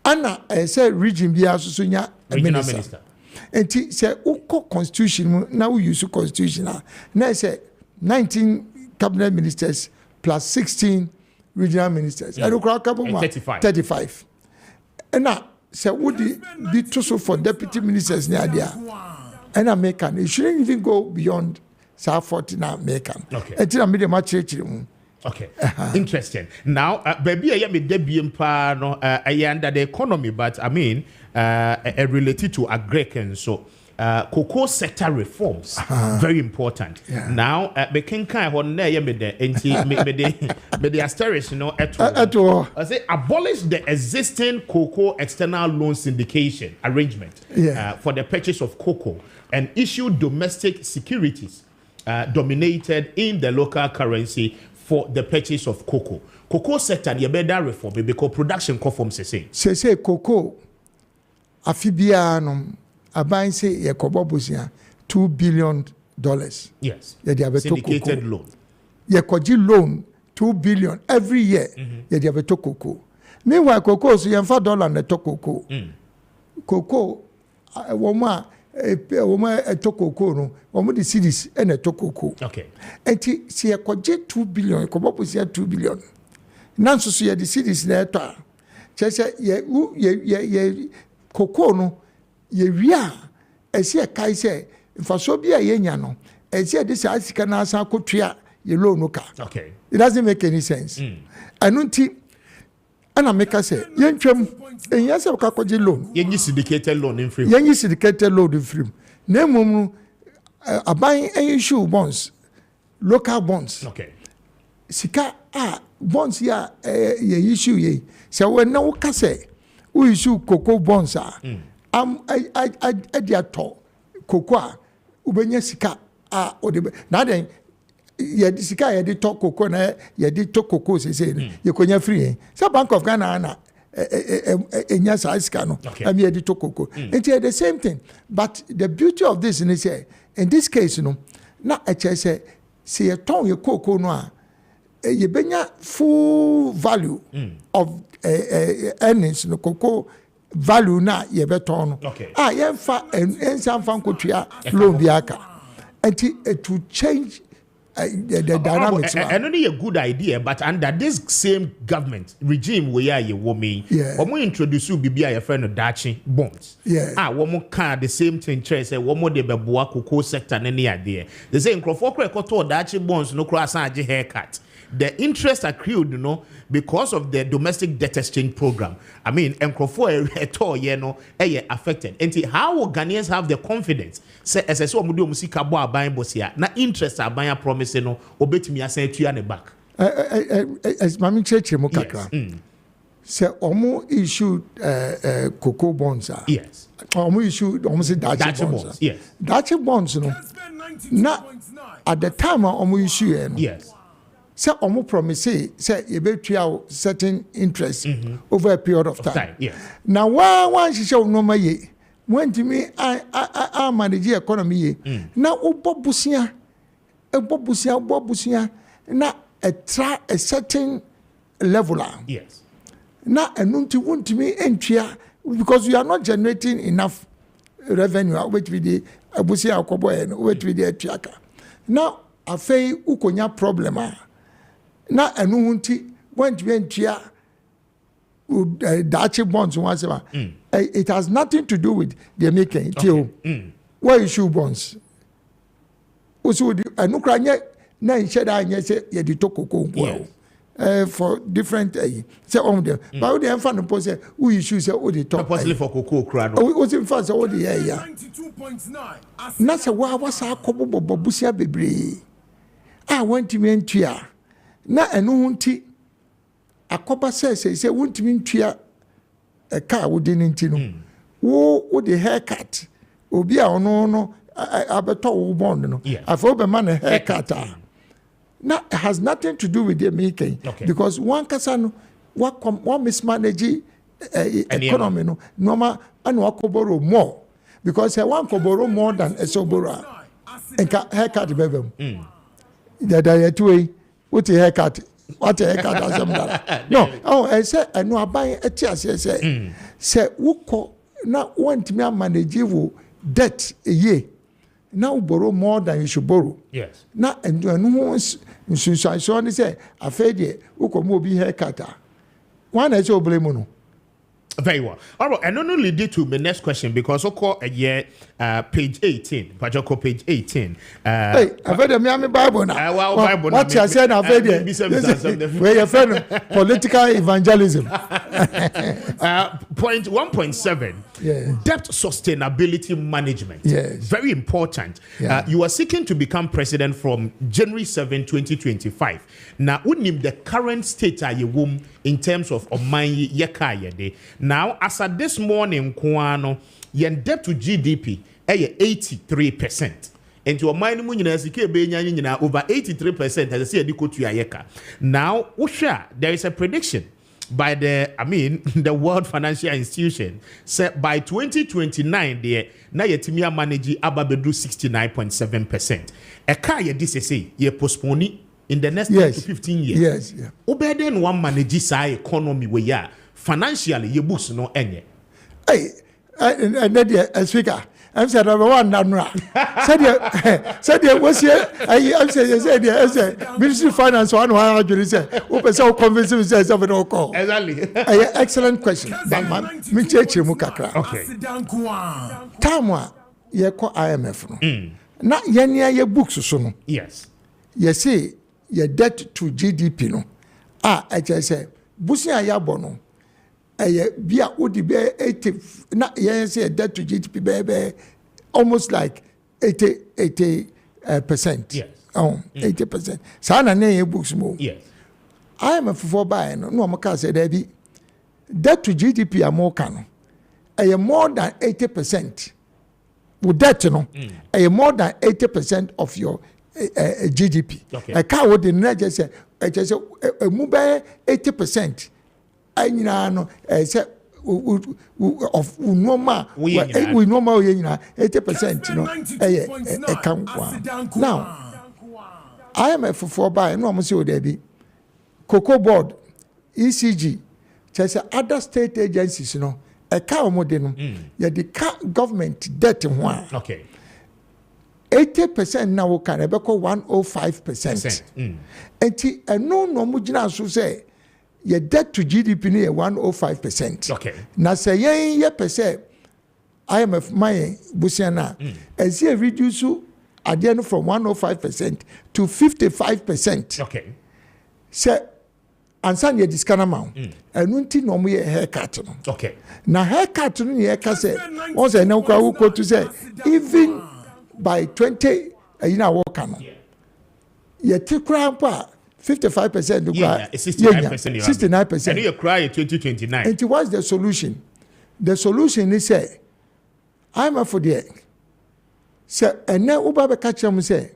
And I say region be also a minister. And say uko constitution now we use constitution now say 19 cabinet ministers plus 16 regional ministers. I don't 35. And now say would be too for deputy ministers near there. And American it shouldn't even go beyond 40 now American. Until I made a match. Okay, interesting. Now, baby, I am a debut no, under the economy, but I mean, related to agrarian. So, cocoa sector reforms very important. Now, the king kind of ne me the asterisk, you know, at all. I say abolish the existing cocoa external loan syndication arrangement for the purchase of cocoa and issue domestic securities dominated in the local currency for the purchase of cocoa. Cocoa sector, you better reform because production conforms the same. Say cocoa, afibianum, abain say ye kobobusia $2 billion. Yes. Syndicated loan. Ye koji loan $2 billion every year. Ye have to cocoa. Meanwhile, cocoa so ye $4 na to cocoa. Cocoa, woman. To cocoa no omo the cities and a to cocoa. Okay. And see a budget 2 billion, come up with 2 billion. Nanso so the cities na to. Chese ye cocoa no ye wia e se kai se mfaso bia ye nya no e se this asika na asa kotua ye loan no ka. Okay. It doesn't make any sense. Anunti ana meka say yentwam enyasa ka kwaje loan yenyi syndicated loan in free na aban issue bonds local bonds sika bonds ya ye issue ye say when na woka say we issue cocoa bonds dia to cocoa ubenya sika na den ye sika ye to cocoa na ye to cocoa say ye konya free say Bank of Ghana na enya saiska no am ye to cocoa it's the same thing, but the beauty of this is say in this case no na say ye ton ye cocoa no ye benya full value of earnings no cocoa value na ye beton no ye fa ensan fan kotua loan biaka and it to change the dynamics. And only a good idea, but under this same government regime, we are a woman. When we introduce you, be a friend of Dachi bonds. One can the same thing. Say one more de beboa cocoa sector and any idea. The same crofok record Dachi bonds no cross haircut. The interest accrued, because of the domestic debt exchange program. I mean, affected. And how will Ghanaians have the confidence? Say, as I saw, musika buying bosia. Na interest are buying promising obet me as to you back. As Mami Church Mokaka. Say, Omo issued cocoa bonds. Yes. Omo issued almost Dachi bonds. Yes. Dachi bonds, Now, at the time Omo issue, yes. Say omo promise say you be treat certain interest over a period of time. Yes. Now one she show no maye. When to me I manage the economy. Now bobusia na a certain level. Yes. Now and to want to me entria because we are not generating enough revenue which we the abusia akobo and which we the triaka. Now I feel ukonya problem. Na enu hunti went here Dachi bonds once it has nothing to do with the making till where issue bonds. Also enu kranye na insheda anye say ye di tokoko for different say on them but the enfan no say who issue say o di top purposely for cocoa kra no o say fa say o di ya 92.9 na say wa sa akobo bobusia bebre want to mentia na enu hunti akoba say wontimi ntua a car wo de nti no wo the haircut obi a ono no abeto wo bond no afo be man a haircut now it has nothing to do with the making because one kasa no one mismanage economy no normal and wakoboro more because one koboro more than a sobora and haircut bebem the diet what a haircut? What a haircut as no. Oh, I said, I know I buy a chair. Say, Wuko now want me to manage you debt a year. Now borrow more than you should borrow. Yes. Now and you know, so I saw say, I fed ye, Wuko mobi haircut. One is your blame. Very well. All right, and not only lead to my next question because I call a year page 18. Pajoko page 18. Hey, I've read the Miami Bible now. Bible. What I said, I've read it. Where your friend political evangelism. Point 1.7. Yeah. Debt sustainability management. Yes. Very important. Yeah. You are seeking to become president from January 7, 2025. Now, we name the current state of your womb in terms of Oman Yekayede. Now, as at this morning, Kwano, your debt to GDP is 83%. And your mind over 83% as I say, now, there is a prediction by the World Financial Institution said by 2029 there na yetimia manage ababedu 69.7%. A car ye this say ye postpone in the next 10 to 15 years. Yes, yeah. Obeden one manage sa economy we ya financially ye boost no enye. Hey, and then speaker I'm said number one now. Said what's here? I said Ministry of Finance one why you say open so convince himself of no call. Exactly. Excellent question. Me check mu kakra. Okay. Tamwa ye ko IMF no. Na ye ye books so no. Yes. Ye say your debt to GDP no. I just say busia ya bono. Bia would be 80 na yes debt to GDP baby almost like 80%. Yes. 80%. Sana ne books mo. Yes. I am a for buy no amaka say there be debt to GDP are more can. More than 80%. With debt no. More than 80% of your GDP. Okay. A car would just say move 80%. I know say of normal we normal 80% account now IMF for buy no am say there be cocoa board ECG just other state agencies no e ka omo de no ya the government debt ho okay 80% na wo kan ebeko 105%. Enti eno no mu gina so say your debt to GDP ni 105%. Okay. Na say yen ye pese IMF my busiana as ye reduce again from 105% to 55%. Okay. Say ansan ye discount amount enu nti no mu ye haircut no. Okay. Na haircut no ye ka say won say na wo ko to say even by 20 work no. Ye ti kra pa 55% yeah, 69%. 69%. And you cry 2029. And what's the solution? The solution is say I'm a for the say and now uba be catch them say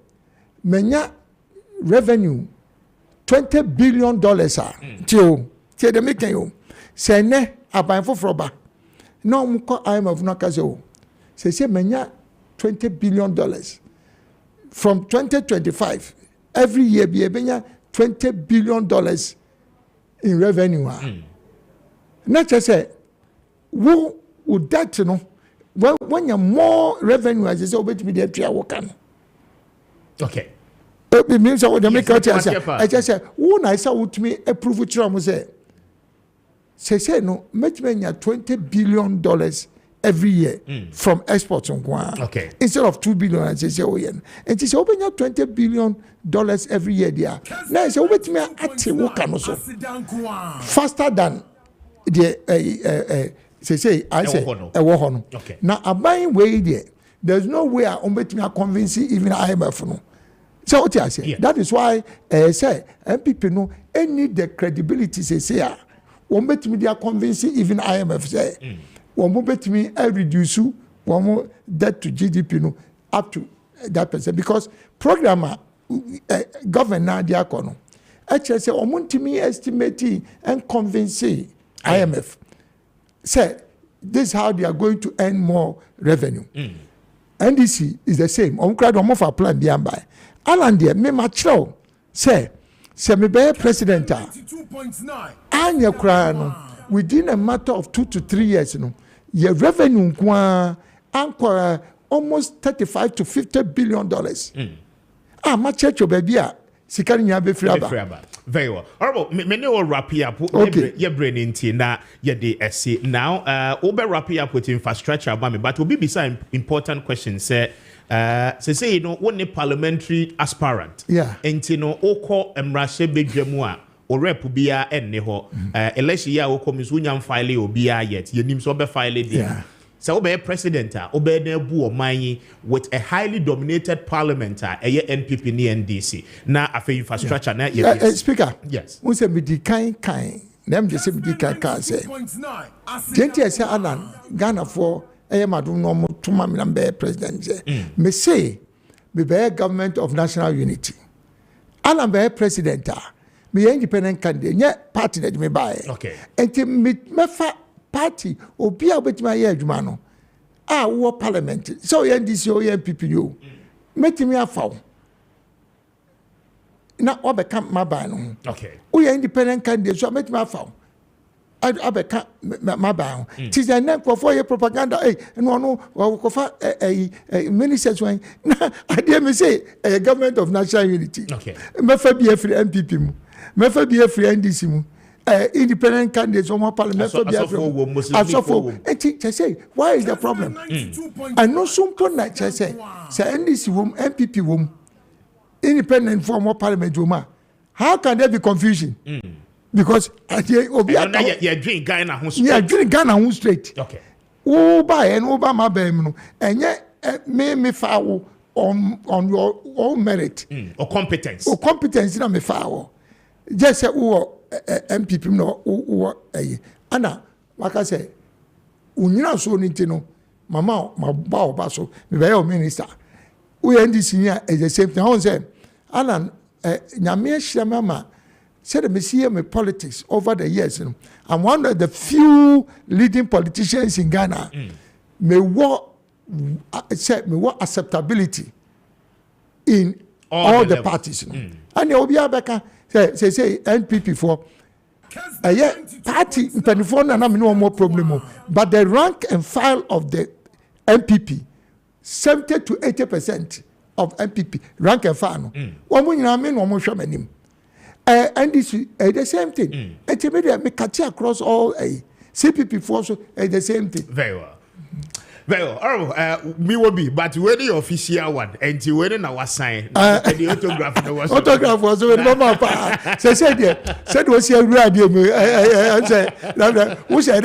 menya revenue $20 billion tie the make you say ne aban for ba no mu ko I'm of no kaze o say menya $20 billion from 2025 every year be benya $20 billion in revenue. Not just say, who would that you know? When you more revenue as is over to be there, try work on. Okay. It means I would make out. I just say, who nice out me approve it. Say no, make me $20 billion every year from exports on Guam. Okay. Instead of $2 billion, as they say, and she said, open your $20 billion every year there. Now, so wait me at work also faster than the say I say a war. Okay. Now, a buying way there. There's no way I'm bet me convince even IMF no. So what I say, that is why I say MPP no any the credibility say I'm bet me they are convincing even IMF say. One bet me reduce one more debt to GDP no up to that percent because programmer governor diakono actually say omuntimi estimating and convincing IMF say this is how they are going to earn more revenue. NDC is the same. Crowd for plan by Alan there me matchrow say me be president anya crano within a matter of 2 to 3 years your revenue ankwara almost $35 to $50 billion. My church baby sikari nya be fraba. Very well. All right, me no wrap up. Okay. Your brain into na ye dey essay. Now, we wrap up with infrastructure but we be beside important questions say say you know one parliamentary aspirant. Yeah. Enti no oko emrahye bedwamu a o rep bia enne ho election ya oko mizunya file obia yet yenim so be file dey. Yeah. So be president obe na bu oman with a highly dominated parliament NPP ni NDC na afa infrastructure na yes. Speaker. Yes. We say me di kind them just say me di kind say. Gente say Alan Ghana for madu no mo tuma me be president say. Me say me be government of national unity. Alan be president me independent candidate nye party that me buy. Okay. Enti me fa party obi a obetimi aye adwuma no wo parliament so ye NDC o ye MPP yo metimi afaw na obeka maba no. Okay. O ye independent candidate so metimi afaw abeka maba tis the name for your propaganda no ko fa ministers when ade me say government of national unity. Okay. Me fa bi free MPP mu me fa bi free NDC mu independent candidates on parliament for say why is the problem? And no simple night say NDC wom MPP wom independent for more parliament woma. How can there be confusion? Because you drink Ghana who straight. Okay. Who buy and who buy my no and yet me foul on your own merit or competence. Or competence in me foul. Just say MPP no ana waka say unyina so nti mama ba oba so me be your minister we NDC here is the same thing. I say Alan nyame ahia mama said me see me politics over the years I'm one of the few leading politicians in Ghana me what acceptability in all the parties and you be abeka say NPP for party penifon na no more problem but the rank and file of the MPP 70 to 80% of MPP rank and file no one when you mean one more shamanim and this the same thing it me catch across all CPP force the same thing. Very well. Me will be, but when the official one, and you when our sign, the autograph was with Mama. Said was here, who said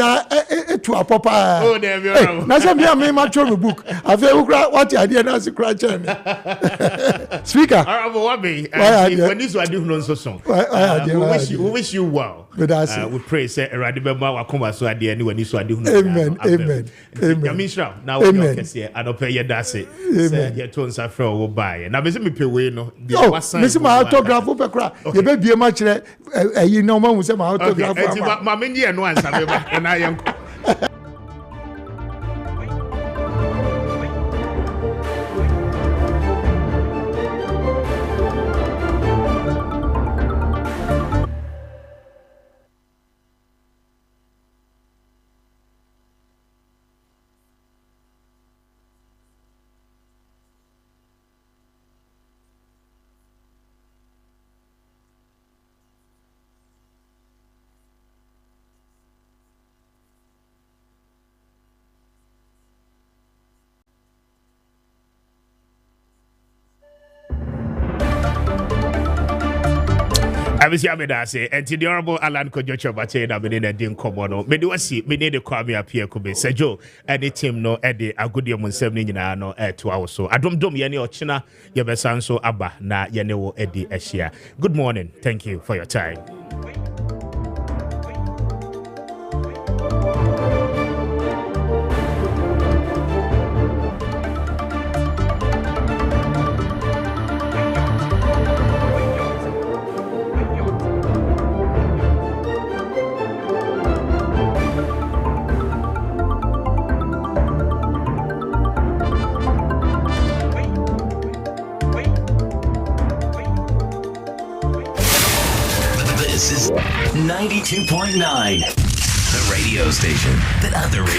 to a papa. Oh, there we are. Now, some me my travel book. I feel what idea now, Speaker. When this was doing so song, we wish you well. We pray, say, Radibema, Wakuma, so at the end when this was doing. Amen. Now we can say I don't pay your dassy. Say your tones are from will buy. Now visit me pay we no. Mr. My autograph over crack. You may be a much you know man will say my autograph. My Indian ones and I am Abisi Amedase, and the Honorable Alan Kojocho Bache, na me ne din komono. Me do see, me ne de Kwame Appiah Kubi. Sejo, any team no, edi agudi omunsem ni nyina no, to our so. Adom yene ochina, yebesan so aba na yene wo edi eshia. Good morning. Thank you for your time. This is 92.9, the radio station that other radio